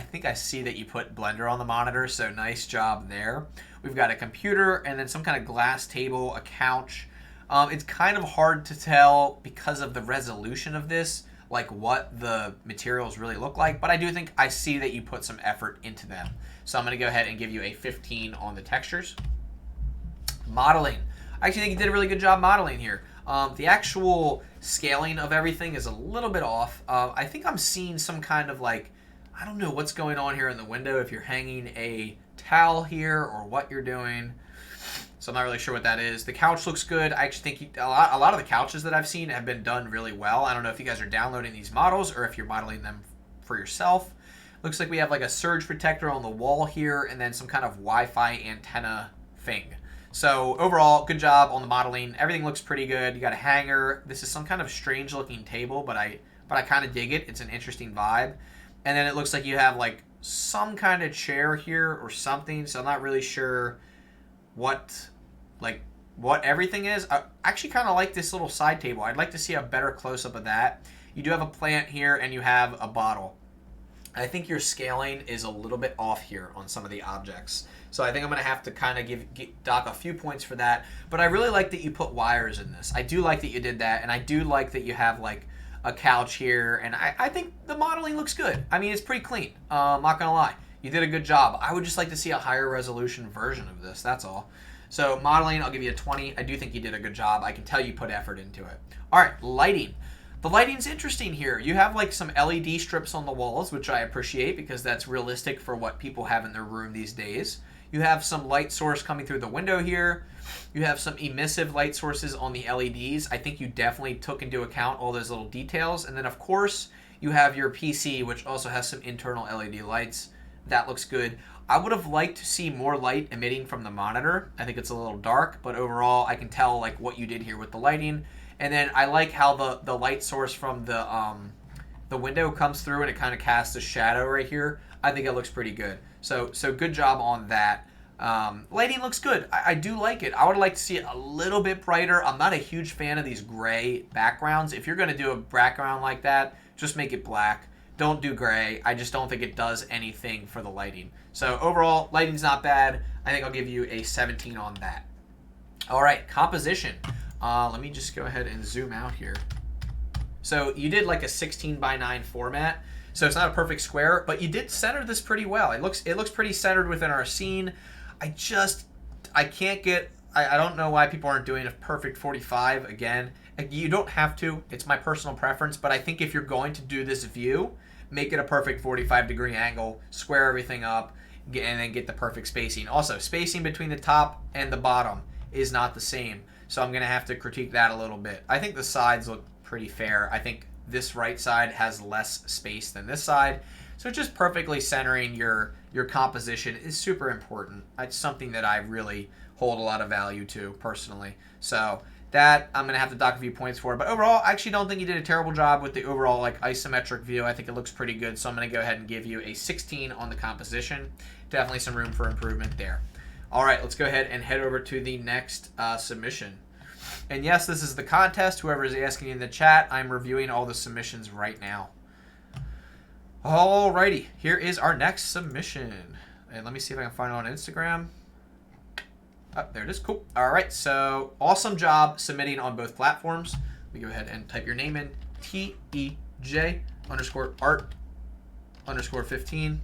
think I see that you put Blender on the monitor, so nice job there. We've got a computer and then some kind of glass table, a couch. It's kind of hard to tell because of the resolution of this, like what the materials really look like, but I do think I see that you put some effort into them. So I'm going to go ahead and give you a 15 on the textures. Modeling. I actually think you did a really good job modeling here. The actual scaling of everything is a little bit off. I think I'm seeing some kind of like, I don't know what's going on here in the window, if you're hanging a towel here or what you're doing. So I'm not really sure what that is. The couch looks good. I actually think a lot of the couches that I've seen have been done really well. I don't know if you guys are downloading these models or if you're modeling them for yourself. Looks like we have like a surge protector on the wall here and then some kind of Wi-Fi antenna thing. So overall, good job on the modeling. Everything looks pretty good. You got a hanger. This is some kind of strange looking table, but I kind of dig it. It's an interesting vibe. And then it looks like you have like some kind of chair here or something. So I'm not really sure what everything is. I actually kind of like this little side table. I'd like to see a better close up of that. You do have a plant here and you have a bottle. I think your scaling is a little bit off here on some of the objects. So I think I'm going to have to kind of give Doc a few points for that. But I really like that you put wires in this. I do like that you did that. And I do like that you have like a couch here. And I think the modeling looks good. I mean, it's pretty clean. I'm not going to lie. You did a good job. I would just like to see a higher resolution version of this. That's all. So modeling, I'll give you a 20. I do think you did a good job. I can tell you put effort into it. All right, lighting. The lighting's interesting here. You have like some LED strips on the walls, which I appreciate because that's realistic for what people have in their room these days. You have some light source coming through the window here. You have some emissive light sources on the LEDs. I think you definitely took into account all those little details. And then of course, you have your PC, which also has some internal LED lights. That looks good. I would have liked to see more light emitting from the monitor. I think it's a little dark, but overall I can tell like what you did here with the lighting. And then I like how the light source from the window comes through and it kind of casts a shadow right here. I think it looks pretty good. So good job on that. Lighting looks good. I do like it. I would like to see it a little bit brighter. I'm not a huge fan of these gray backgrounds. If you're going to do a background like that, just make it black. don't do gray. I just don't think it does anything for the lighting. So overall, lighting's not bad. I think I'll give you a 17 on that. All right, composition. Let me just go ahead and zoom out here. So you did like a 16:9 format. So it's not a perfect square, but you did center this pretty well. It looks pretty centered within our scene. I can't get, I don't know why people aren't doing a perfect 45 again. You don't have to. It's my personal preference, but I think if you're going to do this view, make it a perfect 45-degree angle, square everything up, and then get the perfect spacing. Also, spacing between the top and the bottom is not the same, so I'm going to have to critique that a little bit. I think the sides look pretty fair. I think this right side has less space than this side, so just perfectly centering your composition is super important. It's something that I really hold a lot of value to personally. So that I'm going to have to dock a few points for. But overall, I actually don't think you did a terrible job with the overall like isometric view. I think it looks pretty good. So I'm going to go ahead and give you a 16 on the composition. Definitely some room for improvement there. All right, let's go ahead and head over to the next submission. And yes, this is the contest. Whoever is asking in the chat, I'm reviewing all the submissions right now. Alrighty, here is our next submission. And let me see if I can find it on Instagram. Oh, there it is. Cool. All right. So awesome job submitting on both platforms. We go ahead and type your name in. TEJ_art_15.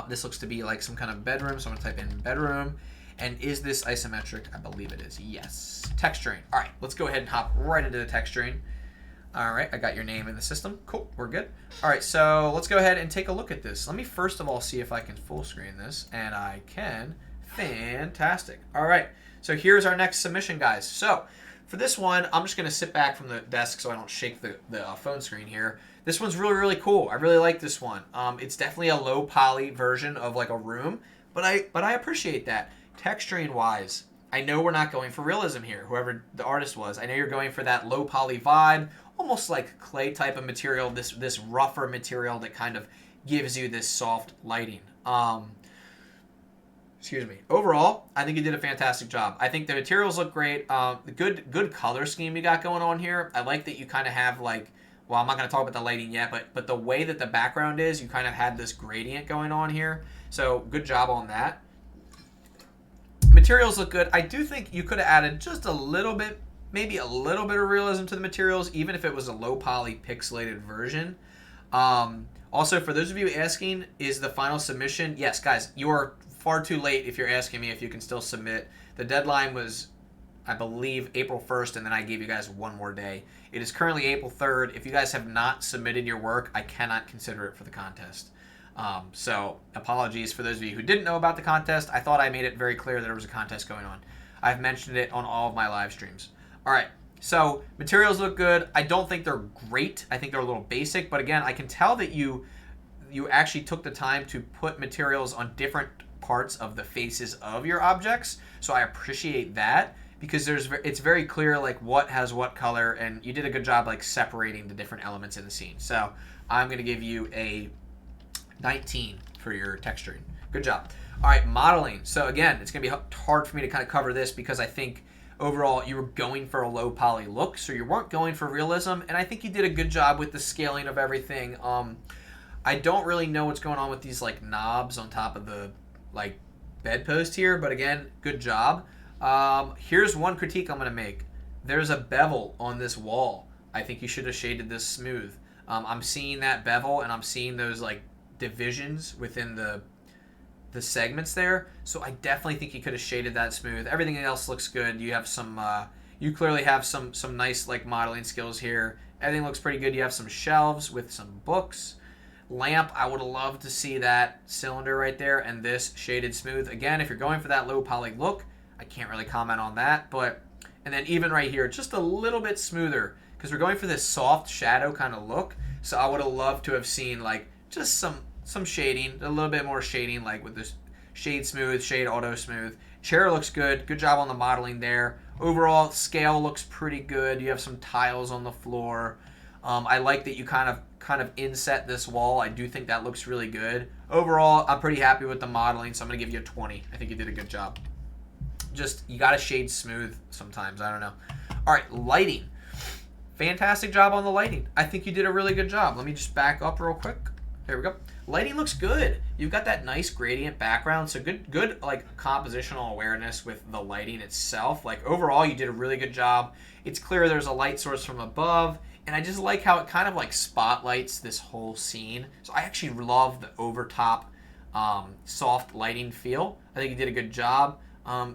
This looks to be like some kind of bedroom. So I'm going to type in bedroom. And is this isometric? I believe it is. Yes. Texturing. All right. Let's go ahead and hop right into the texturing. All right. I got your name in the system. Cool. We're good. All right. So let's go ahead and take a look at this. Let me first of all see if I can full screen this. And I can. Fantastic. All right, so here's our next submission, guys. So for this one, I'm just going to sit back from the desk so I don't shake the phone screen here. This one's really, really cool. I really like this one. It's definitely a low poly version of like a room, but I appreciate that. Texturing wise, I know we're not going for realism here, whoever the artist was. I know you're going for that low poly vibe, almost like clay type of material, this rougher material that kind of gives you this soft lighting. Excuse me. Overall, I think you did a fantastic job. I think the materials look great. Good color scheme you got going on here. I like that you kind of have like, well, I'm not going to talk about the lighting yet, but the way that the background is, you kind of had this gradient going on here. So good job on that. Materials look good. I do think you could have added just a little bit, maybe a little bit of realism to the materials, even if it was a low poly pixelated version. Also, for those of you asking, is the final submission? Yes, guys, you are far too late if you're asking me if you can still submit. The deadline was, I believe, April 1st, and then I gave you guys one more day. It is currently April 3rd. If you guys have not submitted your work, I cannot consider it for the contest. So apologies for those of you who didn't know about the contest. I thought I made it very clear that there was a contest going on. I've mentioned it on all of my live streams. All right, so materials look good. I don't think they're great. I think they're a little basic, but again, I can tell that you actually took the time to put materials on different parts of the faces of your objects, so I appreciate that, because it's very clear like what has what color, and you did a good job like separating the different elements in the scene. So I'm going to give you a 19 for your texturing. Good job. All right, modeling. So again, it's going to be hard for me to kind of cover this because I think overall you were going for a low poly look, so you weren't going for realism, and I think you did a good job with the scaling of everything. I don't really know what's going on with these like knobs on top of the like bedpost here, but again, good job. Here's one critique I'm going to make. There's a bevel on this wall. I think you should have shaded this smooth. I'm seeing that bevel, and I'm seeing those like divisions within the segments there, so I definitely think you could have shaded that smooth. Everything else looks good. You have some you clearly have some nice like modeling skills here. Everything looks pretty good. You have some shelves with some books. Lamp, I would have loved to see that cylinder right there, and this shaded smooth. Again, if you're going for that low poly look, I can't really comment on that, and then even right here, just a little bit smoother, because we're going for this soft shadow kind of look, so I would have loved to have seen like just some shading, a little bit more shading, like with this shade smooth, shade auto smooth. Chair looks good. Good job on the modeling there. Overall, scale looks pretty good. You have some tiles on the floor. I like that you kind of inset this wall. I do think that looks really good. Overall, I'm pretty happy with the modeling, so I'm going to give you a 20. I think you did a good job. Just, you got to shade smooth sometimes. I don't know. All right, lighting. Fantastic job on the lighting. I think you did a really good job. Let me just back up real quick. There we go. Lighting looks good. You've got that nice gradient background, so good like compositional awareness with the lighting itself. Like overall, you did a really good job. It's clear there's a light source from above, and I just like how it kind of like spotlights this whole scene. So I actually love the overtop soft lighting feel. I think you did a good job.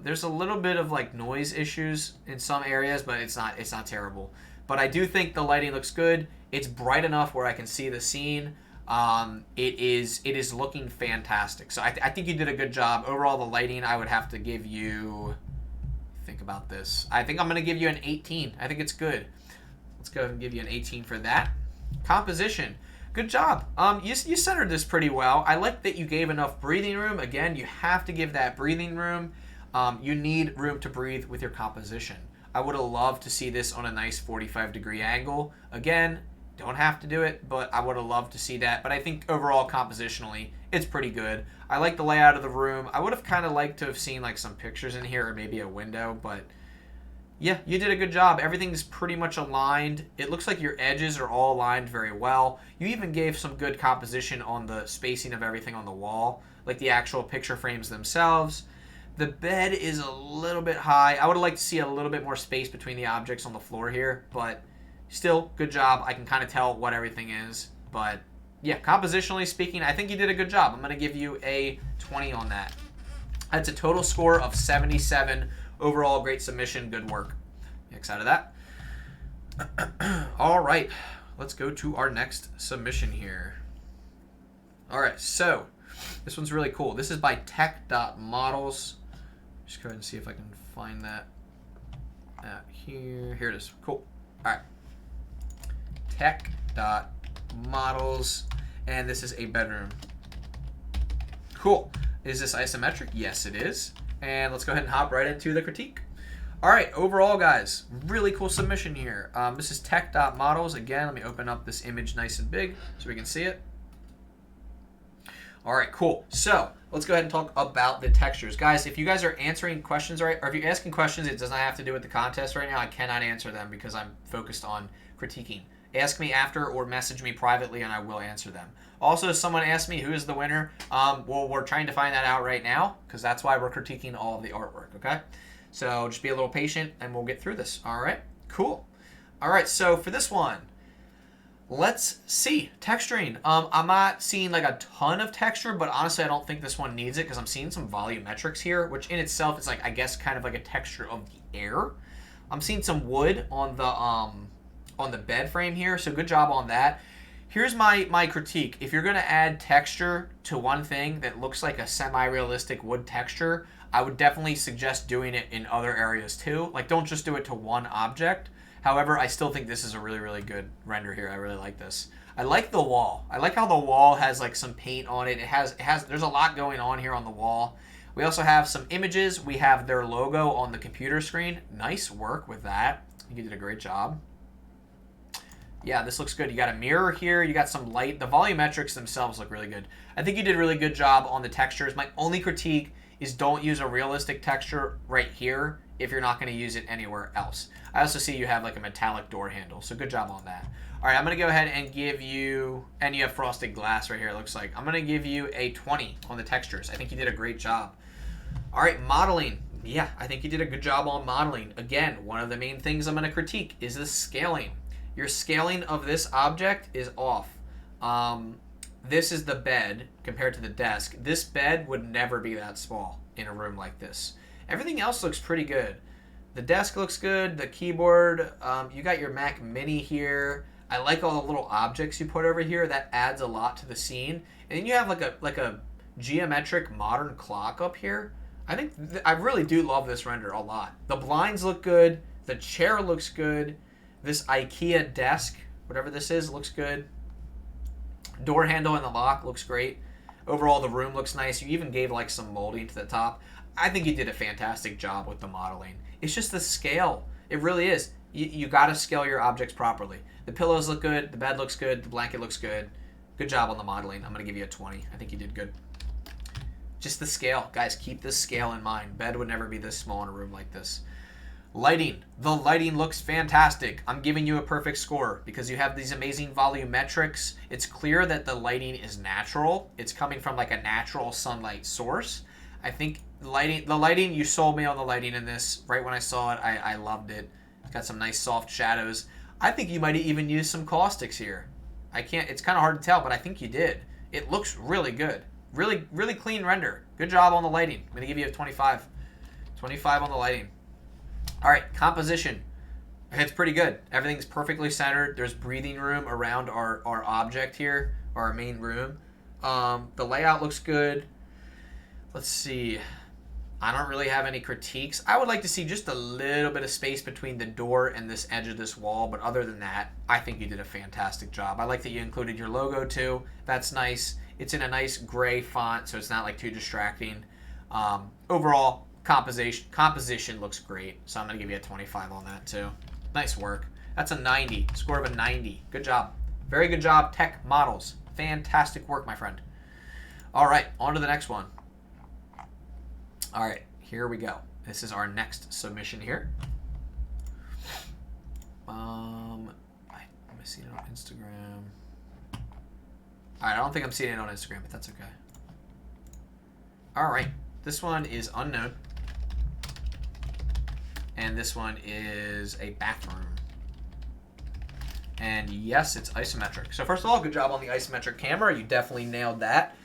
There's a little bit of like noise issues in some areas, but it's not terrible. But I do think the lighting looks good. It's bright enough where I can see the scene. It is looking fantastic. So I think you did a good job. Overall, the lighting, I would have to give you, think about this. I think I'm going to give you an 18. I think it's good. Let's go ahead and give you an 18 for that. Composition. Good job. You centered this pretty well. I like that you gave enough breathing room. Again, you have to give that breathing room. You need room to breathe with your composition. I would have loved to see this on a nice 45-degree angle. Again, don't have to do it, but I would have loved to see that. But I think overall, compositionally, it's pretty good. I like the layout of the room. I would have kind of liked to have seen like some pictures in here or maybe a window, but yeah, you did a good job. Everything's pretty much aligned. It looks like your edges are all aligned very well. You even gave some good composition on the spacing of everything on the wall, like the actual picture frames themselves. The bed is a little bit high. I would have liked to see a little bit more space between the objects on the floor here, but still, good job. I can kind of tell what everything is. But yeah, compositionally speaking, I think you did a good job. I'm going to give you a 20 on that. That's a total score of 77. Overall, great submission. Good work. Excited of that. All right. Let's go to our next submission here. All right. So this one's really cool. This is by Tech.Models. Just go ahead and see if I can find that out here. Here it is. Cool. All right. Tech.Models, and this is a bedroom. Cool. Is this isometric? Yes, it is. And let's go ahead and hop right into the critique. All right, overall, guys, really cool submission here. This is Tech.Models. Again, let me open up this image nice and big so we can see it. All right, cool. So let's go ahead and talk about the textures. Guys, if you guys are answering questions right, or if you're asking questions, it does not have to do with the contest right now. I cannot answer them because I'm focused on critiquing. Ask me after or message me privately and I will answer them. Also, if someone asked me who is the winner, well, we're trying to find that out right now because that's why we're critiquing all of the artwork, okay? So just be a little patient and we'll get through this. All right, cool. All right, so for this one, let's see. Texturing. I'm not seeing like a ton of texture, but honestly, I don't think this one needs it because I'm seeing some volumetrics here, which in itself is like, I guess, kind of like a texture of the air. I'm seeing some wood on the bed frame here, so good job on that. Here's my critique. If you're going to add texture to one thing that looks like a semi-realistic wood texture, I would definitely suggest doing it in other areas too. Like, don't just do it to one object. However, I still think this is a really, really good render here. I really like this. I like the wall. I like how the wall has like some paint on it. There's a lot going on here on the wall. We also have some images. We have their logo on the computer screen. Nice work with that. You did a great job. Yeah, this looks good. You got a mirror here. You got some light. The volumetrics themselves look really good. I think you did a really good job on the textures. My only critique is don't use a realistic texture right here if you're not going to use it anywhere else. I also see you have like a metallic door handle, so good job on that. All right, I'm going to go ahead and give you, and you have frosted glass right here, it looks like. I'm going to give you a 20 on the textures. I think you did a great job. All right, modeling. Yeah, I think you did a good job on modeling. Again, one of the main things I'm going to critique is the scaling. Your scaling of this object is off. This is the bed compared to the desk. This bed would never be that small in a room like this. Everything else looks pretty good. The desk looks good. The keyboard, you got your Mac Mini here. I like all the little objects you put over here. That adds a lot to the scene. And then you have like a geometric modern clock up here. I really do love this render a lot. The blinds look good. The chair looks good. This IKEA desk, whatever this is, looks good. Door handle and the lock looks great. Overall, the room looks nice. You even gave like some molding to the top. I think you did a fantastic job with the modeling. It's just the scale. It really is. You got to scale your objects properly. The pillows look good. The bed looks good. The blanket looks good. Good job on the modeling. I'm going to give you a 20. I think you did good. Just the scale. Guys, keep this scale in mind. Bed would never be this small in a room like this. Lighting. The lighting looks fantastic. I'm giving you a perfect score because you have these amazing volumetrics. It's clear that the lighting is natural. It's coming from like a natural sunlight source. I think the lighting, you sold me on the lighting in this. Right when I saw it, I loved it. It's got some nice soft shadows. I think you might have even used some caustics here. It's kind of hard to tell, but I think you did. It looks really good. Really, really clean render. Good job on the lighting. I'm going to give you a 25. 25 on the lighting. All right, composition. It's pretty good. Everything's perfectly centered. There's breathing room around our object here, our main room. The layout looks good. Let's see. I don't really have any critiques. I would like to see just a little bit of space between the door and this edge of this wall, but other than that, I think you did a fantastic job. I like that you included your logo too. That's nice. It's in a nice gray font, so it's not like too distracting. Overall, composition looks great, so I'm going to give you a 25 on that too. Nice work. That's a 90. Score of a 90. Good job. Very good job, Tech Models. Fantastic work, my friend. All right, on to the next one. All right, here we go. This is our next submission here. I'm seeing it on Instagram. All right, I don't think I'm seeing it on Instagram, but that's okay. All right, this one is unknown. And this one is a bathroom. And yes, it's isometric. So first of all, good job on the isometric camera. You definitely nailed that.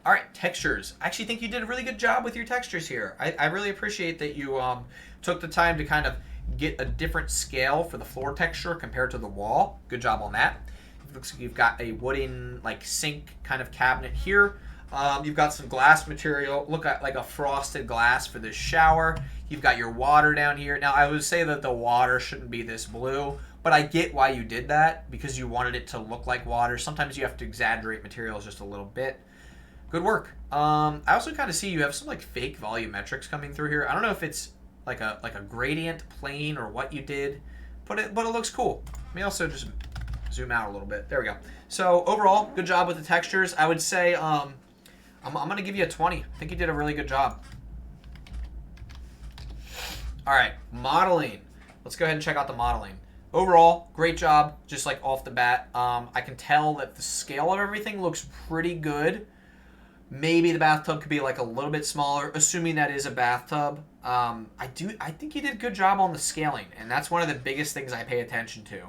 All right, textures. I actually think you did a really good job with your textures here. I really appreciate that you took the time to kind of get a different scale for the floor texture compared to the wall. Good job on that. It looks like you've got a wooden like sink kind of cabinet here. You've got some glass material. Look at like a frosted glass for this shower. You've got your water down here. Now, I would say that the water shouldn't be this blue, but I get why you did that because you wanted it to look like water. Sometimes you have to exaggerate materials just a little bit. Good work. I also kind of see you have some like fake volumetrics coming through here. I don't know if it's like a gradient plane or what you did, but it looks cool. Let me also just zoom out a little bit. There we go. So overall, good job with the textures. I would say I'm going to give you a 20. I think you did a really good job. All right, modeling. Let's go ahead and check out the modeling. Overall, great job, just like off the bat. I can tell that the scale of everything looks pretty good. Maybe the bathtub could be like a little bit smaller, assuming that is a bathtub. I think you did a good job on the scaling, and that's one of the biggest things I pay attention to.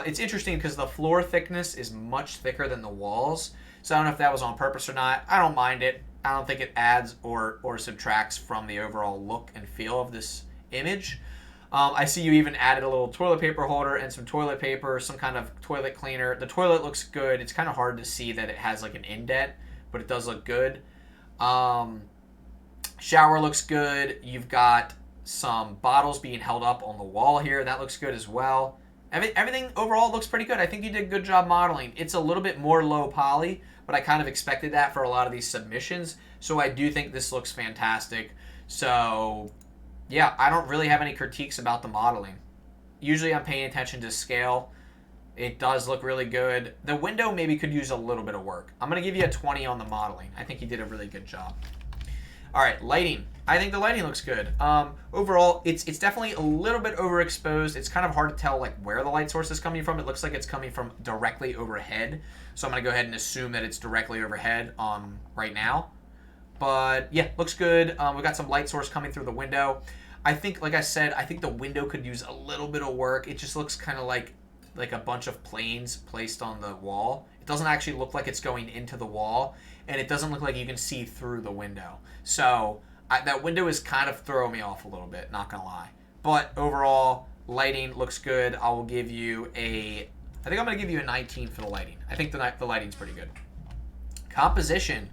It's interesting because the floor thickness is much thicker than the walls, so I don't know if that was on purpose or not. I don't mind it. I don't think it adds or subtracts from the overall look and feel of this image. I see you even added a little toilet paper holder and some toilet paper, some kind of toilet cleaner. The toilet looks good. It's kind of hard to see that it has like an indent, but it does look good. Shower looks good. You've got some bottles being held up on the wall here. That looks good as well. Everything overall looks pretty good. I think you did a good job modeling. It's a little bit more low poly, but I kind of expected that for a lot of these submissions. So I do think this looks fantastic. So yeah, I don't really have any critiques about the modeling. Usually I'm paying attention to scale. It does look really good. The window maybe could use a little bit of work. I'm going to give you a 20 on the modeling. I think you did a really good job. All right, lighting. I think the lighting looks good. Overall, it's definitely a little bit overexposed. It's kind of hard to tell like where the light source is coming from. It looks like it's coming from directly overhead. So I'm going to go ahead and assume that it's directly overhead right now. But yeah, looks good. We've got some light source coming through the window. I think, like I said, I think the window could use a little bit of work. It just looks kind of like a bunch of planes placed on the wall. It doesn't actually look like it's going into the wall, and it doesn't look like you can see through the window. So that window is kind of throwing me off a little bit, not gonna lie. But overall, lighting looks good. I will give you I think I'm gonna give you a 19 for the lighting. I think the lighting's pretty good. Composition.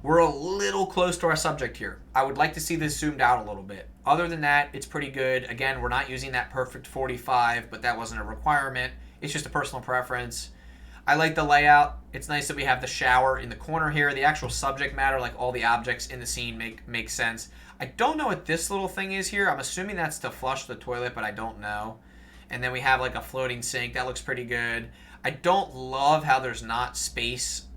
We're a little close to our subject here. I would like to see this zoomed out a little bit. Other than that, it's pretty good. Again, we're not using that perfect 45, but that wasn't a requirement. It's just a personal preference. I like the layout. It's nice that we have the shower in the corner here. The actual subject matter, like all the objects in the scene, make sense. I don't know what this little thing is here. I'm assuming that's to flush the toilet, but I don't know. And then we have like a floating sink. That looks pretty good. I don't love how there's not space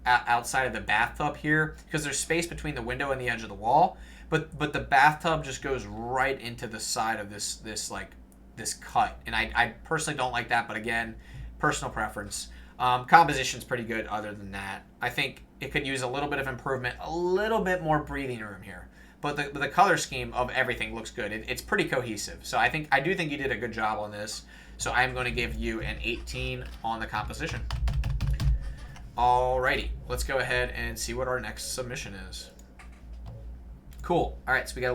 outside of the bathtub here because there's space between the window and the edge of the wall. but the bathtub just goes right into the side of this cut, and I personally don't like that. But again, personal preference. Composition's pretty good. Other than that, I think it could use a little bit of improvement, a little bit more breathing room here. But the color scheme of everything looks good. It's pretty cohesive. So I do think you did a good job on this. So I'm going to give you an 18 on the composition. Alrighty, let's go ahead and see what our next submission is. Cool. All right, so we got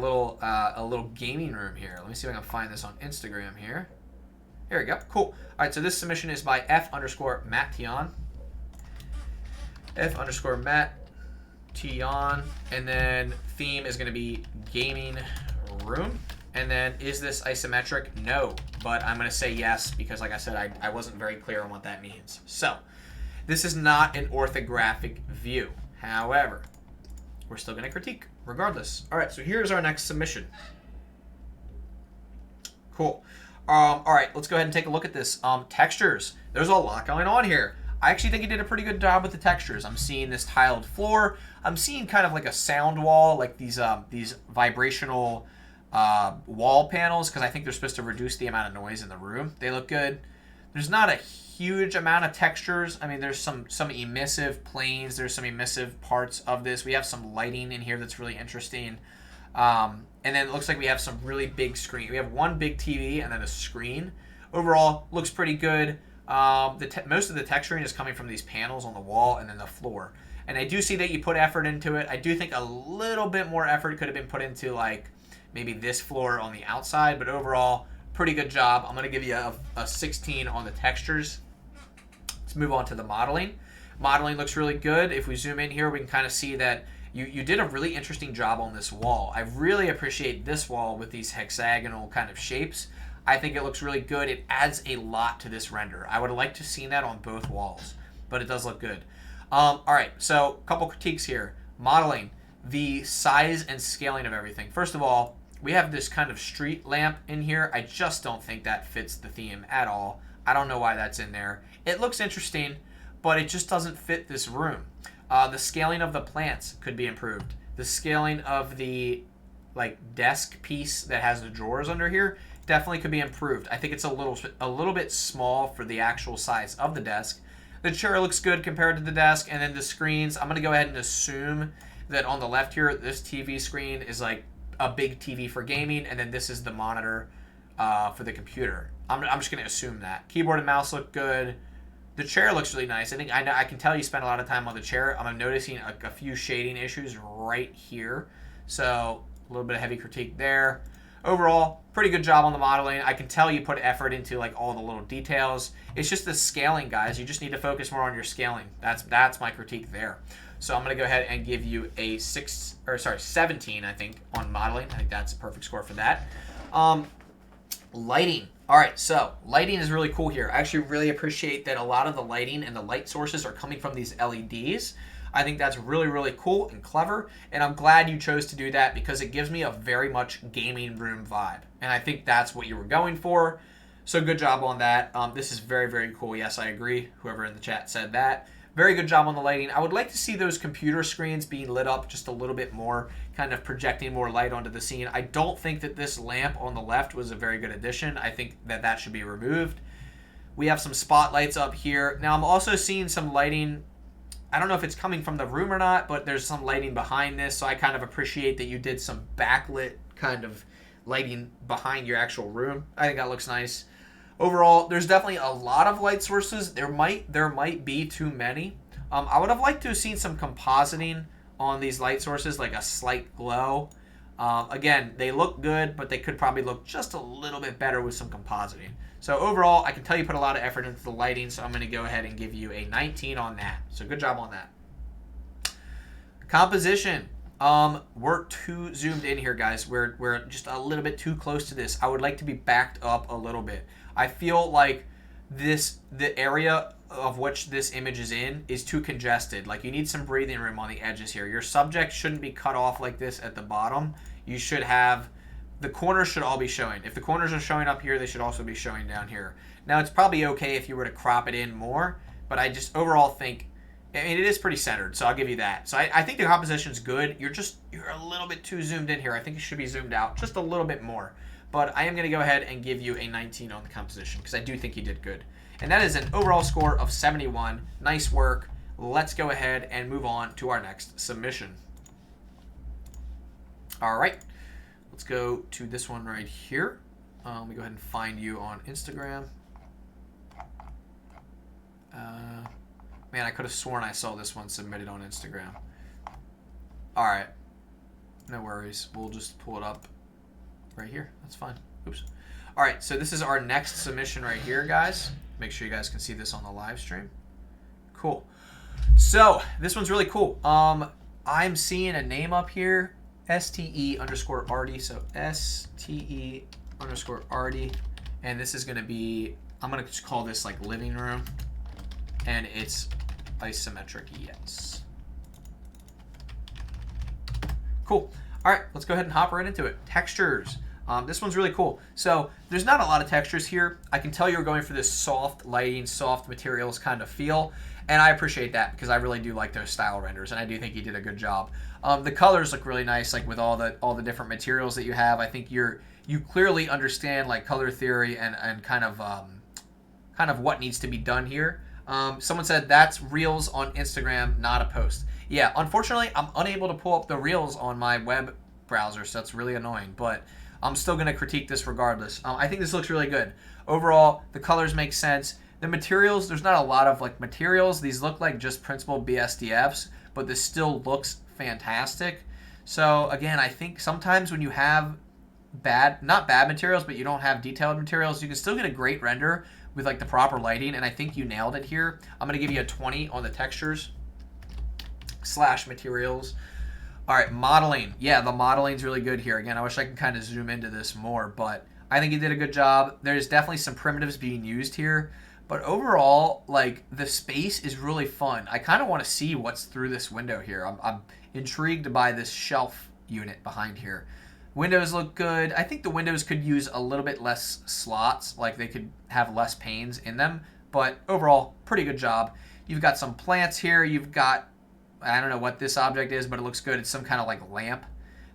a little gaming room here. Let me see if I can find this on Instagram here. Here we go. Cool. All right, so this submission is by F_Matt F_Matt and then theme is going to be gaming room. And then, is this isometric? No, but I'm going to say yes because, like I said, I wasn't very clear on what that means. So, this is not an orthographic view. However, we're still going to critique regardless. All right, so here's our next submission. Cool. All right, let's go ahead and take a look at this. Textures. There's a lot going on here. I actually think you did a pretty good job with the textures. I'm seeing this tiled floor. I'm seeing kind of like a sound wall, like these vibrational wall panels, because I think they're supposed to reduce the amount of noise in the room. They look good. There's not a huge amount of textures. I mean, there's some emissive planes. There's some emissive parts of this. We have some lighting in here that's really interesting. And then it looks like we have some really big screen. We have one big TV and then a screen. Overall, looks pretty good. Most of the texturing is coming from these panels on the wall and then the floor. And I do see that you put effort into it. I do think a little bit more effort could have been put into like maybe this floor on the outside, but overall, pretty good job. I'm going to give you a 16 on the textures. Let's move on to the modeling. Modeling looks really good. If we zoom in here, we can kind of see that you did a really interesting job on this wall. I really appreciate this wall with these hexagonal kind of shapes. I think it looks really good. It adds a lot to this render. I would have liked to have seen that on both walls, but it does look good. All right, so a couple critiques here. Modeling, the size and scaling of everything. First of all, we have this kind of street lamp in here. I just don't think that fits the theme at all. I don't know why that's in there. It looks interesting, but it just doesn't fit this room. The scaling of the plants could be improved. The scaling of the desk piece that has the drawers under here definitely could be improved. I think it's a little bit small for the actual size of the desk. The chair looks good compared to the desk, and then the screens. I'm going to go ahead and assume that on the left here, this TV screen is like a big TV for gaming, and then this is the monitor for the computer. I'm just going to assume that. Keyboard and mouse look good. The chair looks really nice. I can tell you spent a lot of time on the chair. I'm noticing a few shading issues right here. So a little bit of heavy critique there. Overall, pretty good job on the modeling. I can tell you put effort into like all the little details. It's just the scaling, guys. You just need to focus more on your scaling. That's my critique there. So I'm going to go ahead and give you a 17, I think, on modeling. I think that's a perfect score for that. Lighting. All right, so lighting is really cool here. I actually really appreciate that a lot of the lighting and the light sources are coming from these LEDs. I think that's really, really cool and clever, and I'm glad you chose to do that because it gives me a very much gaming room vibe, and I think that's what you were going for. So good job on that. This is very, very cool. Yes, I agree. Whoever in the chat said that. Very good job on the lighting. I would like to see those computer screens being lit up just a little bit more, kind of projecting more light onto the scene. I don't think that this lamp on the left was a very good addition. I think that should be removed. We have some spotlights up here. Now I'm also seeing some lighting. I don't know if it's coming from the room or not, but there's some lighting behind this, so I kind of appreciate that you did some backlit kind of lighting behind your actual room. I think that looks nice. Overall, there's definitely a lot of light sources. There might be too many. I would have liked to have seen some compositing on these light sources, like a slight glow. Again, they look good, but they could probably look just a little bit better with some compositing. So overall, I can tell you put a lot of effort into the lighting, so I'm going to go ahead and give you a 19 on that. So good job on that. Composition. We're too zoomed in here, guys. We're just a little bit too close to this. I would like to be backed up a little bit. I feel like the area of which this image is in is too congested. Like you need some breathing room on the edges here. Your subject shouldn't be cut off like this at the bottom. You should have, the corners should all be showing. If the corners are showing up here, they should also be showing down here. Now it's probably okay if you were to crop it in more, but I just overall think I mean, it is pretty centered, so I'll give you that. So I think the composition's good. You're a little bit too zoomed in here. I think it should be zoomed out just a little bit more. But I am going to go ahead and give you a 19 on the composition because I do think you did good. And that is an overall score of 71. Nice work. Let's go ahead and move on to our next submission. All right. Let's go to this one right here. Let me go ahead and find you on Instagram. Man, I could have sworn I saw this one submitted on Instagram. All right. No worries. We'll just pull it up right here. That's fine. Oops. All right, so this is our next submission right here, guys. Make sure you guys can see this on the live stream. Cool. So this one's really cool. I'm seeing a name up here, STE_Arty. So STE_Arty. And this is going to be, I'm going to just call this like living room. And it's isometric, yes. Cool. All right, let's go ahead and hop right into it. Textures. This one's really cool. So there's not a lot of textures here. I can tell you're going for this soft lighting, soft materials kind of feel, and I appreciate that because I really do like those style renders, and I do think you did a good job. The colors look really nice, like with all the different materials that you have. I think you clearly understand like color theory and kind of what needs to be done here. Someone said that's Reels on Instagram, not a post. Yeah, unfortunately, I'm unable to pull up the Reels on my web browser, so that's really annoying, but I'm still going to critique this regardless. I think this looks really good. Overall, the colors make sense. The materials, there's not a lot of like materials. These look like just principal BSDFs, but this still looks fantastic. So again, I think sometimes when you have not bad materials, but you don't have detailed materials, you can still get a great render with like the proper lighting, and I think you nailed it here. I'm going to give you a 20 on the textures / materials. All right, modeling. Yeah, the modeling's really good here. Again, I wish I could kind of zoom into this more, but I think you did a good job. There's definitely some primitives being used here, but overall, like, the space is really fun. I kind of want to see what's through this window here. I'm intrigued by this shelf unit behind here. Windows look good. I think the windows could use a little bit less slots, like they could have less panes in them, but overall, pretty good job. You've got some plants here. You've got, I don't know what this object is, but it looks good. It's some kind of like lamp.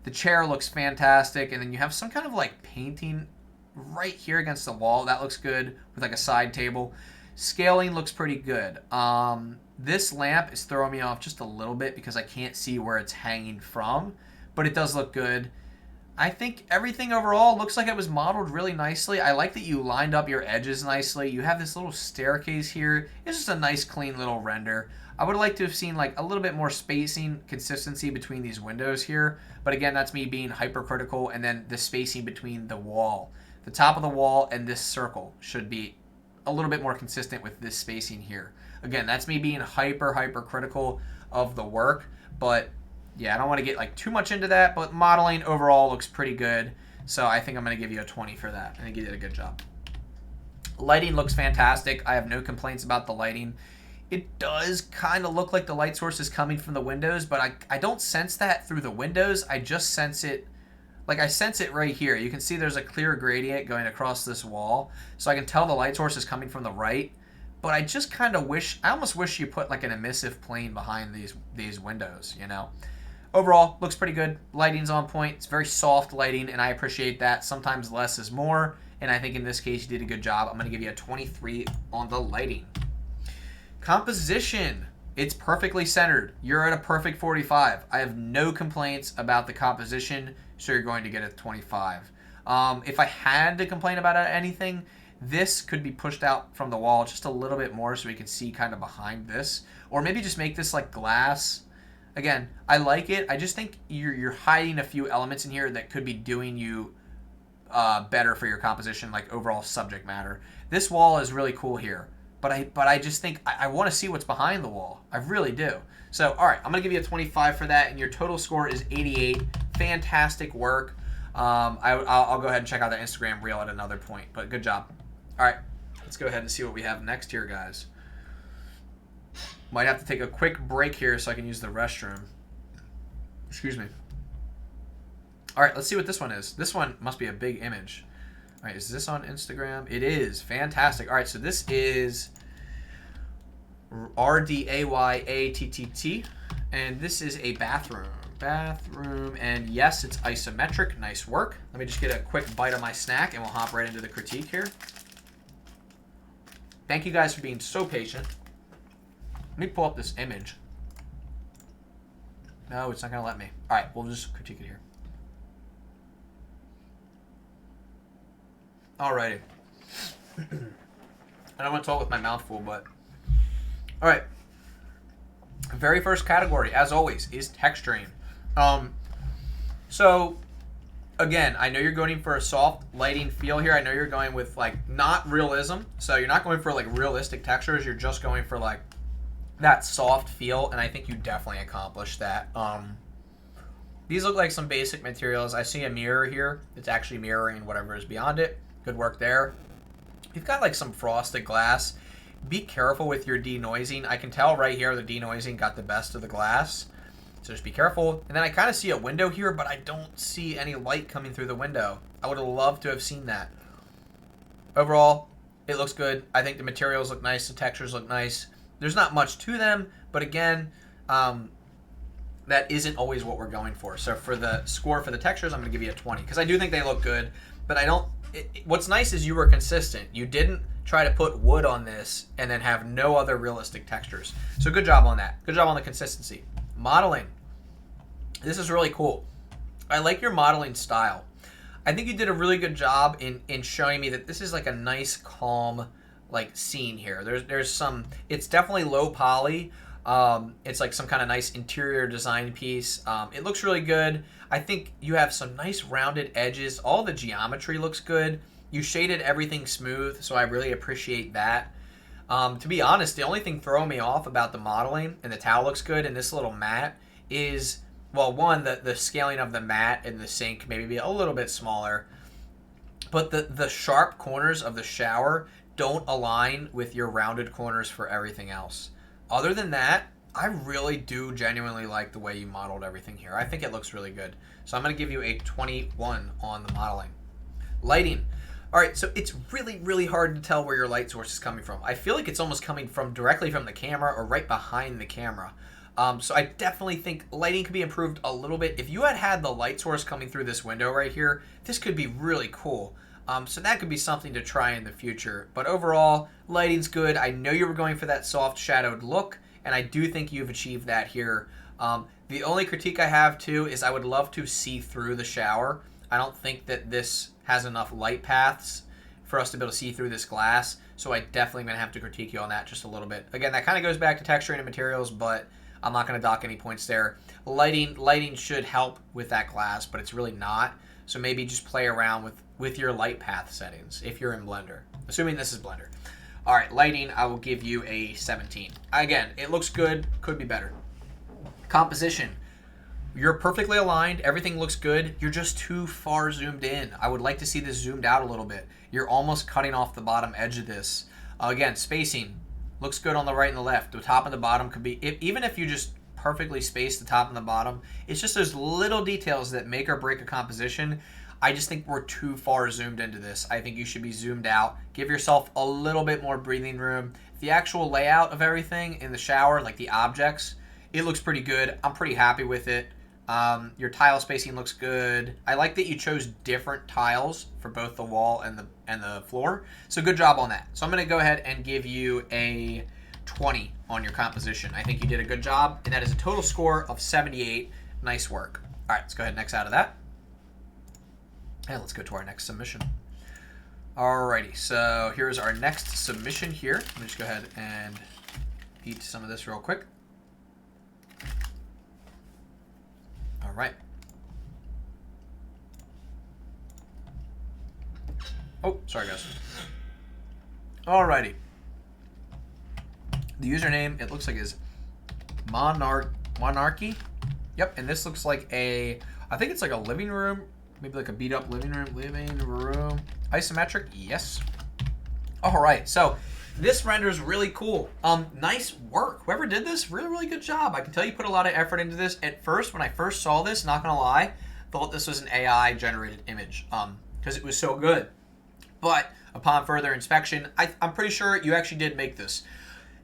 The chair looks fantastic, and then you have some kind of like painting right here against the wall. That looks good with like a side table. Scaling looks pretty good. This lamp is throwing me off just a little bit because I can't see where it's hanging from, but it does look good. I think everything overall looks like it was modeled really nicely. I like that you lined up your edges nicely. You have this little staircase here. It's just a nice, clean little render. I would like to have seen like a little bit more spacing, consistency between these windows here. But again, that's me being hypercritical. And then the spacing between the wall. The top of the wall and this circle should be a little bit more consistent with this spacing here. Again, that's me being hypercritical of the work. But yeah, I don't want to get like too much into that, but modeling overall looks pretty good. So I think I'm going to give you a 20 for that. I think you did a good job. Lighting looks fantastic. I have no complaints about the lighting. It does kind of look like the light source is coming from the windows, but I don't sense that through the windows. I just sense it, like I sense it right here. You can see there's a clear gradient going across this wall. So I can tell the light source is coming from the right. But I just kind of wish, I almost wish you put like an emissive plane behind these windows, you know. Overall, looks pretty good. Lighting's on point. It's very soft lighting, and I appreciate that. Sometimes less is more, and I think in this case you did a good job. I'm going to give you a 23 on the lighting. Composition. It's perfectly centered. You're at a perfect 45. I have no complaints about the composition, so you're going to get a 25. If I had to complain about anything, this could be pushed out from the wall just a little bit more so we can see kind of behind this. Or maybe just make this like glass. Again, I like it. I just think you're hiding a few elements in here that could be doing you better for your composition, like overall subject matter. This wall is really cool here, but I just think I want to see what's behind the wall. I really do. So, all right, I'm going to give you a 25 for that, and your total score is 88. Fantastic work. I'll go ahead and check out the Instagram reel at another point, but good job. All right, let's go ahead and see what we have next here, guys. Might have to take a quick break here so I can use the restroom. Excuse me. All right, let's see what this one is. This one must be a big image. All right, is this on Instagram? It is. Fantastic. All right, so this is RDAYATTT. And this is a bathroom. And yes, it's isometric. Nice work. Let me just get a quick bite of my snack and we'll hop right into the critique here. Thank you guys for being so patient. Let me pull up this image. No, it's not going to let me. All right, we'll just critique it here. Alrighty. I don't want to talk with my mouth full, but... Alright. Very first category, as always, is texturing. So, again, I know you're going for a soft lighting feel here. I know you're going with, like, not realism. So you're not going for, like, realistic textures. You're just going for, like, that soft feel, and I think you definitely accomplished that. These look like some basic materials. I see a mirror here. It's actually mirroring whatever is beyond it. Good work there. You've got like some frosted glass. Be careful with your denoising. I can tell right here the denoising got the best of the glass. So just be careful. And then I kind of see a window here, but I don't see any light coming through the window. I would have loved to have seen that. Overall, it looks good. I think the materials look nice. The textures look nice. There's not much to them, but again, that isn't always what we're going for. So for the score for the textures, I'm going to give you a 20 because I do think they look good, but I don't. What's nice is you were consistent. You didn't try to put wood on this and then have no other realistic textures. So good job on that. Good job on the consistency. Modeling. This is really cool. I like your modeling style. I think you did a really good job in showing me that this is like a nice, calm, like scene here. There's some. It's definitely low poly. It's like some kind of nice interior design piece. It looks really good. I think you have some nice rounded edges. All the geometry looks good. You shaded everything smooth, so I really appreciate that. To be honest, the only thing throwing me off about the modeling, and the towel looks good, and this little mat is, well, one, the scaling of the mat and the sink maybe be a little bit smaller, but the sharp corners of the shower don't align with your rounded corners for everything else. Other than that, I really do genuinely like the way you modeled everything here. I think it looks really good. So I'm going to give you a 21 on the modeling. Lighting. All right, so it's really, really hard to tell where your light source is coming from. I feel like it's almost coming from directly from the camera or right behind the camera. So I definitely think lighting could be improved a little bit. If you had the light source coming through this window right here, this could be really cool. So that could be something to try in the future. But overall, lighting's good. I know you were going for that soft shadowed look, and I do think you've achieved that here. The only critique I have, too, is I would love to see through the shower. I don't think that this has enough light paths for us to be able to see through this glass, so I definitely going to have to critique you on that just a little bit. Again, that kind of goes back to texturing and materials, but I'm not going to dock any points there. Lighting should help with that glass, but it's really not. So maybe just play around with your light path settings if you're in Blender, assuming this is Blender. All right, lighting, I will give you a 17. Again, it looks good, could be better. Composition, you're perfectly aligned, everything looks good, you're just too far zoomed in. I would like to see this zoomed out a little bit. You're almost cutting off the bottom edge of this. Again, spacing, looks good on the right and the left. The top and the bottom could be, even if you just perfectly space the top and the bottom, it's just those little details that make or break a composition. I just think we're too far zoomed into this. I think you should be zoomed out. Give yourself a little bit more breathing room. The actual layout of everything in the shower, like the objects, it looks pretty good. I'm pretty happy with it. Your tile spacing looks good. I like that you chose different tiles for both the wall and the floor. So good job on that. So I'm going to go ahead and give you a 20 on your composition. I think you did a good job, and that is a total score of 78. Nice work. All right, let's go ahead and X out of that. And let's go to our next submission. Alrighty, so here's our next submission here. Let me just go ahead and eat some of this real quick. All right. Oh, sorry guys. Alrighty. The username, it looks like, is Monarchy. Yep, and this looks like I think it's like a living room. Maybe like a beat up living room. Isometric, yes. All right, so this renders really cool. Nice work. Whoever did this, really, really good job. I can tell you put a lot of effort into this. At first, when I first saw this, not gonna lie, thought this was an AI generated image because it was so good. But upon further inspection, I'm pretty sure you actually did make this.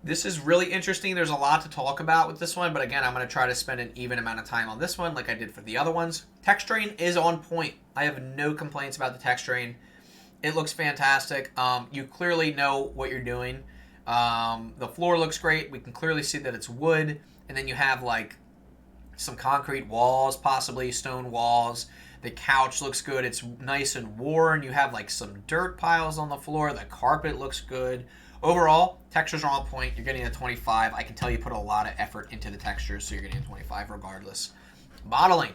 This is really interesting. There's a lot to talk about with this one, but again, I'm going to try to spend an even amount of time on this one like I did for the other ones. Texturing is on point. I have no complaints about the texturing. It looks fantastic. You clearly know what you're doing. The floor looks great. We can clearly see that it's wood. And then you have like some concrete walls, possibly stone walls. The couch looks good. It's nice and worn. You have like some dirt piles on the floor. The carpet looks good. Overall, textures are on point. You're getting a 25. I can tell you put a lot of effort into the textures, so you're getting a 25 regardless. Modeling.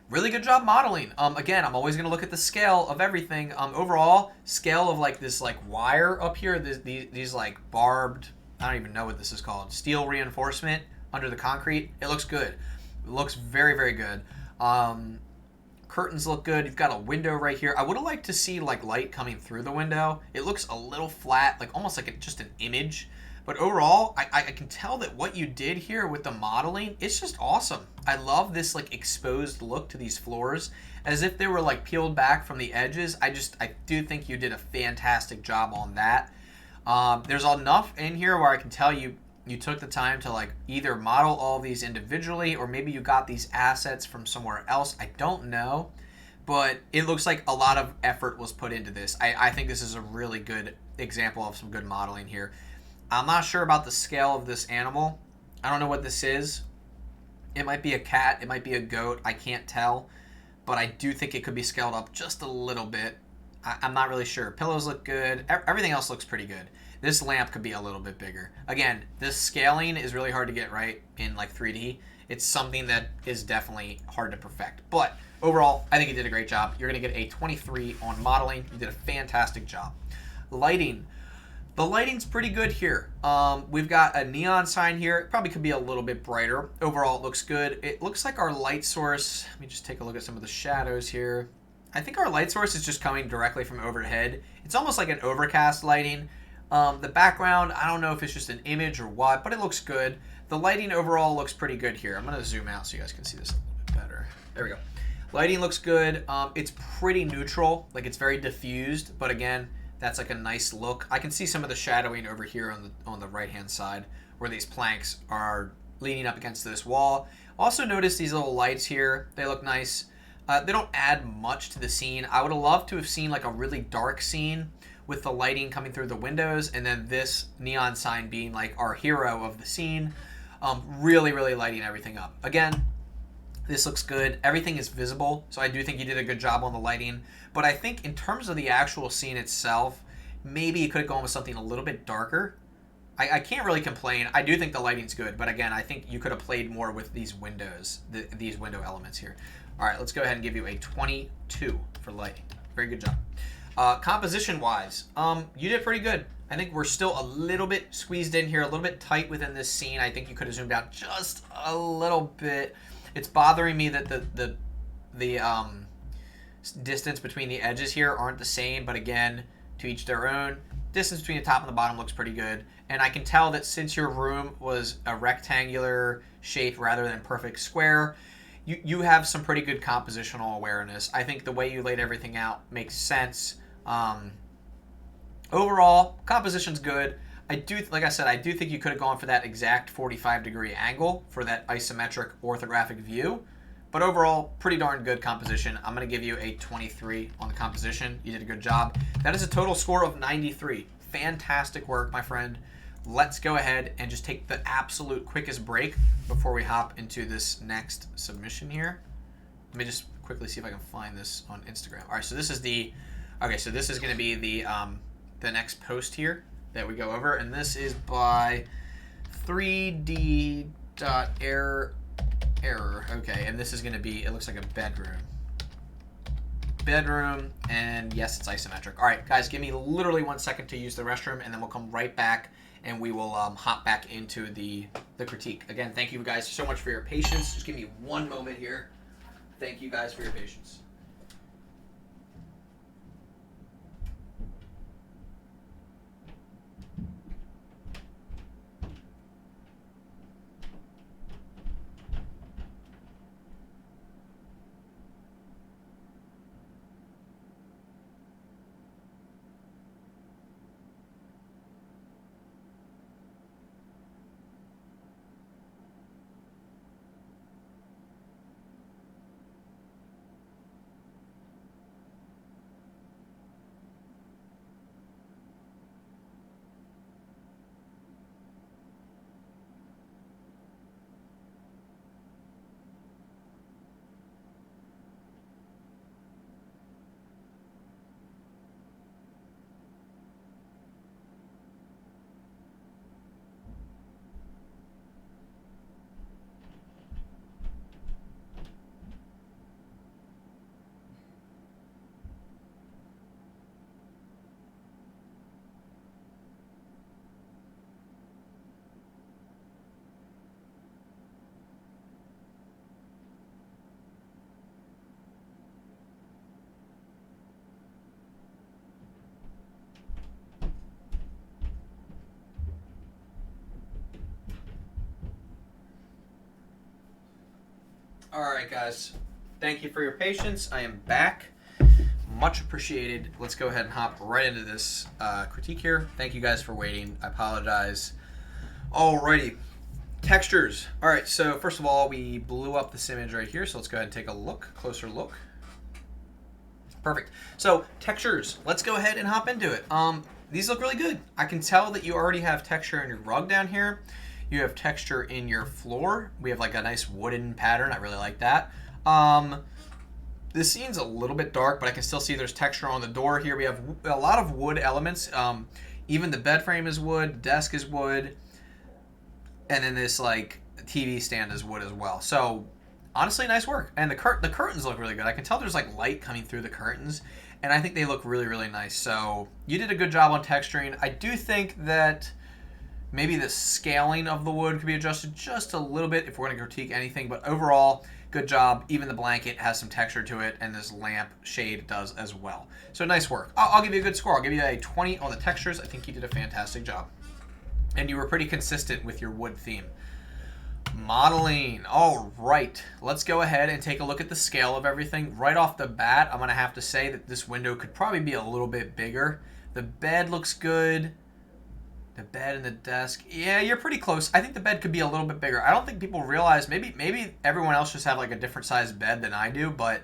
Really good job modeling. Again, I'm always going to look at the scale of everything. Overall, scale of like this like wire up here, these like barbed, I don't even know what this is called, steel reinforcement under the concrete. It looks good. It looks very, very good. Curtains look good. You've got a window right here. I would have liked to see like light coming through the window. It looks a little flat, like almost like just an image. But overall, I can tell that what you did here with the modeling, it's just awesome. I love this like exposed look to these floors, as if they were like peeled back from the edges. I do think you did a fantastic job on that. There's enough in here where I can tell you took the time to like either model all these individually, or maybe you got these assets from somewhere else. I don't know, but it looks like a lot of effort was put into this. I think this is a really good example of some good modeling here. I'm not sure about the scale of this animal. I don't know what this is. It might be a cat. It might be a goat. I can't tell. But I do think it could be scaled up just a little bit. I'm not really sure. Pillows look good. Everything else looks pretty good. This lamp could be a little bit bigger. Again, this scaling is really hard to get right in like 3D. It's something that is definitely hard to perfect. But overall, I think you did a great job. You're going to get a 23 on modeling. You did a fantastic job. Lighting. The lighting's pretty good here. We've got a neon sign here. It probably could be a little bit brighter. Overall, it looks good. It looks like our light source, let me just take a look at some of the shadows here. I think our light source is just coming directly from overhead. It's almost like an overcast lighting. The background, I don't know if it's just an image or what, but it looks good. The lighting overall looks pretty good here. I'm going to zoom out so you guys can see this a little bit better. There we go. Lighting looks good. It's pretty neutral. Like, it's very diffused, but again, that's like a nice look. I can see some of the shadowing over here on the right-hand side where these planks are leaning up against this wall. Also notice these little lights here. They look nice. They don't add much to the scene. I would have loved to have seen like a really dark scene with the lighting coming through the windows, and then this neon sign being like our hero of the scene. Really, really lighting everything up. Again, this looks good. Everything is visible, so I do think you did a good job on the lighting. But I think in terms of the actual scene itself, maybe you could have gone with something a little bit darker. I can't really complain. I do think the lighting's good, but again, I think you could have played more with these windows, these window elements here. All right, let's go ahead and give you a 22 for lighting. Very good job. Composition-wise, you did pretty good. I think we're still a little bit squeezed in here, a little bit tight within this scene. I think you could have zoomed out just a little bit. It's bothering me that the distance between the edges here aren't the same, but again, to each their own. Distance between the top and the bottom looks pretty good. And I can tell that since your room was a rectangular shape rather than perfect square, you have some pretty good compositional awareness. I think the way you laid everything out makes sense. Overall, composition's good. Like I said, I do think you could have gone for that exact 45-degree angle for that isometric orthographic view. But overall, pretty darn good composition. I'm going to give you a 23 on the composition. You did a good job. That is a total score of 93. Fantastic work, my friend. Let's go ahead and just take the absolute quickest break before we hop into this next submission here. Let me just quickly see if I can find this on Instagram. All right, so this is this is going to be the next post here that we go over, and this is by 3D.error. Okay, and this is going to be, it looks like a bedroom, and yes, it's isometric. All right, guys, give me literally 1 second to use the restroom, and then we'll come right back, and we will hop back into the critique. Again, thank you guys so much for your patience. Just give me one moment here. Thank you guys for your patience. All right, guys. Thank you for your patience. I am back. Much appreciated. Let's go ahead and hop right into this critique here. Thank you guys for waiting. I apologize. Alrighty. Textures. All right, so first of all, we blew up this image right here, so let's go ahead and take a look, closer look. Perfect. So textures. Let's go ahead and hop into it. These look really good. I can tell that you already have texture in your rug down here. You have texture in your floor. We have like a nice wooden pattern. I really like that. This scene's a little bit dark, but I can still see there's texture on the door here. We have a lot of wood elements. Even the bed frame is wood, the desk is wood, and then this like TV stand is wood as well. So honestly, nice work. And the curtains look really good. I can tell there's like light coming through the curtains, and I think they look really, really nice. So you did a good job on texturing. I do think that maybe the scaling of the wood could be adjusted just a little bit if we're going to critique anything, but overall, good job. Even the blanket has some texture to it, and this lamp shade does as well. So nice work. I'll give you a good score. I'll give you a 20 on the textures. I think you did a fantastic job. And you were pretty consistent with your wood theme. Modeling. All right. Let's go ahead and take a look at the scale of everything. Right off the bat, I'm going to have to say that this window could probably be a little bit bigger. The bed looks good. The bed and the desk. Yeah, you're pretty close. I think the bed could be a little bit bigger. I don't think people realize, maybe everyone else just have like a different size bed than I do, but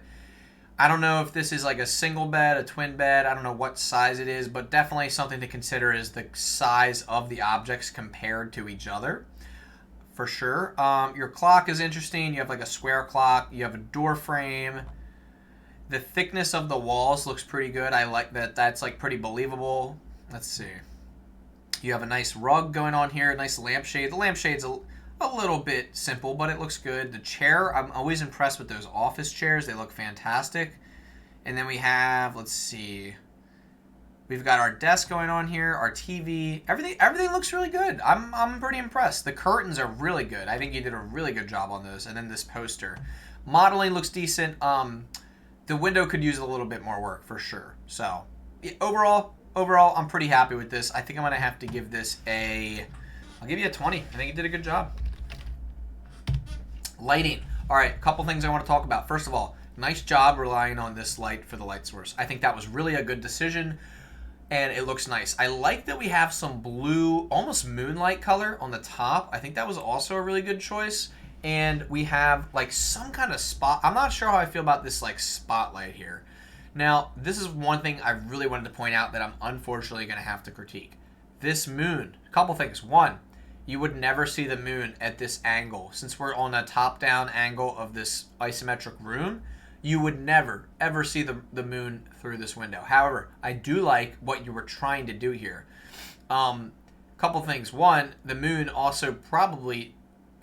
I don't know if this is like a single bed, a twin bed. I don't know what size it is, but definitely something to consider is the size of the objects compared to each other, for sure. Your clock is interesting. You have like a square clock. You have a door frame. The thickness of the walls looks pretty good. I like that. That's like pretty believable. Let's see. You have a nice rug going on here, a nice lampshade. The lampshade's a little bit simple, but it looks good. The chair, I'm always impressed with those office chairs. They look fantastic. And then we have, let's see, we've got our desk going on here, our TV. Everything looks really good. I'm pretty impressed. The curtains are really good. I think you did a really good job on those. And then this poster. Modeling looks decent. The window could use a little bit more work for sure. So yeah, overall, I'm pretty happy with this. I think I'm going to have to give this I'll give you a 20. I think you did a good job. Lighting. All right, a couple things I want to talk about. First of all, nice job relying on this light for the light source. I think that was really a good decision, and it looks nice. I like that we have some blue, almost moonlight color on the top. I think that was also a really good choice. And we have like some kind of spot. I'm not sure how I feel about this like spotlight here. Now, this is one thing I really wanted to point out that I'm unfortunately going to have to critique. This moon, a couple things. One, you would never see the moon at this angle. Since we're on a top-down angle of this isometric room, you would never, ever see the moon through this window. However, I do like what you were trying to do here. Couple things. One, the moon also probably,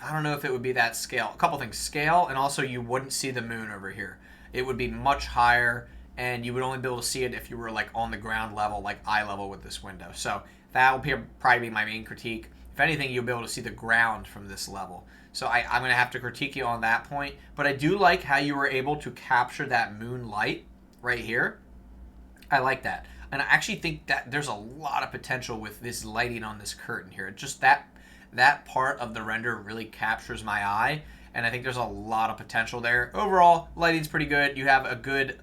I don't know if it would be that scale. A couple things. Scale, and also you wouldn't see the moon over here. It would be much higher, and you would only be able to see it if you were like on the ground level, like eye level with this window. So that will probably be my main critique. If anything, you'll be able to see the ground from this level. So I'm going to have to critique you on that point. But I do like how you were able to capture that moonlight right here. I like that. And I actually think that there's a lot of potential with this lighting on this curtain here. Just that part of the render really captures my eye. And I think there's a lot of potential there. Overall, lighting's pretty good. You have a good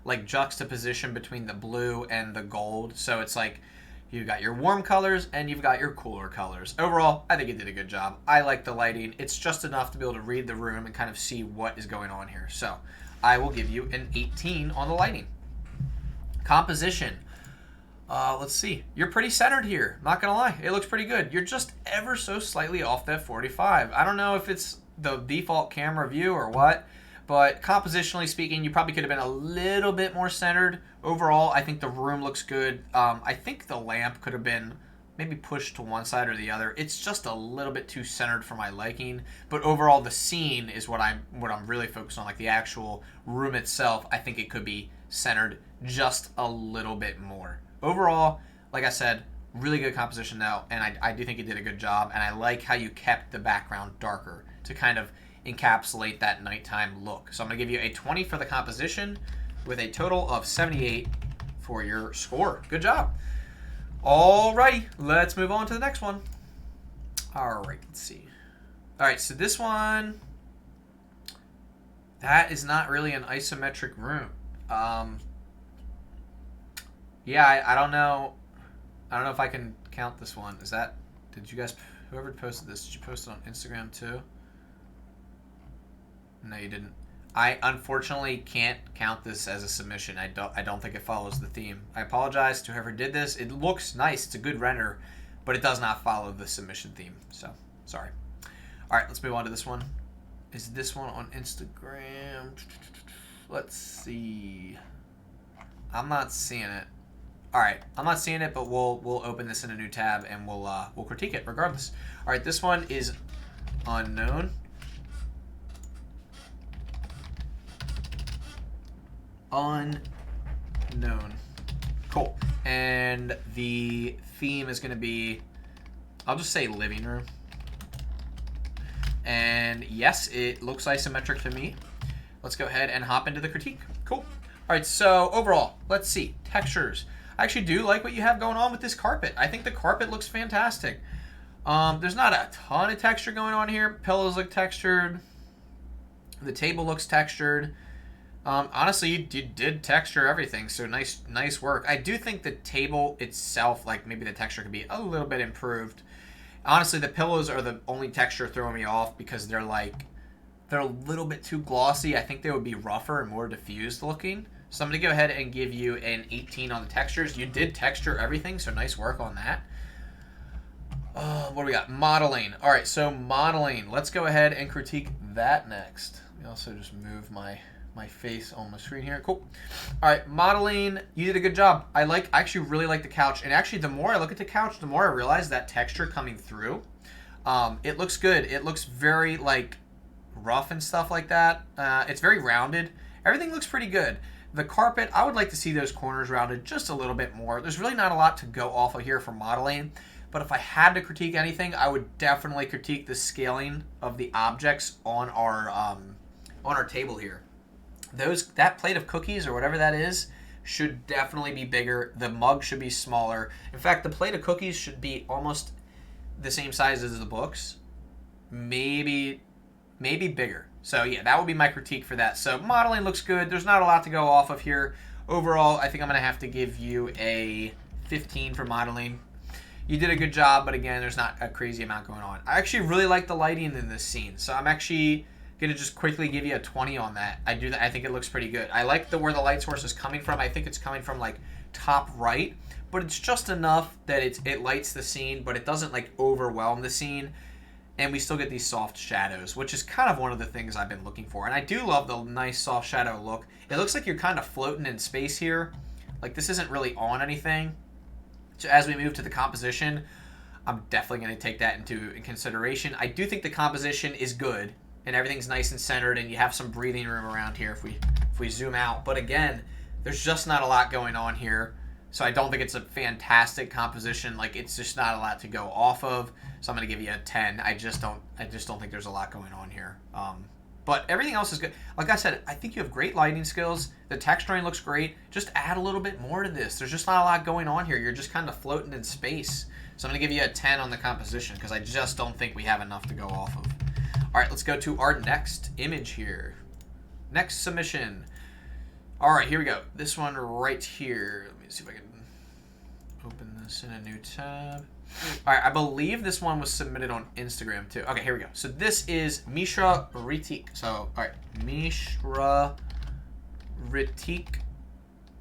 like juxtaposition between the blue and the gold. So it's like you've got your warm colors and you've got your cooler colors. Overall, I think you did a good job. I like the lighting. It's just enough to be able to read the room and kind of see what is going on here. So I will give you an 18 on the lighting. Composition. Let's see. You're pretty centered here. Not going to lie. It looks pretty good. You're just ever so slightly off that 45. I don't know if it's the default camera view or what, but compositionally speaking, you probably could have been a little bit more centered. Overall, I think the room looks good. I think the lamp could have been maybe pushed to one side or the other. It's just a little bit too centered for my liking. But overall, the scene is what I'm really focused on. Like the actual room itself, I think it could be centered just a little bit more. Overall, like I said, really good composition though, and I do think you did a good job. And I like how you kept the background darker to kind of encapsulate that nighttime look. So I'm going to give you a 20 for the composition with a total of 78 for your score. Good job. Alrighty, let's move on to the next one. Alright, let's see. Alright, so this one, That is not really an isometric room. Um, yeah, I don't know. I don't know if I can count this one. Is that? Did you guys? Whoever posted this, did you post it on Instagram too? No, you didn't. I unfortunately can't count this as a submission. I don't think it follows the theme. I apologize to whoever did this. It looks nice. It's a good render, but it does not follow the submission theme. So, sorry. All right, let's move on to this one. Is this one on Instagram? Let's see. I'm not seeing it. All right, I'm not seeing it, but we'll open this in a new tab and we'll critique it regardless. All right, this one is unknown. Unknown. Cool. And the theme is going to be, I'll just say living room. And yes, it looks isometric to me. Let's go ahead and hop into the critique. Cool. All right, so overall, let's see. Textures. I actually do like what you have going on with this carpet. I think the carpet looks fantastic. There's not a ton of texture going on here. Pillows look textured. The table looks textured. Honestly, you did texture everything, so nice work. I do think the table itself, like maybe the texture could be a little bit improved. Honestly, the pillows are the only texture throwing me off because they're a little bit too glossy. I think they would be rougher and more diffused looking. So I'm going to go ahead and give you an 18 on the textures. You did texture everything, so nice work on that. What do we got? Modeling. All right, so modeling. Let's go ahead and critique that next. Let me also just move my face on my screen here. Cool. All right, modeling. You did a good job. I actually really like the couch. And actually, the more I look at the couch, the more I realize that texture coming through. It looks good. It looks very, rough and stuff like that. It's very rounded. Everything looks pretty good. The carpet, I would like to see those corners rounded just a little bit more. There's really not a lot to go off of here for modeling, but if I had to critique anything, I would definitely critique the scaling of the objects on our table here. That plate of cookies or whatever that is should definitely be bigger. The mug should be smaller. In fact, the plate of cookies should be almost the same size as the books. Maybe bigger. So yeah, that would be my critique for that. So modeling looks good. There's not a lot to go off of here. Overall, I think I'm going to have to give you a 15 for modeling. You did a good job, but again, there's not a crazy amount going on. I actually really like the lighting in this scene. So I'm actually going to just quickly give you a 20 on that. I think it looks pretty good. I like where the light source is coming from. I think it's coming from top right, but it's just enough that it lights the scene, but it doesn't overwhelm the scene. And we still get these soft shadows, which is kind of one of the things I've been looking for. And I do love the nice soft shadow look. It looks like you're kind of floating in space here. This isn't really on anything. So as we move to the composition, I'm definitely going to take that into consideration. I do think the composition is good, and everything's nice and centered, and you have some breathing room around here if we zoom out. But again, there's just not a lot going on here. So I don't think it's a fantastic composition. It's just not a lot to go off of. So I'm going to give you a 10. I just don't think there's a lot going on here. But everything else is good. Like I said, I think you have great lighting skills. The texturing looks great. Just add a little bit more to this. There's just not a lot going on here. You're just kind of floating in space. So I'm going to give you a 10 on the composition because I just don't think we have enough to go off of. All right, let's go to our next image here. Next submission. All right, here we go. This one right here. Let me see if I can open this in a new tab. All right, I believe this one was submitted on Instagram too. Okay, here we go. So this is Mishra Ritik. So, all right, Mishra Ritik.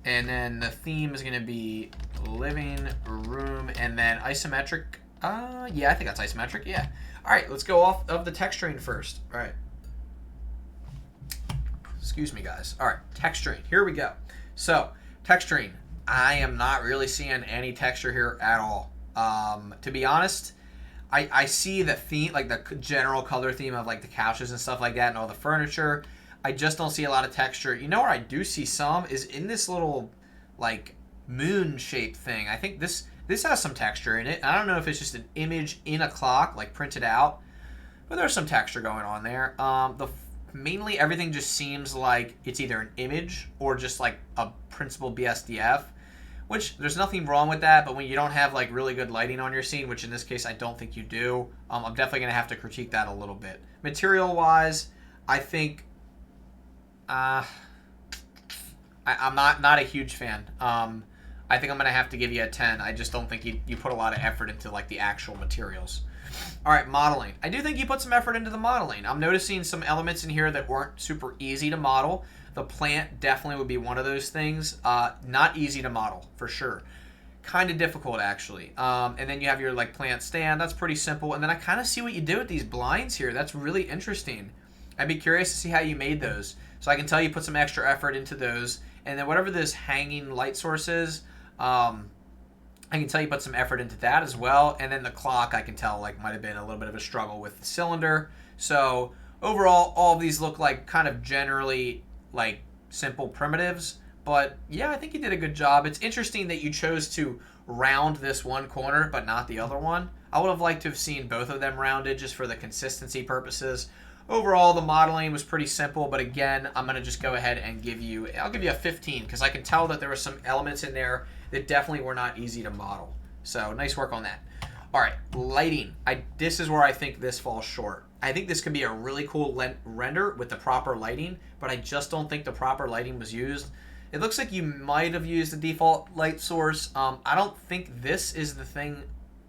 And then the theme is going to be living room and then isometric. Yeah, I think that's isometric. Yeah. All right, let's go off of the texturing first. All right. Excuse me, guys. All right, texturing. Here we go. So, texturing. I am not really seeing any texture here at all. To be honest, I see the theme, the general color theme of the couches and stuff like that and all the furniture. I just don't see a lot of texture. You know where I do see some is in this little moon-shaped thing. I think this has some texture in it. I don't know if it's just an image in a clock, printed out, but there's some texture going on there. Mainly everything just seems like it's either an image or just a principal BSDF, which there's nothing wrong with that, but when you don't have really good lighting on your scene, which in this case I don't think you do, I'm definitely going to have to critique that a little bit. Material-wise, I think I'm not a huge fan. I think I'm gonna have to give you a 10. I just don't think you put a lot of effort into like the actual materials. All right, modeling. I do think you put some effort into the modeling. I'm noticing some elements in here that weren't super easy to model. The plant definitely would be one of those things. Not easy to model for sure. Kind of difficult actually. And then you have your like plant stand. That's pretty simple. And then I kind of see what you do with these blinds here. That's really interesting. I'd be curious to see how you made those. So I can tell you put some extra effort into those. And then whatever this hanging light source is, I can tell you put some effort into that as well. And then the clock, I can tell like might have been a little bit of a struggle with the cylinder. So overall, all of these look like kind of generally like simple primitives. But yeah, I think you did a good job. It's interesting that you chose to round this one corner but not the other one. I would have liked to have seen both of them rounded just for the consistency purposes. Overall, the modeling was pretty simple, but again, I'm going to just go ahead and I'll give you a 15 because I can tell that there were some elements in there that definitely were not easy to model. So nice work on that. All right, lighting. This is where I think this falls short. I think this could be a really cool render with the proper lighting, but I just don't think the proper lighting was used. It looks like you might have used the default light source. I don't think this is the thing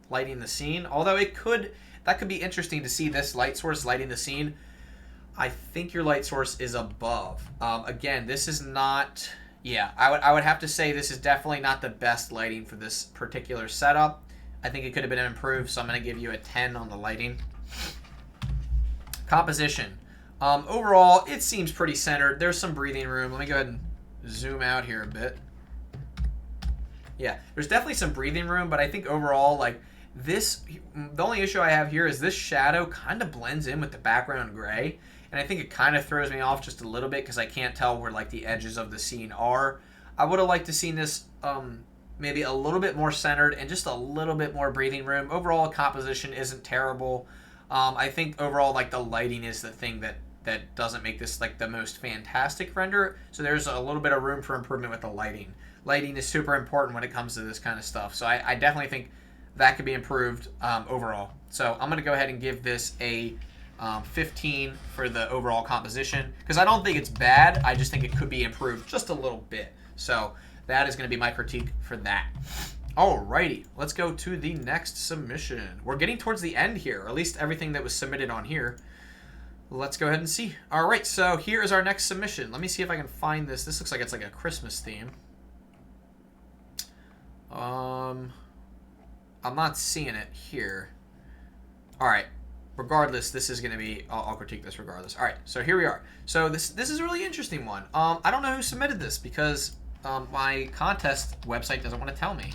lighting the scene, although that could be interesting to see this light source lighting the scene. I think your light source is above. Again, this is not... Yeah, I would have to say this is definitely not the best lighting for this particular setup. I think it could have been improved, so I'm going to give you a 10 on the lighting. Composition. Overall, it seems pretty centered. There's some breathing room. Let me go ahead and zoom out here a bit. Yeah, there's definitely some breathing room, but I think overall, like, the only issue I have here is this shadow kind of blends in with the background gray, and I think it kind of throws me off just a little bit because I can't tell where like the edges of the scene are. I would have liked to seen this maybe a little bit more centered and just a little bit more breathing room. Overall, composition isn't terrible. I think overall like the lighting is the thing that doesn't make this like the most fantastic render, so there's a little bit of room for improvement with the lighting. Lighting is super important when it comes to this kind of stuff, so I definitely think that could be improved overall. So I'm going to go ahead and give this a 15 for the overall composition because I don't think it's bad. I just think it could be improved just a little bit. So that is going to be my critique for that. Alrighty, let's go to the next submission. We're getting towards the end here, or at least everything that was submitted on here. Let's go ahead and see. Alright, so here is our next submission. Let me see if I can find this. This looks like it's like a Christmas theme. I'm not seeing it here. Alright. Regardless, this is going to be... I'll critique this regardless. Alright, so here we are. So this is a really interesting one. I don't know who submitted this because my contest website doesn't want to tell me.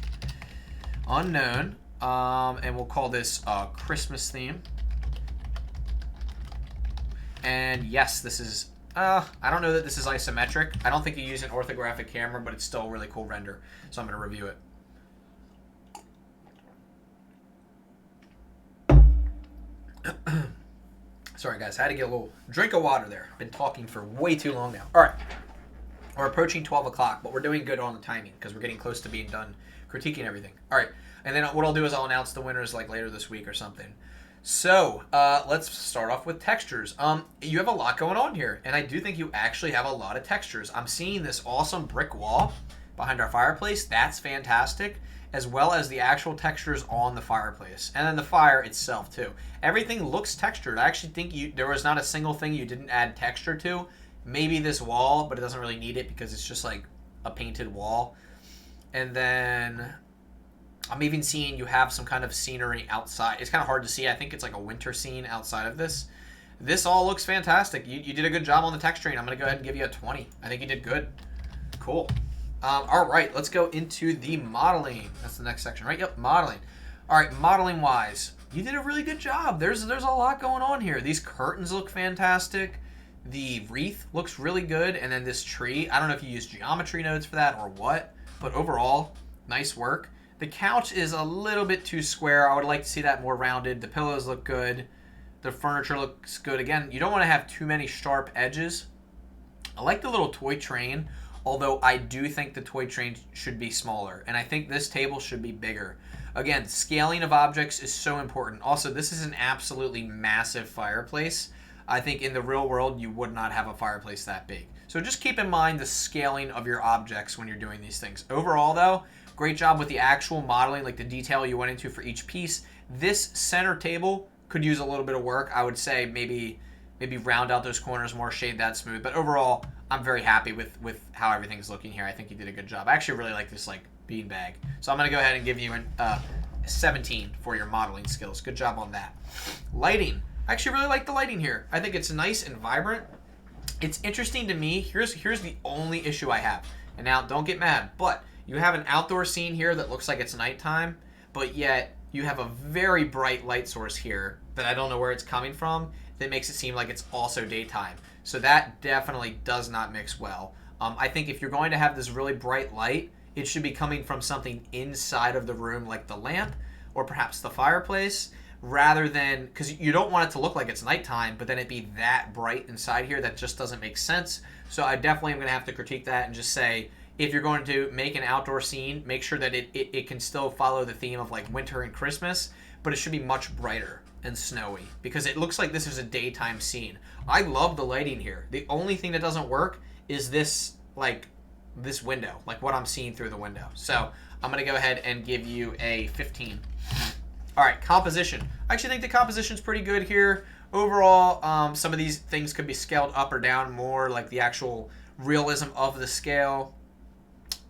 Unknown. And we'll call this Christmas theme. And yes, this is... I don't know that this is isometric. I don't think you use an orthographic camera, but it's still a really cool render. So I'm going to review it. Sorry guys, I had to get a little drink of water there. Been talking for way too long now. Alright, we're approaching 12 o'clock, but we're doing good on the timing because we're getting close to being done critiquing everything. Alright, and then what I'll do is I'll announce the winners like later this week or something. So, let's start off with textures. You have a lot going on here, and I do think you actually have a lot of textures. I'm seeing this awesome brick wall behind our fireplace. That's fantastic, as well as the actual textures on the fireplace. And then the fire itself, too. Everything looks textured. I actually think there was not a single thing you didn't add texture to. Maybe this wall, but it doesn't really need it because it's just like a painted wall. And then I'm even seeing you have some kind of scenery outside. It's kind of hard to see. I think it's like a winter scene outside of this. This all looks fantastic. You did a good job on the texturing. I'm going to go ahead and give you a 20. I think you did good. Cool. All right, let's go into the modeling. That's the next section, right? Yep, modeling. All right, modeling-wise, you did a really good job. There's a lot going on here. These curtains look fantastic. The wreath looks really good. And then this tree, I don't know if you used geometry nodes for that or what, but overall, nice work. The couch is a little bit too square. I would like to see that more rounded. The pillows look good. The furniture looks good. Again, you don't want to have too many sharp edges. I like the little toy train, although I do think the toy train should be smaller. And I think this table should be bigger. Again, scaling of objects is so important. Also, this is an absolutely massive fireplace. I think in the real world, you would not have a fireplace that big. So just keep in mind the scaling of your objects when you're doing these things. Overall, though, great job with the actual modeling, like the detail you went into for each piece. This center table could use a little bit of work. I would say maybe round out those corners more, shade that smooth. But overall, I'm very happy with how everything's looking here. I think you did a good job. I actually really like this like beanbag. So I'm going to go ahead and give you a 17 for your modeling skills. Good job on that. Lighting. I actually really like the lighting here. I think it's nice and vibrant. It's interesting to me. Here's the only issue I have. And now, don't get mad, but you have an outdoor scene here that looks like it's nighttime, but yet you have a very bright light source here that I don't know where it's coming from that makes it seem like it's also daytime. So that definitely does not mix well. I think if you're going to have this really bright light, it should be coming from something inside of the room like the lamp or perhaps the fireplace, rather than, because you don't want it to look like it's nighttime, but then it be that bright inside here. That just doesn't make sense. So I definitely am going to have to critique that and just say, if you're going to make an outdoor scene, make sure that it can still follow the theme of like winter and Christmas, but it should be much brighter and snowy, because it looks like this is a daytime scene. I love the lighting here. The only thing that doesn't work is this window, like what I'm seeing through the window. So I'm going to go ahead and give you a 15. All right, composition. I actually think the composition's pretty good here. Overall, some of these things could be scaled up or down more, like the actual realism of the scale.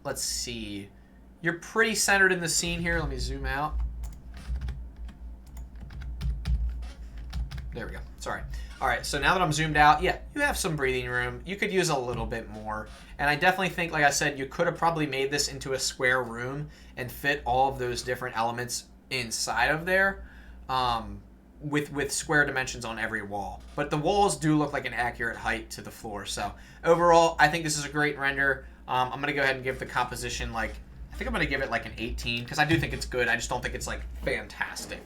Let's see. You're pretty centered in the scene here. Let me zoom out. There we go. Sorry. All right, so now that I'm zoomed out, yeah, you have some breathing room. You could use a little bit more. And I definitely think, like I said, you could have probably made this into a square room and fit all of those different elements inside of there, with square dimensions on every wall. But the walls do look like an accurate height to the floor. So overall, I think this is a great render. I'm going to go ahead and give the composition I think I'm going to give it like an 18, because I do think it's good. I just don't think it's like fantastic.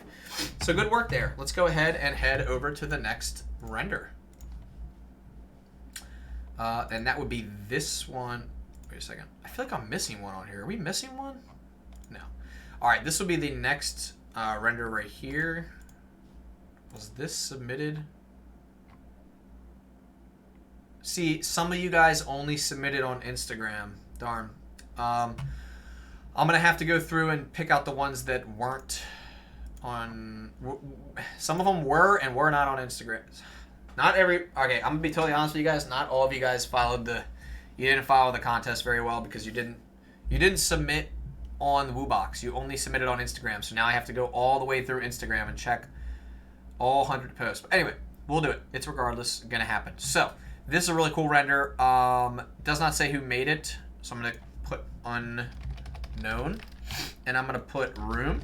So good work there. Let's go ahead and head over to the next render. And that would be this one. Wait a second. I feel like I'm missing one on here. Are we missing one? No. All right, this will be the next render right here. Was this submitted? See, some of you guys only submitted on Instagram. Darn. I'm going to have to go through and pick out the ones that weren't on... Some of them were and were not on Instagram. Not every... Okay, I'm going to be totally honest with you guys. Not all of you guys followed the... You didn't follow the contest very well because you didn't submit on the WooBox. You only submitted on Instagram. So now I have to go all the way through Instagram and check all 100 posts. But anyway, we'll do it. It's regardless going to happen. So this is a really cool render. Does not say who made it. So I'm going to put unknown. And I'm going to put room.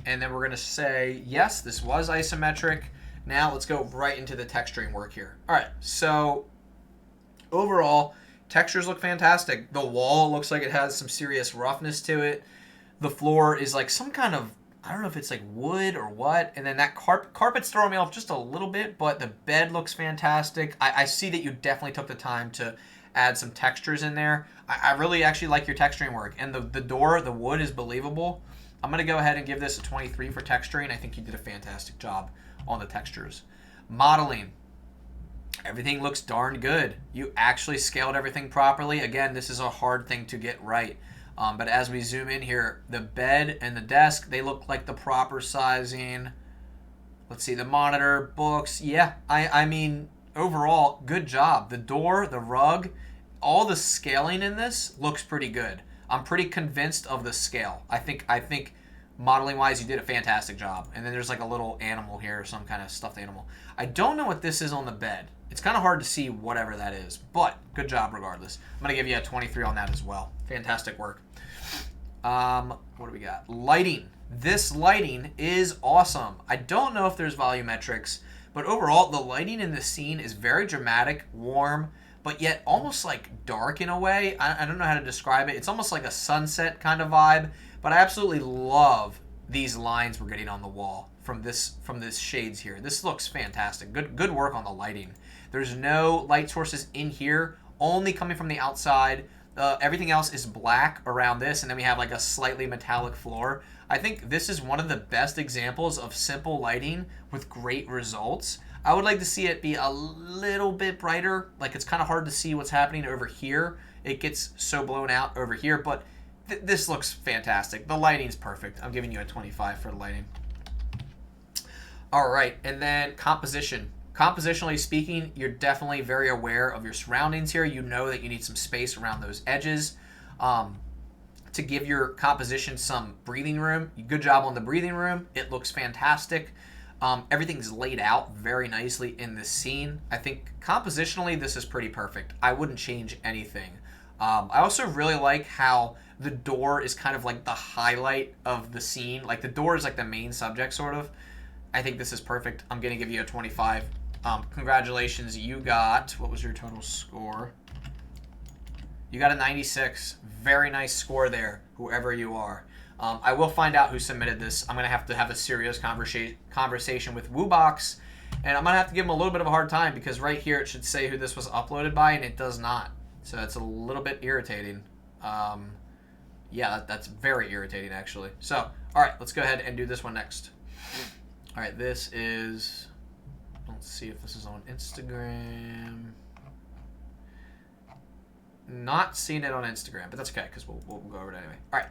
And then we're going to say, yes, this was isometric. Now let's go right into the texturing work here. All right, so overall, textures look fantastic. The wall looks like it has some serious roughness to it. The floor is like some kind of, I don't know if it's like wood or what. And then that carpet's throwing me off just a little bit, but the bed looks fantastic. I see that you definitely took the time to add some textures in there. I really actually like your texturing work. And the door, the wood is believable. I'm going to go ahead and give this a 23 for texturing. I think you did a fantastic job on the textures. Modeling. Everything looks darn good. You actually scaled everything properly. Again, this is a hard thing to get right. But as we zoom in here, the bed and the desk, they look like the proper sizing. Let's see, the monitor, books. Yeah, I mean, overall, good job. The door, the rug, all the scaling in this looks pretty good. I'm pretty convinced of the scale. I think modeling wise, you did a fantastic job. And then there's like a little animal here, some kind of stuffed animal. I don't know what this is on the bed. It's kind of hard to see whatever that is, but good job regardless. I'm going to give you a 23 on that as well. Fantastic work. What do we got? Lighting. This lighting is awesome. I don't know if there's volumetrics, but overall, the lighting in this scene is very dramatic, warm, but yet almost like dark in a way. I don't know how to describe it. It's almost like a sunset kind of vibe, but I absolutely love these lines we're getting on the wall from this shades here. This looks fantastic. Good work on the lighting. There's no light sources in here, only coming from the outside. Everything else is black around this, and then we have like a slightly metallic floor. I think this is one of the best examples of simple lighting with great results. I would like to see it be a little bit brighter. Like, it's kind of hard to see what's happening over here. It gets so blown out over here, but this looks fantastic. The lighting's perfect. I'm giving you a 25 for the lighting. All right, and then composition. Compositionally speaking, you're definitely very aware of your surroundings here. You know that you need some space around those edges to give your composition some breathing room. Good job on the breathing room. It looks fantastic. Everything's laid out very nicely in this scene. I think compositionally, this is pretty perfect. I wouldn't change anything. I also really like how the door is kind of like the highlight of the scene. Like, the door is like the main subject, sort of. I think this is perfect. I'm going to give you a 25. Congratulations. You got, what was your total score? You got a 96. Very nice score there, whoever you are. I will find out who submitted this. I'm going to have a serious conversation with Woobox, and I'm going to have to give him a little bit of a hard time because right here it should say who this was uploaded by, and it does not. So that's a little bit irritating. Yeah, that's very irritating, actually. So, all right, let's go ahead and do this one next. All right, this is... Let's see if this is on Instagram. Not seeing it on Instagram, but that's okay because we'll go over it anyway. All right,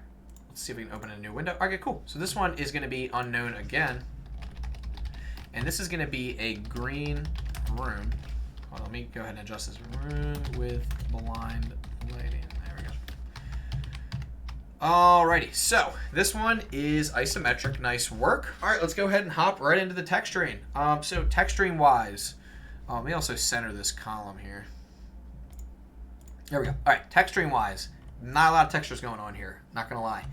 let's see if we can open a new window. Okay, cool. So this one is going to be unknown again. And this is going to be a green room. Hold on, let me go ahead and adjust this. Room with blind lighting. There we go. Alrighty, so this one is isometric. Nice work. All right, let's go ahead and hop right into the texturing. So texturing wise, let me also center this column here. There we go. All right, texturing wise, not a lot of textures going on here. Not gonna lie.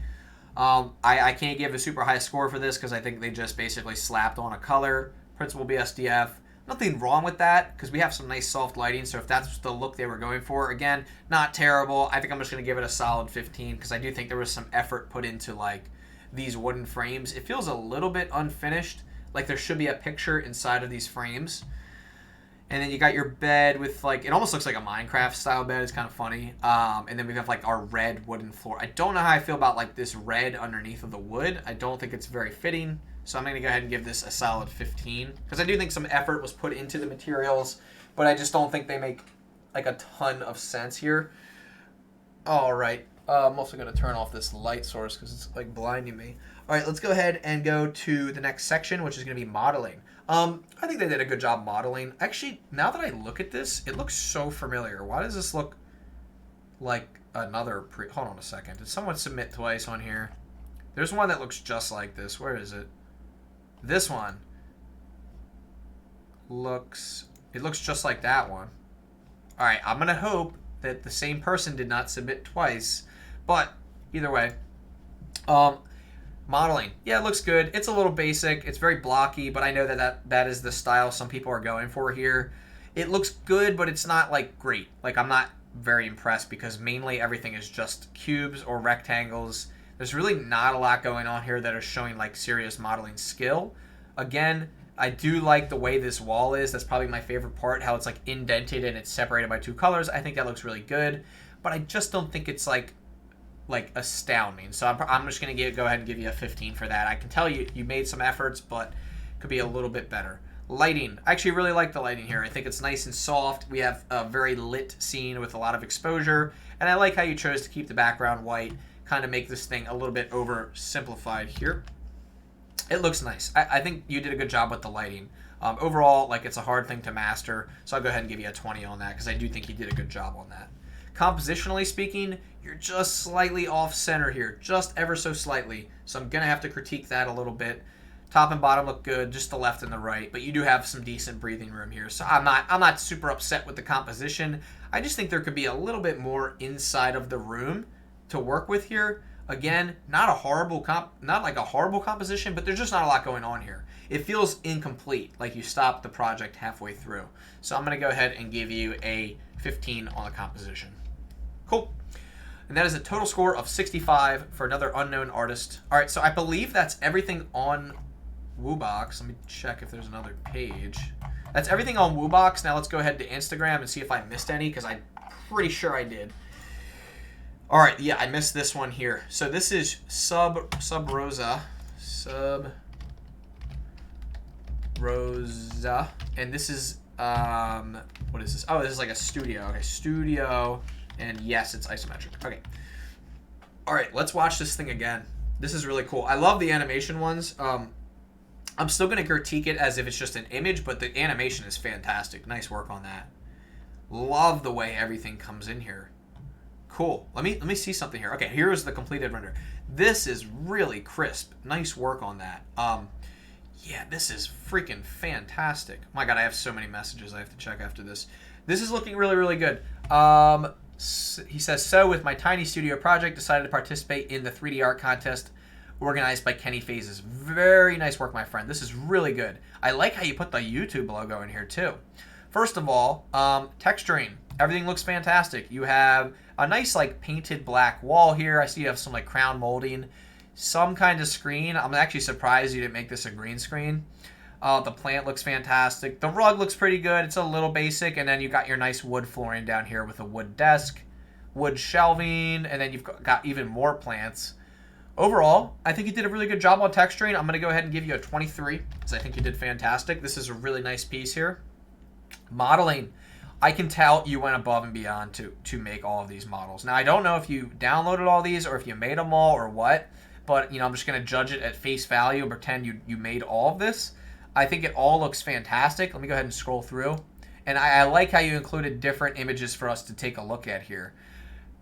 I can't give a super high score for this because I think they just basically slapped on a color. Principal BSDF. Nothing wrong with that because we have some nice soft lighting. So if that's the look they were going for, again, not terrible. I think I'm just going to give it a solid 15 because I do think there was some effort put into like these wooden frames. It feels a little bit unfinished. Like there should be a picture inside of these frames. And then you got your bed with like, it almost looks like a Minecraft style bed. It's kind of funny. And then we have like our red wooden floor. I don't know how I feel about like this red underneath of the wood. I don't think it's very fitting. So I'm going to go ahead and give this a solid 15. Because I do think some effort was put into the materials. But I just don't think they make like a ton of sense here. All right. I'm also going to turn off this light source because it's like blinding me. All right, let's go ahead and go to the next section, which is going to be modeling. I think they did a good job modeling. Actually, now that I look at this, it looks so familiar. Why does this look like another hold on a second. Did someone submit twice on here? There's one that looks just like this. Where is it? This one looks just like that one. All right, I'm going to hope that the same person did not submit twice. But either way, modeling. Yeah, it looks good. It's a little basic. It's very blocky, but I know that is the style some people are going for here. It looks good, but it's not like great. Like I'm not very impressed because mainly everything is just cubes or rectangles. There's really not a lot going on here that are showing like serious modeling skill. Again, I do like the way this wall is. That's probably my favorite part, how it's like indented and it's separated by two colors. I think that looks really good, but I just don't think it's like astounding. So I'm just going to go ahead and give you a 15 for that. I can tell you made some efforts, but could be a little bit better. Lighting. I actually really like the lighting here. I think it's nice and soft. We have a very lit scene with a lot of exposure, and I like how you chose to keep the background white, kind of make this thing a little bit oversimplified here. It looks nice. I think you did a good job with the lighting. Overall, like it's a hard thing to master, so I'll go ahead and give you a 20 on that because I do think you did a good job on that. Compositionally speaking, you're just slightly off center here, just ever so slightly. So I'm going to have to critique that a little bit. Top and bottom look good, just the left and the right, but you do have some decent breathing room here. So I'm not super upset with the composition. I just think there could be a little bit more inside of the room to work with here. Again, not like a horrible composition, but there's just not a lot going on here. It feels incomplete, like you stopped the project halfway through. So I'm going to go ahead and give you a 15 on the composition. Cool. And that is a total score of 65 for another unknown artist. All right, so I believe that's everything on Woobox. Let me check if there's another page. That's everything on Woobox. Now let's go ahead to Instagram and see if I missed any, because I'm pretty sure I did. All right, yeah, I missed this one here. So this is Sub Rosa Rosa, and this is what is this? Oh, this is like a studio. Okay, studio, and yes, it's isometric. Okay. All right, let's watch this thing again. This is really cool. I love the animation ones. I'm still gonna critique it as if it's just an image, but the animation is fantastic. Nice work on that. Love the way everything comes in here. Cool. Let me see something here. Okay, here's the completed render. This is really crisp. Nice work on that. Yeah, this is freaking fantastic. My God, I have so many messages I have to check after this. This is looking really, really good. He says, so with my tiny studio project, decided to participate in the 3D art contest organized by Kenny Phases. Very nice work, my friend. This is really good. I like how you put the YouTube logo in here, too. First of all, texturing. Everything looks fantastic. You have a nice, like, painted black wall here. I see you have some, like, crown molding. Some kind of screen. I'm actually surprised you didn't make this a green screen. The plant looks fantastic. The rug looks pretty good. It's a little basic. And then you got your nice wood flooring down here with a wood desk, wood shelving, and then you've got even more plants. Overall, I think you did a really good job on texturing. I'm going to go ahead and give you a 23 because I think you did fantastic. This is a really nice piece here. Modeling. I can tell you went above and beyond to make all of these models. Now, I don't know if you downloaded all these or if you made them all or what. But, you know, I'm just going to judge it at face value and pretend you made all of this. I think it all looks fantastic. Let me go ahead and scroll through. And I like how you included different images for us to take a look at here.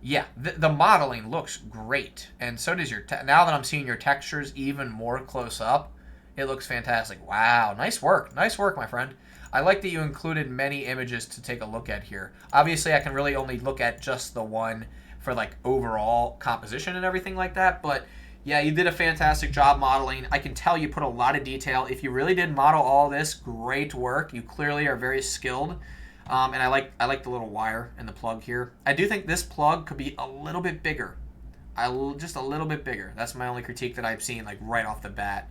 Yeah, the modeling looks great. And so does your... now that I'm seeing your textures even more close up, it looks fantastic. Wow, nice work. Nice work, my friend. I like that you included many images to take a look at here. Obviously, I can really only look at just the one for, like, overall composition and everything like that. But... yeah, you did a fantastic job modeling. I can tell you put a lot of detail. If you really did model all this, great work. You clearly are very skilled. And I like the little wire and the plug here. I do think this plug could be a little bit bigger. Just a little bit bigger. That's my only critique that I've seen, like, right off the bat.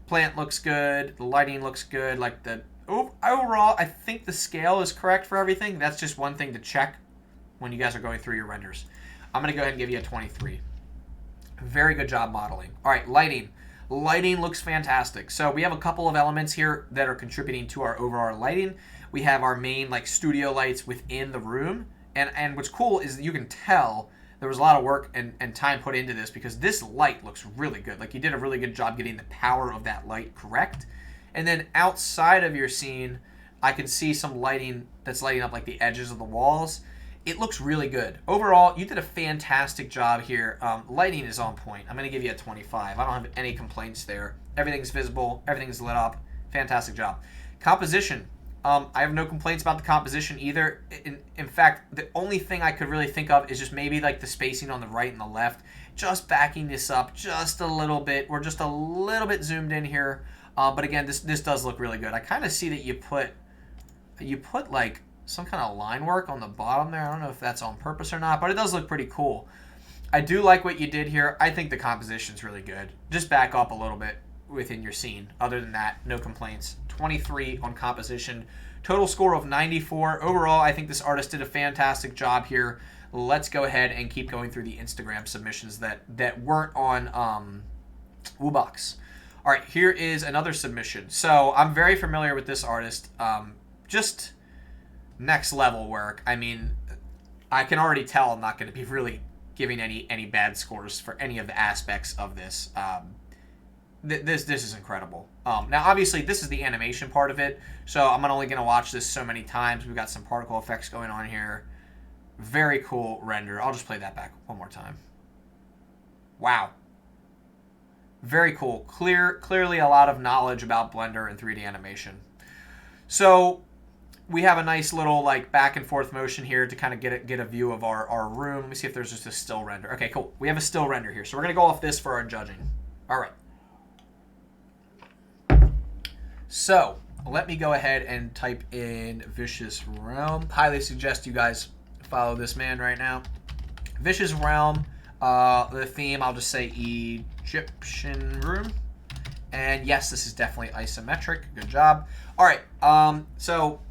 Plant looks good. The lighting looks good. Like, overall, I think the scale is correct for everything. That's just one thing to check when you guys are going through your renders. I'm going to go ahead and give you a 23. Very good job modeling. All right, lighting. Lighting looks fantastic. So we have a couple of elements here that are contributing to our overall lighting. We have our main, like, studio lights within the room. And what's cool is that you can tell there was a lot of work and time put into this because this light looks really good. Like, you did a really good job getting the power of that light correct. And then outside of your scene, I can see some lighting that's lighting up, like, the edges of the walls. It looks really good. Overall, you did a fantastic job here. Lighting is on point. I'm going to give you a 25. I don't have any complaints there. Everything's visible. Everything's lit up. Fantastic job. Composition. I have no complaints about the composition either. In fact, the only thing I could really think of is just maybe like the spacing on the right and the left. Just backing this up just a little bit. We're just a little bit zoomed in here. But again, this does look really good. I kind of see that you put like some kind of line work on the bottom there. I don't know if that's on purpose or not, but it does look pretty cool. I do like what you did here. I think the composition's really good. Just back up a little bit within your scene. Other than that, no complaints. 23 on composition. Total score of 94. Overall, I think this artist did a fantastic job here. Let's go ahead and keep going through the Instagram submissions that weren't on Woobox. All right, here is another submission. So I'm very familiar with this artist. Just next level work. I mean, I can already tell I'm not going to be really giving any bad scores for any of the aspects of this. This is incredible. Now, obviously, this is the animation part of it, so I'm only going to watch this so many times. We've got some particle effects going on here. Very cool render. I'll just play that back one more time. Wow. Very cool. Clearly a lot of knowledge about Blender and 3D animation. So we have a nice little like back and forth motion here to kind of get a view of our room. Let me see if there's just a still render. Okay, cool. We have a still render here. So we're going to go off this for our judging. All right. So let me go ahead and type in Vicious Realm. Highly suggest you guys follow this man right now. Vicious Realm. The theme, I'll just say Egyptian room. And yes, this is definitely isometric. Good job. All right. So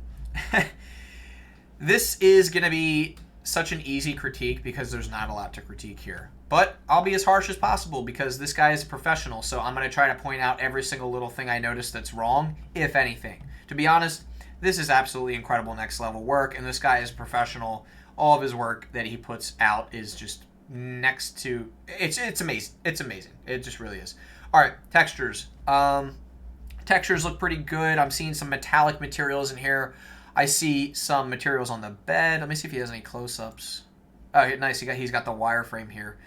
this is going to be such an easy critique because there's not a lot to critique here. But I'll be as harsh as possible because this guy is a professional, so I'm going to try to point out every single little thing I notice that's wrong, if anything. To be honest, this is absolutely incredible next level work, and this guy is professional. All of his work that he puts out is just next to... It's amazing. It's amazing. It just really is. All right, textures. Textures look pretty good. I'm seeing some metallic materials in here. I see some materials on the bed. Let me see if he has any close-ups. Oh, nice. He's got the wireframe here.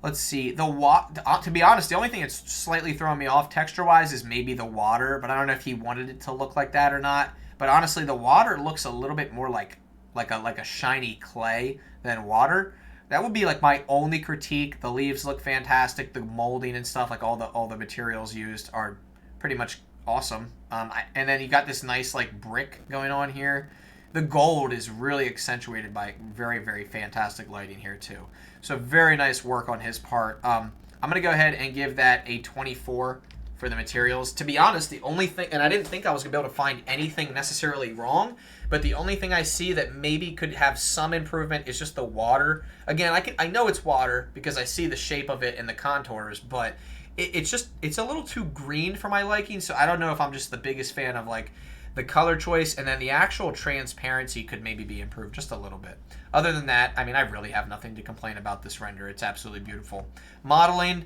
Let's see. To be honest, the only thing that's slightly throwing me off texture-wise is maybe the water, but I don't know if he wanted it to look like that or not. But honestly, the water looks a little bit more like a shiny clay than water. That would be like my only critique. The leaves look fantastic. The molding and stuff, like all the materials used are pretty much awesome. And then you got this nice like brick going on here. The gold is really accentuated by very, very fantastic lighting here too. So very nice work on his part. I'm going to go ahead and give that a 24 for the materials. To be honest, the only thing, and I didn't think I was going to be able to find anything necessarily wrong, but the only thing I see that maybe could have some improvement is just the water. Again, I know it's water because I see the shape of it and the contours, but it's a little too green for my liking, so I don't know if I'm just the biggest fan of like the color choice, and then the actual transparency could maybe be improved just a little bit. Other than that, I mean, I really have nothing to complain about this render. It's absolutely beautiful. Modeling,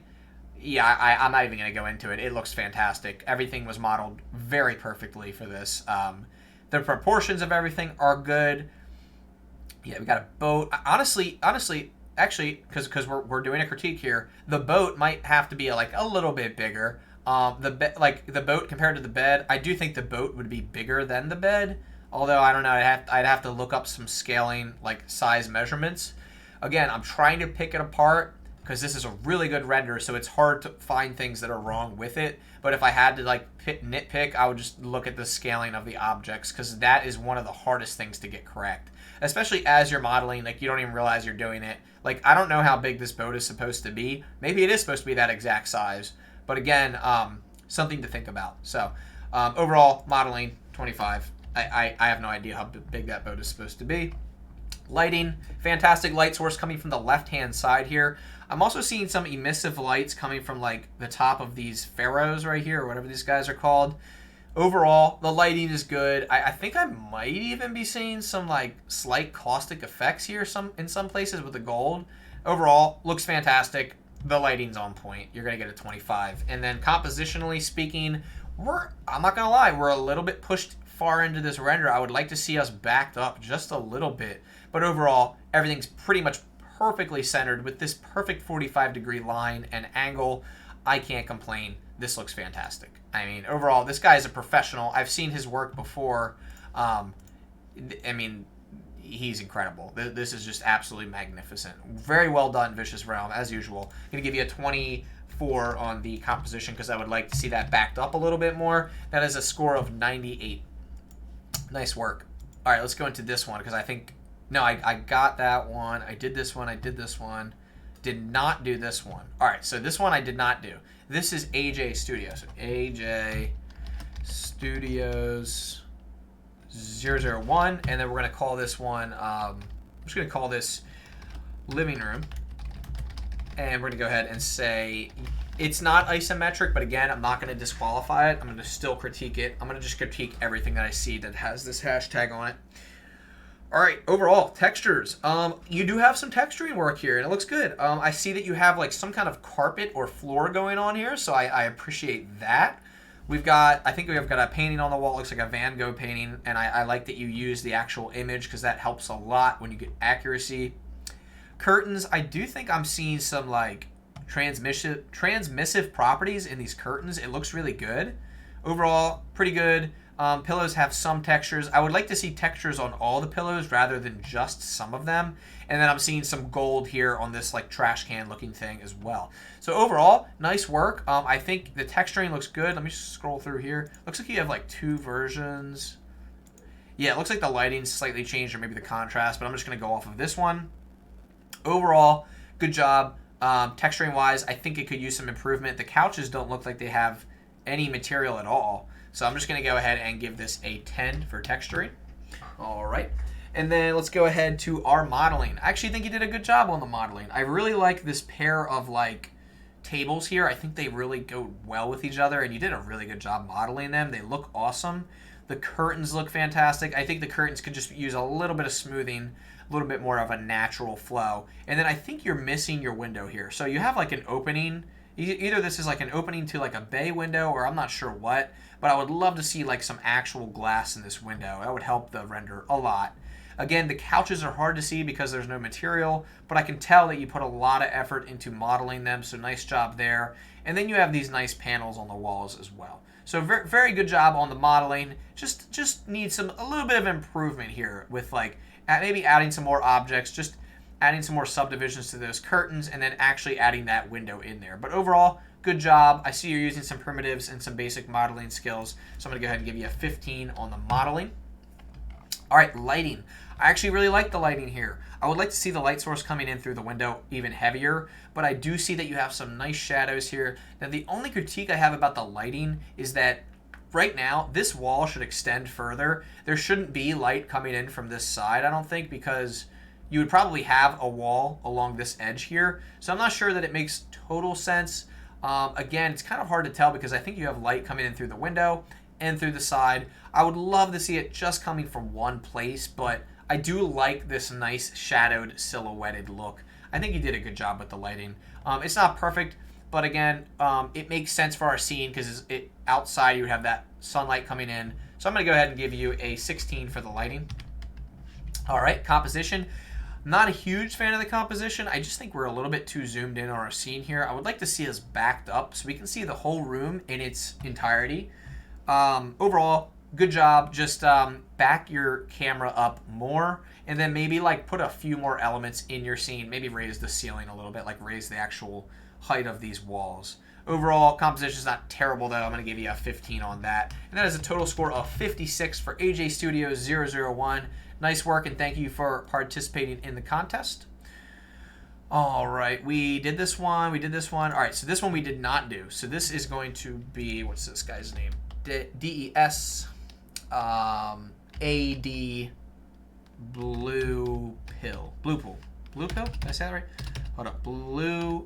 yeah, I'm not even going to go into it. It looks fantastic. Everything was modeled very perfectly for this. The proportions of everything are good. Yeah, we got a boat. Honestly, actually, because we're doing a critique here, the boat might have to be like a little bit bigger. The boat compared to the bed, I do think the boat would be bigger than the bed. Although I don't know, I'd have to look up some scaling, like size measurements. Again, I'm trying to pick it apart because this is a really good render, so it's hard to find things that are wrong with it. But if I had to like nitpick, I would just look at the scaling of the objects because that is one of the hardest things to get correct. Especially as you're modeling, like you don't even realize you're doing it. Like I don't know how big this boat is supposed to be. Maybe it is supposed to be that exact size. But again, something to think about. So overall, modeling, 25. I have no idea how big that boat is supposed to be. Lighting, fantastic light source coming from the left-hand side here. I'm also seeing some emissive lights coming from like the top of these pharaohs right here, or whatever these guys are called. Overall, the lighting is good. I think I might even be seeing some like slight caustic effects here in some places with the gold. Overall, looks fantastic. The lighting's on point. You're going to get a 25. And then compositionally speaking, I'm not going to lie, we're a little bit pushed far into this render. I would like to see us backed up just a little bit. But overall, everything's pretty much perfectly centered with this perfect 45-degree line and angle. I can't complain. This looks fantastic. I mean, overall, this guy is a professional. I've seen his work before. I mean, he's incredible. This is just absolutely magnificent. Very well done, Vicious Realm, as usual. I'm going to give you a 24 on the composition because I would like to see that backed up a little bit more. That is a score of 98. Nice work. All right, let's go into this one because I think... No, I got that one. I did this one. I did this one. Did not do this one. All right, so this one I did not do. This is AJ Studios. AJ Studios 001, and then we're going to call this one, I'm just going to call this living room. And we're going to go ahead and say it's not isometric, but again, I'm not going to disqualify it. I'm going to still critique it. I'm going to just critique everything that I see that has this hashtag on it. All right, overall, textures. You do have some texturing work here, and it looks good. I see that you have like some kind of carpet or floor going on here, so I appreciate that. I think we've got a painting on the wall. It looks like a Van Gogh painting, and I like that you use the actual image because that helps a lot when you get accuracy. Curtains, I do think I'm seeing some like transmissive properties in these curtains. It looks really good. Overall, pretty good. Pillows have some textures. I would like to see textures on all the pillows rather than just some of them. And then I'm seeing some gold here on this like trash can looking thing as well. So overall, nice work. I think the texturing looks good. Let me just scroll through here. Looks like you have like two versions. Yeah, it looks like the lighting's slightly changed or maybe the contrast, but I'm just going to go off of this one. Overall, good job. Texturing wise, I think it could use some improvement. The couches don't look like they have any material at all. So I'm just going to go ahead and give this a 10 for texturing. All right. And then let's go ahead to our modeling. I actually think you did a good job on the modeling. I really like this pair of like tables here. I think they really go well with each other, and you did a really good job modeling them. They look awesome. The curtains look fantastic. I think the curtains could just use a little bit of smoothing, a little bit more of a natural flow. And then I think you're missing your window here. So you have like an opening. Either this is like an opening to like a bay window, or I'm not sure what, but I would love to see like some actual glass in this window. That would help the render a lot. Again, the couches are hard to see because there's no material, but I can tell that you put a lot of effort into modeling them, so nice job there. And then you have these nice panels on the walls as well. So very, very good job on the modeling. Just needs a little bit of improvement here with like maybe adding some more objects, just adding some more subdivisions to those curtains, and then actually adding that window in there. But overall, good job. I see you're using some primitives and some basic modeling skills, so I'm going to go ahead and give you a 15 on the modeling. All right, lighting. I actually really like the lighting here. I would like to see the light source coming in through the window even heavier, but I do see that you have some nice shadows here. Now, the only critique I have about the lighting is that right now, this wall should extend further. There shouldn't be light coming in from this side, I don't think, because you would probably have a wall along this edge here. So I'm not sure that it makes total sense. Again, it's kind of hard to tell because I think you have light coming in through the window and through the side. I would love to see it just coming from one place, but I do like this nice shadowed silhouetted look. I think you did a good job with the lighting. It's not perfect, but again, it makes sense for our scene because outside you would have that sunlight coming in. So I'm going to go ahead and give you a 16 for the lighting. All right, composition. Not a huge fan of the composition. I just think we're a little bit too zoomed in on our scene here. I would like to see us backed up so we can see the whole room in its entirety. Overall, good job. Just back your camera up more, and then maybe like put a few more elements in your scene. Maybe raise the ceiling a little bit, like raise the actual height of these walls. Overall, composition is not terrible, though. I'm going to give you a 15 on that. And that is a total score of 56 for AJ Studios 001. Nice work, and thank you for participating in the contest. All right, we did this one. All right, so this one we did not do. So this is going to be, what's this guy's name? DES AD Blue Pill. Blue Pill? Did I say that right? Hold up. Blue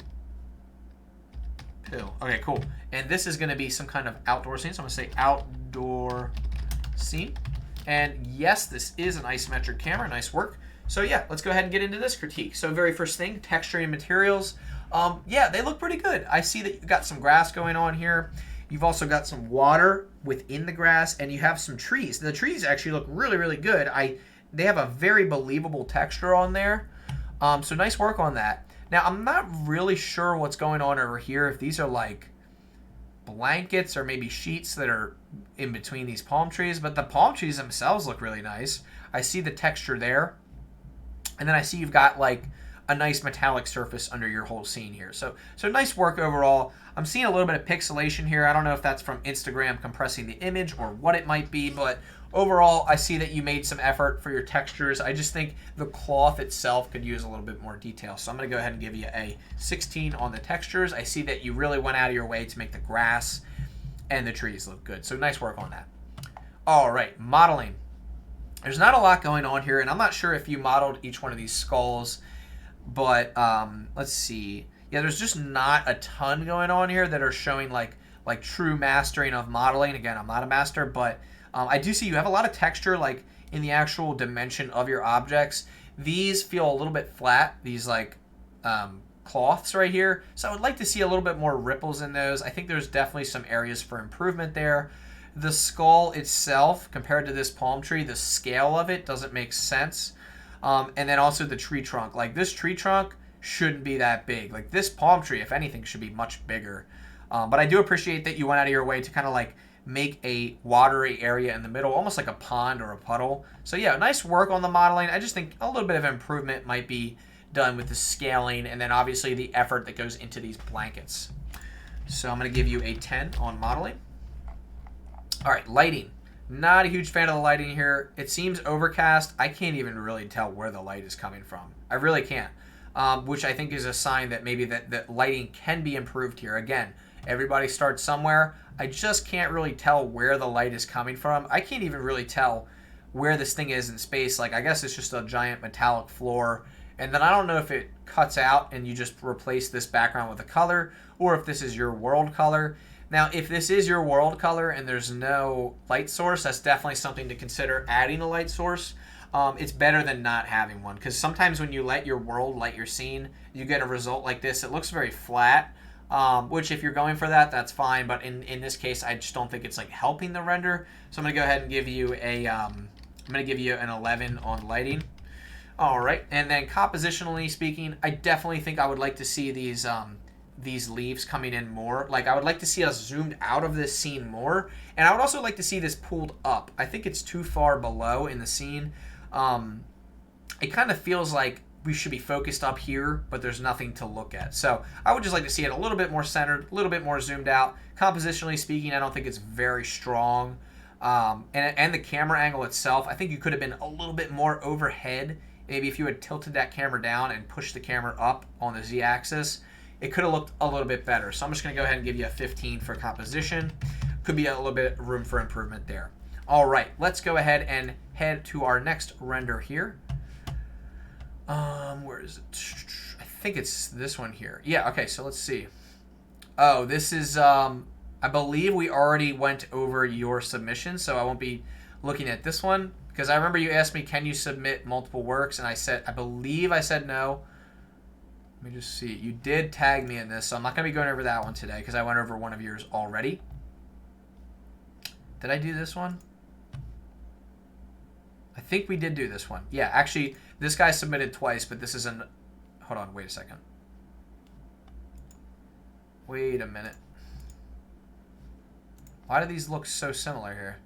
Pill. Okay, cool. And this is going to be some kind of outdoor scene. So I'm going to say outdoor scene. And yes, this is an isometric camera. Nice work. So yeah, let's go ahead and get into this critique. So very first thing, texturing materials. Yeah, they look pretty good. I see that you've got some grass going on here. You've also got some water within the grass, and you have some trees. The trees actually look really, really good. They have a very believable texture on there. So nice work on that. Now, I'm not really sure what's going on over here, if these are like blankets or maybe sheets that are in between these palm trees, but the palm trees themselves look really nice. I see the texture there, and then I see you've got like a nice metallic surface under your whole scene here. So nice work overall. I'm seeing a little bit of pixelation here. I don't know if that's from Instagram compressing the image or what it might be, but overall, I see that you made some effort for your textures. I just think the cloth itself could use a little bit more detail. So I'm going to go ahead and give you a 16 on the textures. I see that you really went out of your way to make the grass and the trees look good. So nice work on that. All right, modeling. There's not a lot going on here, and I'm not sure if you modeled each one of these skulls, but let's see. Yeah, there's just not a ton going on here that are showing like true mastering of modeling. Again, I'm not a master, but I do see you have a lot of texture like in the actual dimension of your objects. These feel a little bit flat, these like cloths right here. So I would like to see a little bit more ripples in those. I think there's definitely some areas for improvement there. The skull itself, compared to this palm tree, the scale of it doesn't make sense. And then also the tree trunk. Like this tree trunk shouldn't be that big. Like this palm tree, if anything, should be much bigger. But I do appreciate that you went out of your way to kind of like make a watery area in the middle, almost like a pond or a puddle. So yeah, nice work on the modeling. I just think a little bit of improvement might be done with the scaling, and then obviously the effort that goes into these blankets. So I'm going to give you a 10 on modeling. All right, lighting. Not a huge fan of the lighting here. It seems overcast. I can't even really tell where the light is coming from. I really can't, which I think is a sign that maybe that lighting can be improved here. Again, everybody starts somewhere. I just can't really tell where the light is coming from. I can't even really tell where this thing is in space. Like, I guess it's just a giant metallic floor. And then I don't know if it cuts out and you just replace this background with a color, or if this is your world color. Now, if this is your world color and there's no light source, that's definitely something to consider adding a light source. It's better than not having one, because sometimes when you let your world light your scene, you get a result like this. It looks very flat, which if you're going for that, that's fine. But in this case, I just don't think it's like helping the render. So I'm gonna go ahead and give you I'm gonna give you an 11 on lighting. All right, and then compositionally speaking, I definitely think I would like to see these leaves coming in more. Like, I would like to see us zoomed out of this scene more, and I would also like to see this pulled up. I think it's too far below in the scene. It kind of feels like we should be focused up here, but there's nothing to look at. So I would just like to see it a little bit more centered, a little bit more zoomed out. Compositionally speaking, I don't think it's very strong. And the camera angle itself, I think you could have been a little bit more overhead. Maybe if you had tilted that camera down and pushed the camera up on the Z-axis, it could have looked a little bit better. So I'm just going to go ahead and give you a 15 for composition. Could be a little bit of room for improvement there. All right, let's go ahead and head to our next render here. Where is it? I think it's this one here. Yeah, okay, so let's see. Oh, this is, I believe we already went over your submission, so I won't be looking at this one, because I remember you asked me, can you submit multiple works? And I believe I said no. Let me just see. You did tag me in this, so I'm not going to be going over that one today, because I went over one of yours already. Did I do this one? I think we did do this one. Yeah, actually, this guy submitted twice, but this isn't... Hold on, wait a second. Wait a minute. Why do these look so similar here?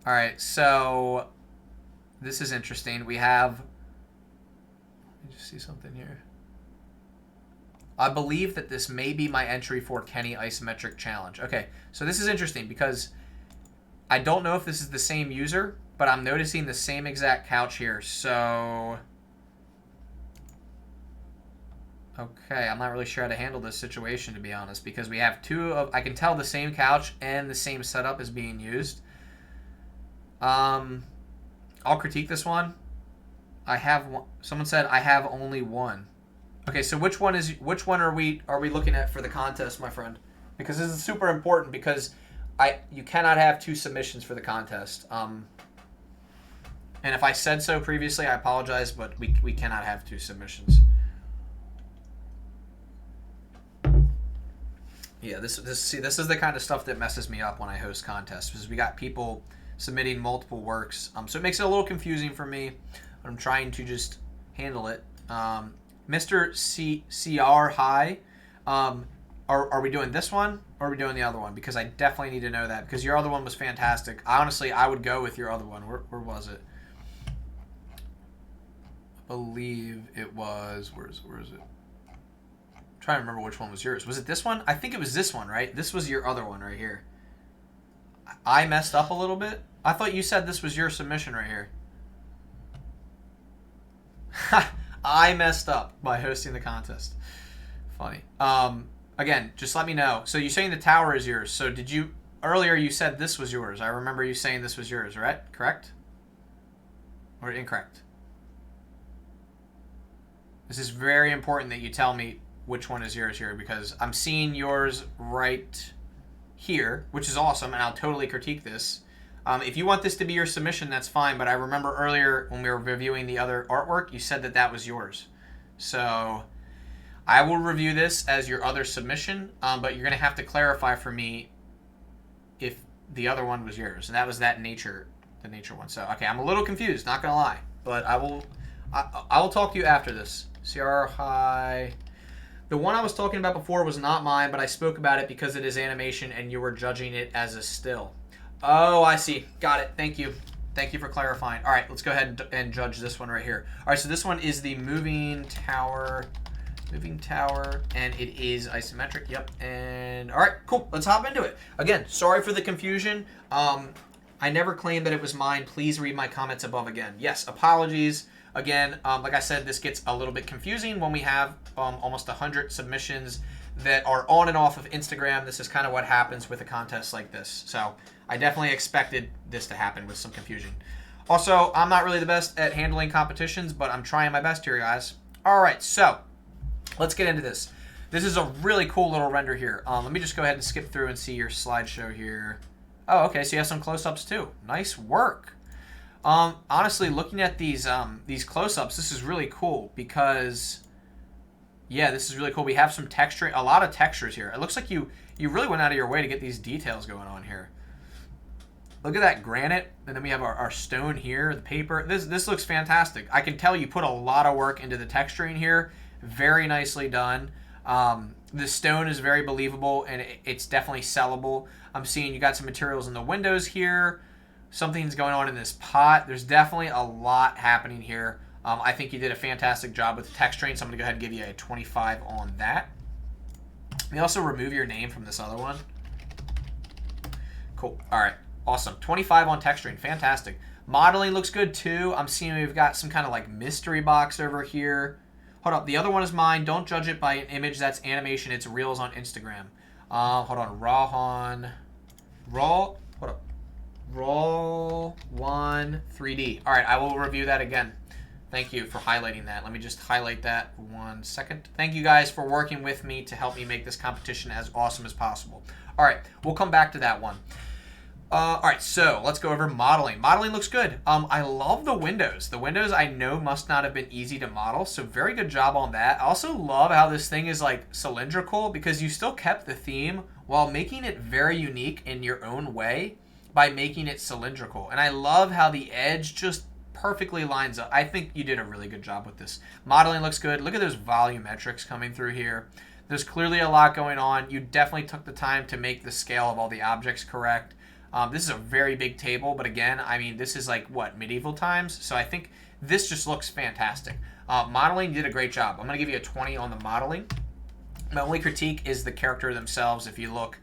Alright, so... This is interesting. We have... Let me just see something here. I believe that this may be my entry for Kenny Isometric Challenge. Okay, so this is interesting because I don't know if this is the same user, but I'm noticing the same exact couch here. So, okay, I'm not really sure how to handle this situation, to be honest, because we have two of, I can tell the same couch and the same setup is being used. I'll critique this one. I have one. Someone said I have only one. Okay, so which one are we looking at for the contest, my friend? Because this is super important, because you cannot have two submissions for the contest. And if I said so previously, I apologize, but we cannot have two submissions. Yeah, this is the kind of stuff that messes me up when I host contests, because we got people submitting multiple works. So it makes it a little confusing for me. But I'm trying to just handle it. Mr. CR High, are we doing this one or are we doing the other one? Because I definitely need to know that, because your other one was fantastic. Honestly, I would go with your other one. Where was it? I believe it was, where is it? I'm trying to remember which one was yours. Was it this one? I think it was this one, right? This was your other one right here. I messed up a little bit. I thought you said this was your submission right here. I messed up by hosting the contest. Funny. Again, just let me know. So you're saying the tower is yours. So did you... Earlier you said this was yours. I remember you saying this was yours, right? Correct? Or incorrect? This is very important that you tell me which one is yours here, because I'm seeing yours right here, which is awesome, and I'll totally critique this. If you want this to be your submission, that's fine, but I remember earlier when we were reviewing the other artwork, you said that that was yours. So I will review this as your other submission, but you're going to have to clarify for me if the other one was yours. And that was the nature one. So, okay, I'm a little confused, not going to lie, but I will talk to you after this. CR High. The one I was talking about before was not mine, but I spoke about it because it is animation and you were judging it as a still. Oh, I see. Got it. Thank you. Thank you for clarifying. All right, let's go ahead and judge this one right here. All right, so this one is the moving tower, and it is isometric. Yep. And all right, cool. Let's hop into it. Again, sorry for the confusion. I never claimed that it was mine. Please read my comments above again. Yes, apologies. Again, like I said, this gets a little bit confusing when we have almost 100 submissions that are on and off of Instagram, this is kind of what happens with a contest like this. So I definitely expected this to happen with some confusion. Also, I'm not really the best at handling competitions, but I'm trying my best here, guys. All right, so let's get into this. This is a really cool little render here. Let me just go ahead and skip through and see your slideshow here. Oh, okay, so you have some close-ups too. Nice work. Honestly, looking at these close-ups, this is really cool because, yeah, this is really cool. We have some texture, a lot of textures here. It looks like you really went out of your way to get these details going on here. Look at that granite, and then we have our stone here, the paper. This looks fantastic. I can tell you put a lot of work into the texturing here. Very nicely done. The stone is very believable, and it's definitely sellable. I'm seeing you got some materials in the windows here. Something's going on in this pot. There's definitely a lot happening here. I think you did a fantastic job with the texturing, so I'm going to go ahead and give you a 25 on that. Let me also remove your name from this other one. Cool. All right. Awesome. 25 on texturing. Fantastic. Modeling looks good too. I'm seeing we've got some kind of like mystery box over here. Hold up. The other one is mine. Don't judge it by an image. That's animation. It's Reels on Instagram. Hold on. Hold up. Raw 1 3D. All right. I will review that again. Thank you for highlighting that. Let me just highlight that 1 second. Thank you guys for working with me to help me make this competition as awesome as possible. All right. We'll come back to that one. All right, so let's go over modeling. Modeling looks good. I love the windows. The windows I know must not have been easy to model, so very good job on that. I also love how this thing is like cylindrical because you still kept the theme while making it very unique in your own way by making it cylindrical. And I love how the edge just perfectly lines up. I think you did a really good job with this. Modeling looks good. Look at those volumetrics coming through here. There's clearly a lot going on. You definitely took the time to make the scale of all the objects correct. This is a very big table, but again, I mean, this is like, what, medieval times? So I think this just looks fantastic. Modeling, you did a great job. I'm going to give you a 20 on the modeling. My only critique is the character themselves. If you look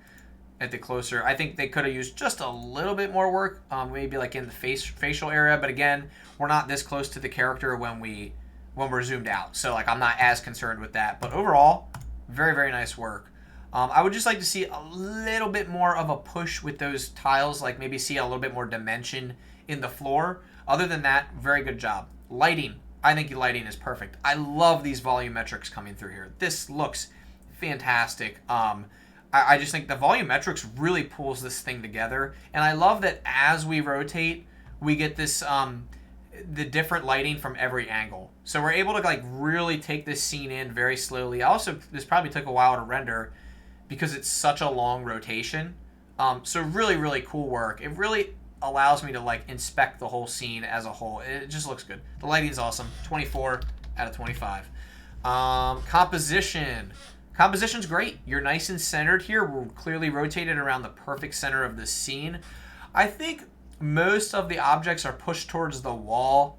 at the closer, I think they could have used just a little bit more work, maybe like in the facial area. But again, we're not this close to the character when we're zoomed out. So like, I'm not as concerned with that. But overall, very, very nice work. I would just like to see a little bit more of a push with those tiles, like maybe see a little bit more dimension in the floor. Other than that, very good job. Lighting, I think the lighting is perfect. I love these volumetrics coming through here. This looks fantastic. I just think the volumetrics really pulls this thing together. And I love that as we rotate, we get this the different lighting from every angle. So we're able to like really take this scene in very slowly. Also, this probably took a while to render because it's such a long rotation. So really, really cool work. It really allows me to like inspect the whole scene as a whole. It just looks good. The lighting's awesome. 24 out of 25. Composition. Composition's great. You're nice and centered here. We're clearly rotated around the perfect center of the scene. I think most of the objects are pushed towards the wall.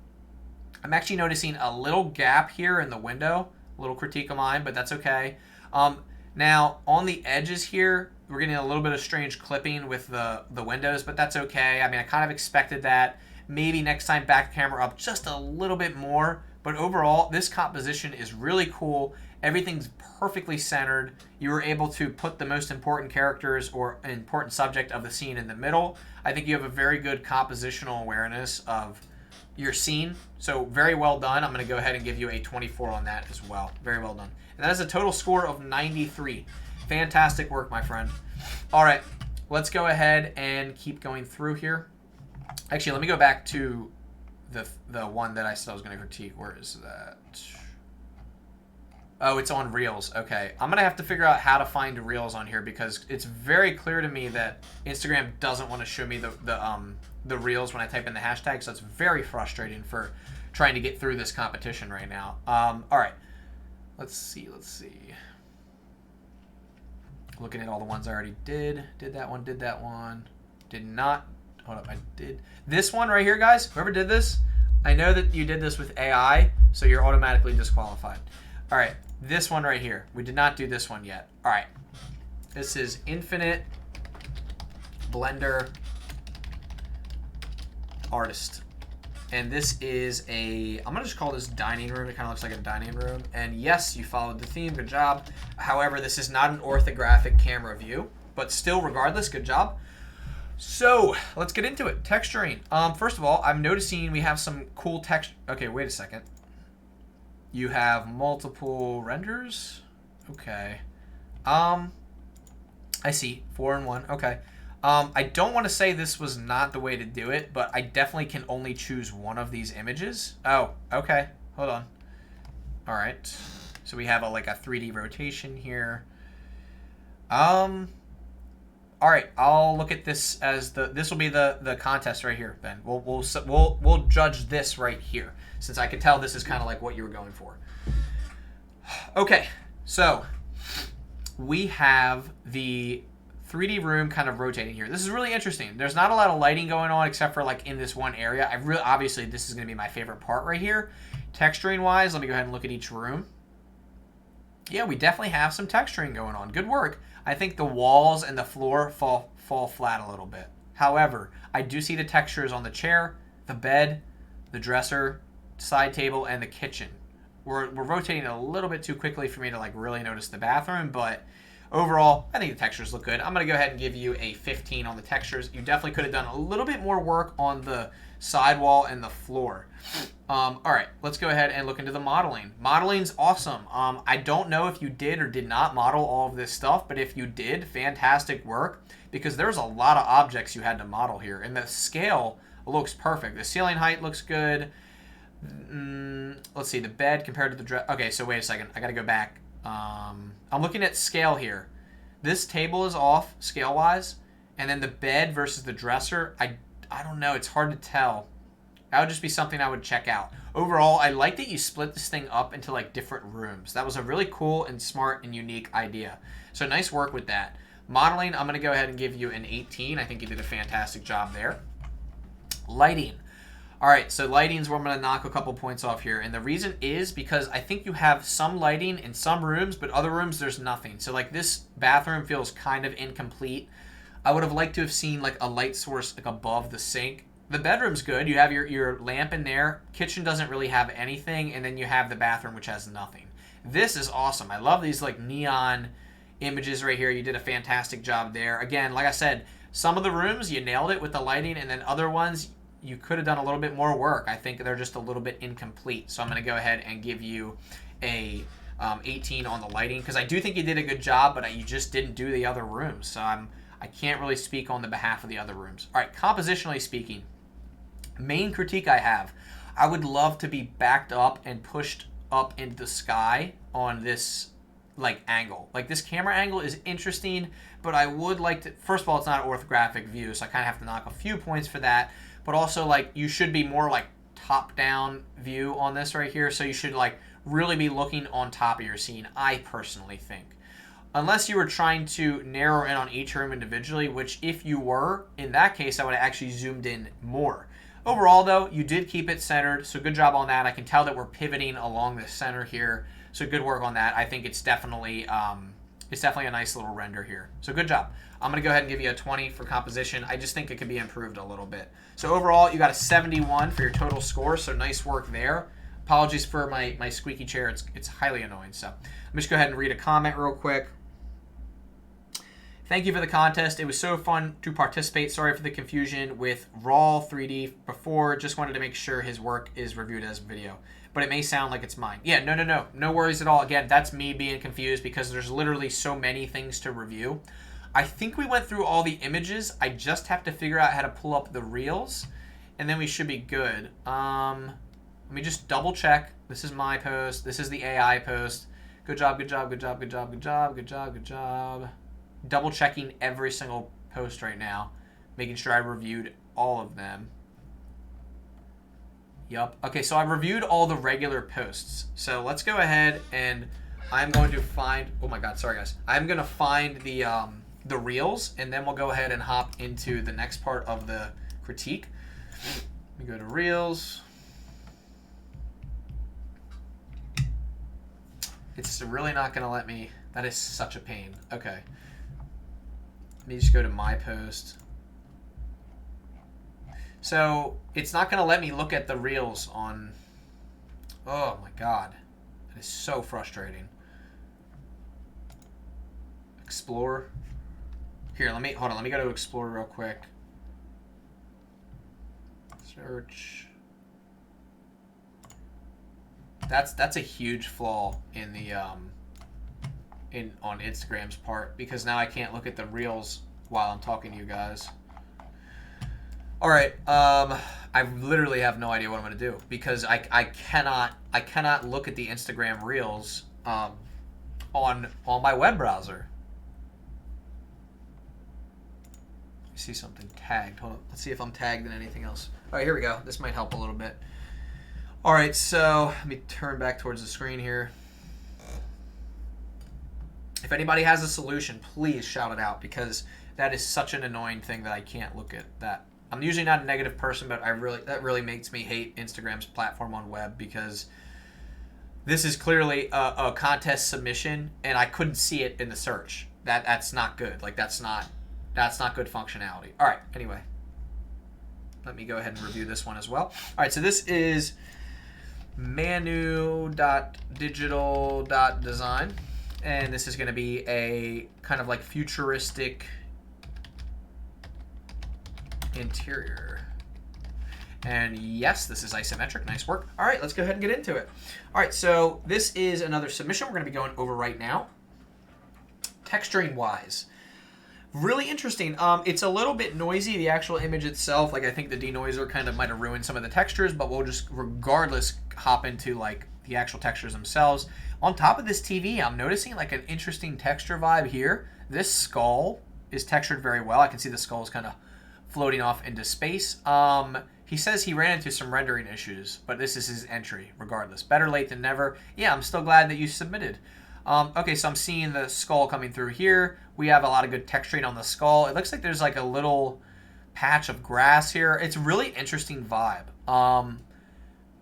I'm actually noticing a little gap here in the window. A little critique of mine, but that's okay. Now, on the edges here, we're getting a little bit of strange clipping with the windows, but that's okay. I mean, I kind of expected that. Maybe next time back the camera up just a little bit more. But overall, this composition is really cool. Everything's perfectly centered. You were able to put the most important characters or important subject of the scene in the middle. I think you have a very good compositional awareness of your scene. So very well done. I'm going to go ahead and give you a 24 on that as well. Very well done. And that is a total score of 93. Fantastic work, my friend. All right, let's go ahead and keep going through here. Actually, let me go back to the one that I said I was going to critique. Where is that? Oh, it's on Reels. Okay. I'm going to have to figure out how to find Reels on here because it's very clear to me that Instagram doesn't want to show me the Reels when I type in the hashtag, so it's very frustrating for trying to get through this competition right now. All right. Let's see. Looking at all the ones I already did. Did that one. Did not. Hold up. I did. This one right here, guys. Whoever did this, I know that you did this with AI, so you're automatically disqualified. All right. This one right here. We did not do this one yet. All right. This is Infinite Blender Artist. and this is I'm going to just call this dining room. It kind of looks like a dining room. And yes, you followed the theme. Good job. However, this is not an orthographic camera view, but still, regardless, good job. So let's get into it. Texturing. First of all, I'm noticing we have some cool text. Okay, wait a second. You have multiple renders. Okay. I see. 4 and 1. Okay. I don't want to say this was not the way to do it, but I definitely can only choose one of these images. Oh, okay. Hold on. All right. So we have like a 3D rotation here. All right. I'll look at this as this will be the contest right here. Ben, we'll judge this right here, since I can tell this is kind of like what you were going for. Okay. So we have the 3D room kind of rotating here. This is really interesting. There's not a lot of lighting going on except for like in this one area. Obviously this is going to be my favorite part right here. Texturing wise, let me go ahead and look at each room. Yeah, we definitely have some texturing going on. Good work. I think the walls and the floor fall flat a little bit. However, I do see the textures on the chair, the bed, the dresser, side table, and the kitchen. We're rotating a little bit too quickly for me to like really notice the bathroom, but overall, I think the textures look good. I'm going to go ahead and give you a 15 on the textures. You definitely could have done a little bit more work on the sidewall and the floor. All right, let's go ahead and look into the modeling. Modeling's awesome. I don't know if you did or did not model all of this stuff, but if you did, fantastic work, because there's a lot of objects you had to model here, and the scale looks perfect. The ceiling height looks good. Let's see, the bed compared to the dress. Okay, so wait a second. I got to go back. I'm looking at scale here. This table is off scale-wise, and then the bed versus the dresser, I don't know. It's hard to tell. That would just be something I would check out. Overall, I like that you split this thing up into like different rooms. That was a really cool and smart and unique idea. So nice work with that. Modeling, I'm going to go ahead and give you an 18. I think you did a fantastic job there. Lighting. All right, so lighting's where I'm going to knock a couple points off here. And the reason is because I think you have some lighting in some rooms, but other rooms there's nothing. So like this bathroom feels kind of incomplete. I would have liked to have seen like a light source like above the sink. The bedroom's good. You have your lamp in there. Kitchen doesn't really have anything. And then you have the bathroom, which has nothing. This is awesome. I love these like neon images right here. You did a fantastic job there. Again, like I said, some of the rooms you nailed it with the lighting, and then other ones you could have done a little bit more work. I think they're just a little bit incomplete. So I'm going to go ahead and give you a 18 on the lighting, because I do think you did a good job, but you just didn't do the other rooms. So I can't really speak on the behalf of the other rooms. All right, compositionally speaking, main critique I would love to be backed up and pushed up into the sky on this like angle. Like this camera angle is interesting, but I would like to, first of all, it's not an orthographic view, so I kind of have to knock a few points for that. But also like you should be more like top down view on this right here. So you should like really be looking on top of your scene, I personally think. Unless you were trying to narrow in on each room individually, which if you were, in that case, I would have actually zoomed in more. Overall, though, you did keep it centered, so good job on that. I can tell that we're pivoting along the center here, so good work on that. I think it's definitely a nice little render here. So good job. I'm going to go ahead and give you a 20 for composition. I just think it could be improved a little bit. So overall, you got a 71 for your total score, so nice work there. Apologies for my squeaky chair. It's highly annoying. So let me just go ahead and read a comment real quick. Thank you for the contest. It was so fun to participate. Sorry for the confusion with raw 3D before. Just wanted to make sure his work is reviewed as video. But it may sound like it's mine. Yeah, no. No worries at all. Again, that's me being confused because there's literally so many things to review. I think we went through all the images. I just have to figure out how to pull up the reels, and then we should be good. Let me just double check. This is my post. This is the AI post. Good job. Double checking every single post right now, making sure I reviewed all of them. Yup. Okay, so I reviewed all the regular posts. So let's go ahead and I'm going to find, oh my god, sorry guys. I'm going to find the reels, and then we'll go ahead and hop into the next part of the critique. Let me go to reels. It's really not going to let me, that is such a pain. Okay. Let me just go to my post. So it's not going to let me look at the reels on... Oh my god. That is so frustrating. Explore. Here, hold on. Let me go to Explore real quick. Search. That's a huge flaw in the on Instagram's part, because now I can't look at the reels while I'm talking to you guys. All right, I literally have no idea what I'm gonna do, because I cannot look at the Instagram reels on my web browser. I see something tagged. Hold on. Let's see if I'm tagged in anything else. All right, here we go. This might help a little bit. All right, so let me turn back towards the screen here. If anybody has a solution, please shout it out, because that is such an annoying thing that I can't look at that. I'm usually not a negative person, but that really makes me hate Instagram's platform on web, because this is clearly a contest submission, and I couldn't see it in the search. That's not good. Like, that's not good functionality. All right, anyway. Let me go ahead and review this one as well. All right, so this is manu.digital.design, and this is going to be a kind of like futuristic interior. And yes, this is isometric. Nice work. All right, let's go ahead and get into it. All right, so this is another submission we're going to be going over right now. Texturing wise, really interesting. It's a little bit noisy, the actual image itself. Like, I think the denoiser kind of might have ruined some of the textures, but we'll just regardless hop into like the actual textures themselves. On top of this TV, I'm noticing like an interesting texture vibe here. This skull is textured very well. I can see the skull is kind of floating off into space. He says he ran into some rendering issues, but this is his entry regardless. Better late than never. Yeah, I'm still glad that you submitted. Okay, so I'm seeing the skull coming through here. We have a lot of good texturing on the skull. It looks like there's like a little patch of grass here. It's a really interesting vibe.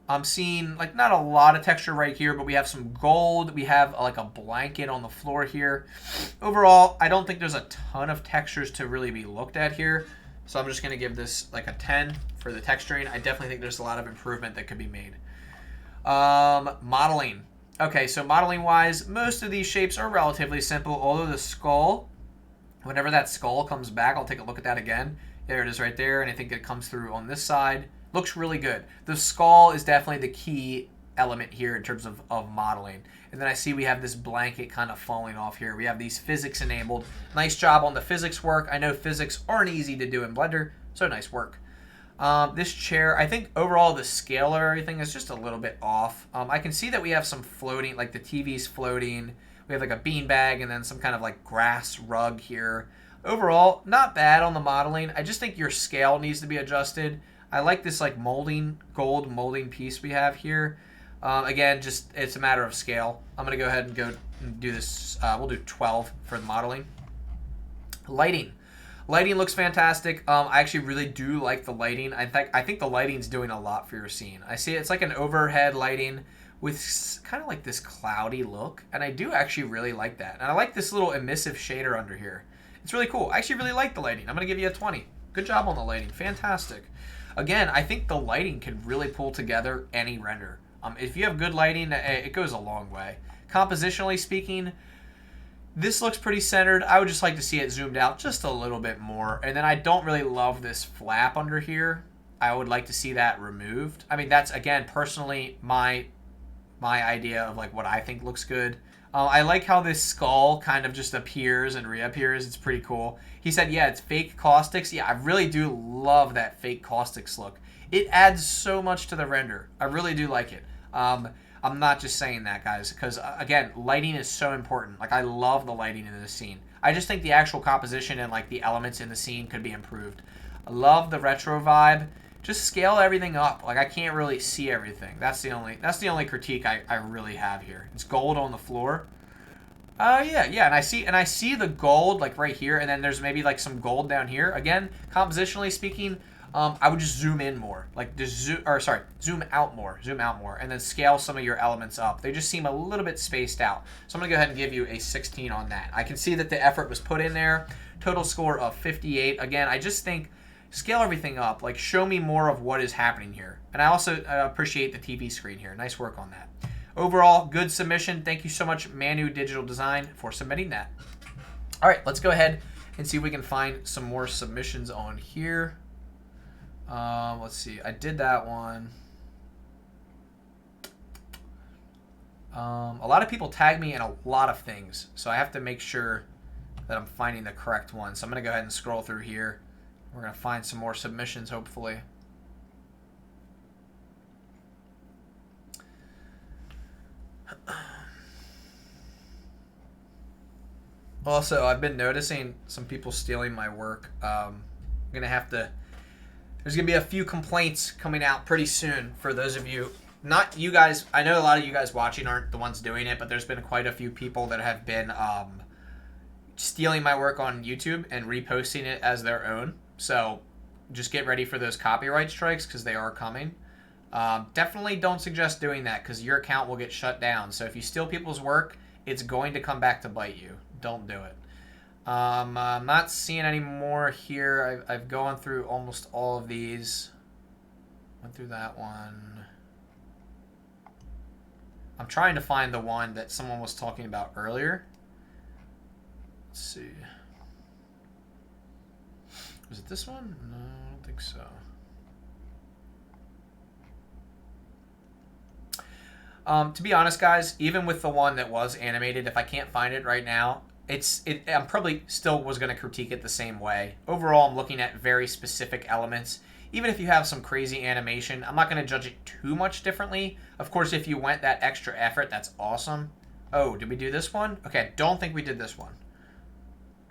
I'm seeing like not a lot of texture right here, but we have some gold. We have like a blanket on the floor here. Overall, I don't think there's a ton of textures to really be looked at here. So I'm just going to give this like a 10 for the texturing. I definitely think there's a lot of improvement that could be made. Modeling. Okay, so modeling-wise, most of these shapes are relatively simple, although the skull, whenever that skull comes back, I'll take a look at that again. There it is right there, and I think it comes through on this side. Looks really good. The skull is definitely the key element here in terms of modeling. And then I see we have this blanket kind of falling off here. We have these physics enabled. Nice job on the physics work. I know physics aren't easy to do in Blender, so nice work. This chair, I think overall the scale of everything is just a little bit off. I can see that we have some floating, like the TV's floating. We have like a beanbag and then some kind of like grass rug here. Overall, not bad on the modeling. I just think your scale needs to be adjusted. I like this like molding, gold molding piece we have here. Again, just it's a matter of scale. I'm going to go ahead and go and do this. We'll do 12 for the modeling. Lighting. Lighting looks fantastic. I actually really do like the lighting. I think the lighting's doing a lot for your scene. I see it's like an overhead lighting with kind of like this cloudy look, and I do actually really like that. And I like this little emissive shader under here. It's really cool. I actually really like the lighting. I'm going to give you a 20. Good job on the lighting. Fantastic. Again, I think the lighting can really pull together any render. If you have good lighting, it goes a long way. Compositionally speaking, this looks pretty centered. I would just like to see it zoomed out just a little bit more. And then I don't really love this flap under here. I would like to see that removed. I mean, that's, again, personally my idea of like what I think looks good. I like how this skull kind of just appears and reappears. It's pretty cool. He said, yeah, it's fake caustics. Yeah, I really do love that fake caustics look. It adds so much to the render. I really do like it. I'm not just saying that, guys, because, again, lighting is so important. Like, I love the lighting in this scene. I just think the actual composition and, like, the elements in the scene could be improved. I love the retro vibe. Just scale everything up. Like, I can't really see everything. That's the only critique I really have here. It's gold on the floor. Yeah, and I see the gold, like, right here, and then there's maybe, like, some gold down here. Again, compositionally speaking, I would just zoom in more, like just zoom out more, and then scale some of your elements up. They just seem a little bit spaced out. So I'm gonna go ahead and give you a 16 on that. I can see that the effort was put in there. Total score of 58. Again, I just think scale everything up. Like, show me more of what is happening here. And I also appreciate the TV screen here. Nice work on that. Overall, good submission. Thank you so much, Manu Digital Design, for submitting that. All right, let's go ahead and see if we can find some more submissions on here. Let's see. I did that one. A lot of people tag me in a lot of things, so I have to make sure that I'm finding the correct one. So I'm going to go ahead and scroll through here. We're going to find some more submissions, hopefully. Also, I've been noticing some people stealing my work. I'm going to have to... There's going to be a few complaints coming out pretty soon for those of you... Not you guys. I know a lot of you guys watching aren't the ones doing it, but there's been quite a few people that have been stealing my work on YouTube and reposting it as their own. So just get ready for those copyright strikes because they are coming. Definitely don't suggest doing that because your account will get shut down. So if you steal people's work, it's going to come back to bite you. Don't do it. I'm not seeing any more here. I've gone through almost all of these. Went through that one. I'm trying to find the one that someone was talking about earlier. Let's see. Was it this one? No, I don't think so. To be honest, guys, even with the one that was animated, if I can't find it right now, I'm probably still was going to critique it the same way. Overall, I'm looking at very specific elements. Even if you have some crazy animation, I'm not going to judge it too much differently. Of course, if you went that extra effort, that's awesome. Oh, did we do this one? Okay, I don't think we did this one.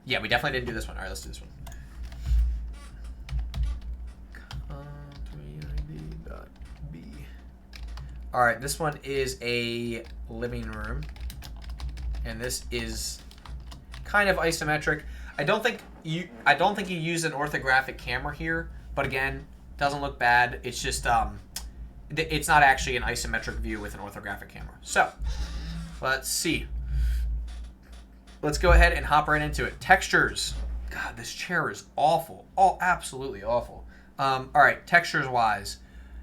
Yeah, we definitely didn't do this one. All right, let's do this one. B. All right, this one is a living room. And this is kind of isometric. I don't think you use an orthographic camera here, but again, doesn't look bad. It's just it's not actually an isometric view with an orthographic camera. So let's see. Let's go ahead and hop right into it. Textures. God, this chair is awful. Oh, absolutely awful. All right, textures wise.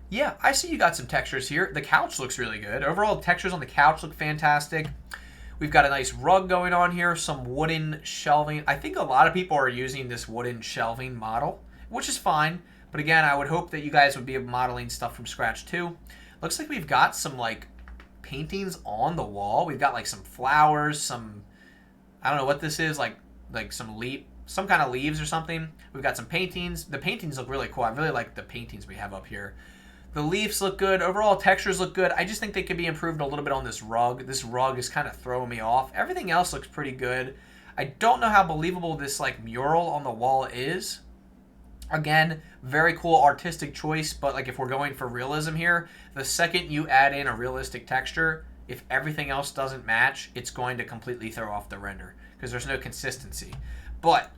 Yeah, I see you got some textures here. The couch looks really good. Overall, the textures on the couch look fantastic. We've got a nice rug going on here, some wooden shelving. I think a lot of people are using this wooden shelving model, which is fine. But again, I would hope that you guys would be modeling stuff from scratch too. Looks like we've got some like paintings on the wall. We've got like some flowers, some, I don't know what this is, like some kind of leaves or something. We've got some paintings. The paintings look really cool. I really like the paintings we have up here. The leaves look good. Overall, textures look good. I just think they could be improved a little bit on this rug. This rug is kind of throwing me off. Everything else looks pretty good. I don't know how believable this like mural on the wall is. Again, very cool artistic choice, but like if we're going for realism here, the second you add in a realistic texture, if everything else doesn't match, it's going to completely throw off the render because there's no consistency. But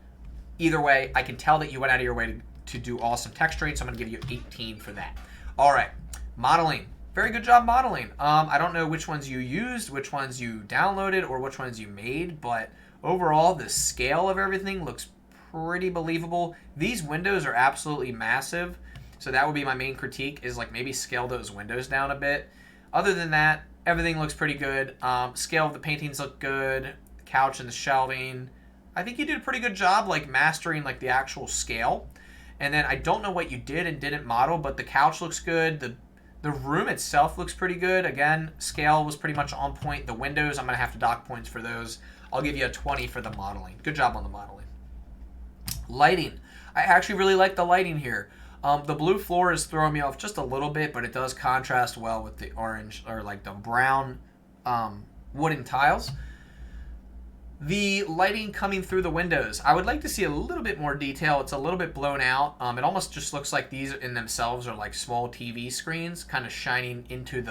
either way, I can tell that you went out of your way to do awesome texturing, so I'm going to give you 18 for that. All right, modeling. Very good job modeling. I don't know which ones you used, which ones you downloaded, or which ones you made, but overall, the scale of everything looks pretty believable. These windows are absolutely massive, so that would be my main critique, is like maybe scale those windows down a bit. Other than that, everything looks pretty good. Scale of the paintings look good. The couch and the shelving. I think you did a pretty good job like mastering like the actual scale. And then I don't know what you did and didn't model, but the couch looks good. The room itself looks pretty good. Again, scale was pretty much on point. The windows, I'm going to have to dock points for those. I'll give you a 20 for the modeling. Good job on the modeling. Lighting. I actually really like the lighting here. The blue floor is throwing me off just a little bit, but it does contrast well with the orange or like the brown wooden tiles. The lighting coming through the windows, I would like to see a little bit more detail. It's a little bit blown out. It almost just looks like these in themselves are like small TV screens kind of shining into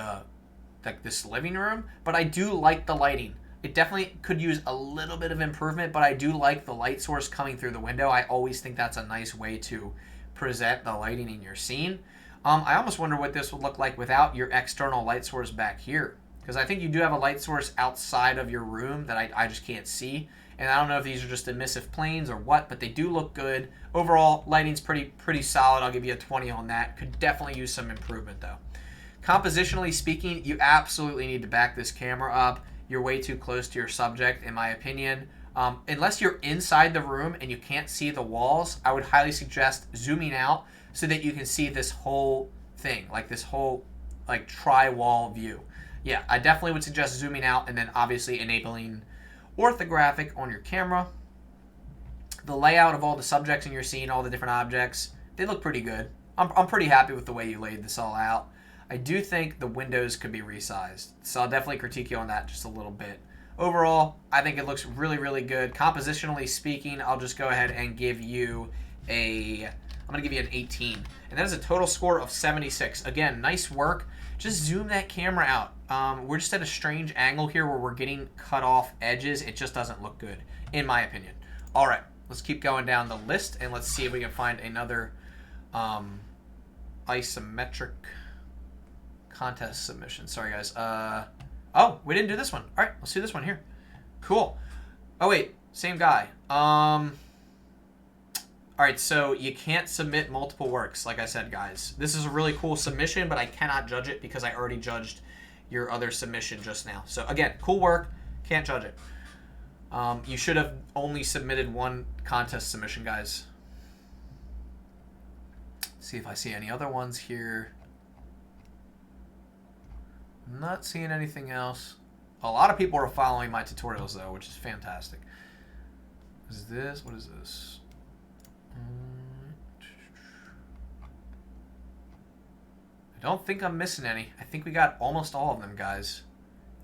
this living room. But I do like the lighting. It definitely could use a little bit of improvement, but I do like the light source coming through the window. I always think that's a nice way to present the lighting in your scene. I almost wonder what this would look like without your external light source back here. Because I think you do have a light source outside of your room that I just can't see. And I don't know if these are just emissive planes or what, but they do look good. Overall, lighting's pretty solid. I'll give you a 20 on that. Could definitely use some improvement though. Compositionally speaking, you absolutely need to back this camera up. You're way too close to your subject, in my opinion. Unless you're inside the room and you can't see the walls, I would highly suggest zooming out so that you can see this whole thing, like this whole like tri-wall view. Yeah, I definitely would suggest zooming out and then obviously enabling orthographic on your camera. The layout of all the subjects in your scene, all the different objects, they look pretty good. I'm pretty happy with the way you laid this all out. I do think the windows could be resized, so I'll definitely critique you on that just a little bit. Overall, I think it looks really, really good. Compositionally speaking, I'll just go ahead and give you I'm going to give you an 18. And that is a total score of 76. Again, nice work. Just zoom that camera out. We're just at a strange angle here where we're getting cut off edges. It just doesn't look good, in my opinion. All right, let's keep going down the list, and let's see if we can find another isometric contest submission. Sorry, guys. Oh, we didn't do this one. All right, let's do this one here. Cool. Oh, wait, same guy. All right, so you can't submit multiple works, like I said, guys. This is a really cool submission, but I cannot judge it because I already judged your other submission just now. So, again, cool work. Can't judge it. You should have only submitted one contest submission, guys. Let's see if I see any other ones here. I'm not seeing anything else. A lot of people are following my tutorials, though, which is fantastic. What is this? I don't think I'm missing any. I think we got almost all of them, guys.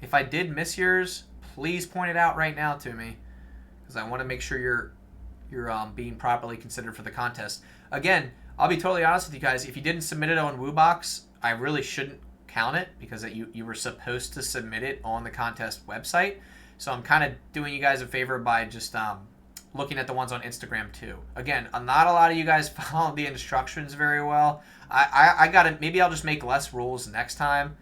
If I did miss yours, please point it out right now to me, because I want to make sure you're being properly considered for the contest. Again, I'll be totally honest with you guys. If you didn't submit it on WooBox, I really shouldn't count it because you were supposed to submit it on the contest website. So I'm kind of doing you guys a favor by just looking at the ones on Instagram too. Again, not a lot of you guys follow the instructions very well. I gotta, maybe I'll just make less rules next time.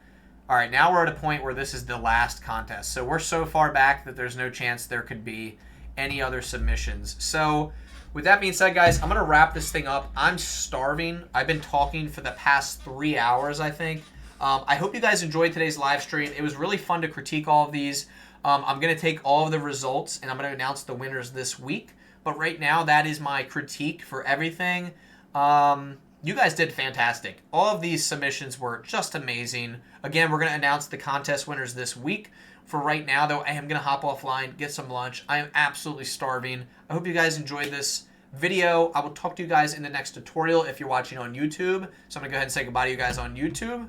All right, now we're at a point where this is the last contest. So we're so far back that there's no chance there could be any other submissions. So with that being said, guys, I'm gonna wrap this thing up. I'm starving. I've been talking for the past 3 hours, I think. I hope you guys enjoyed today's live stream. It was really fun to critique all of these. I'm going to take all of the results and I'm going to announce the winners this week. But right now, that is my critique for everything. You guys did fantastic. All of these submissions were just amazing. Again, we're going to announce the contest winners this week. For right now, though, I am going to hop offline, get some lunch. I am absolutely starving. I hope you guys enjoyed this video. I will talk to you guys in the next tutorial if you're watching on YouTube. So I'm going to go ahead and say goodbye to you guys on YouTube.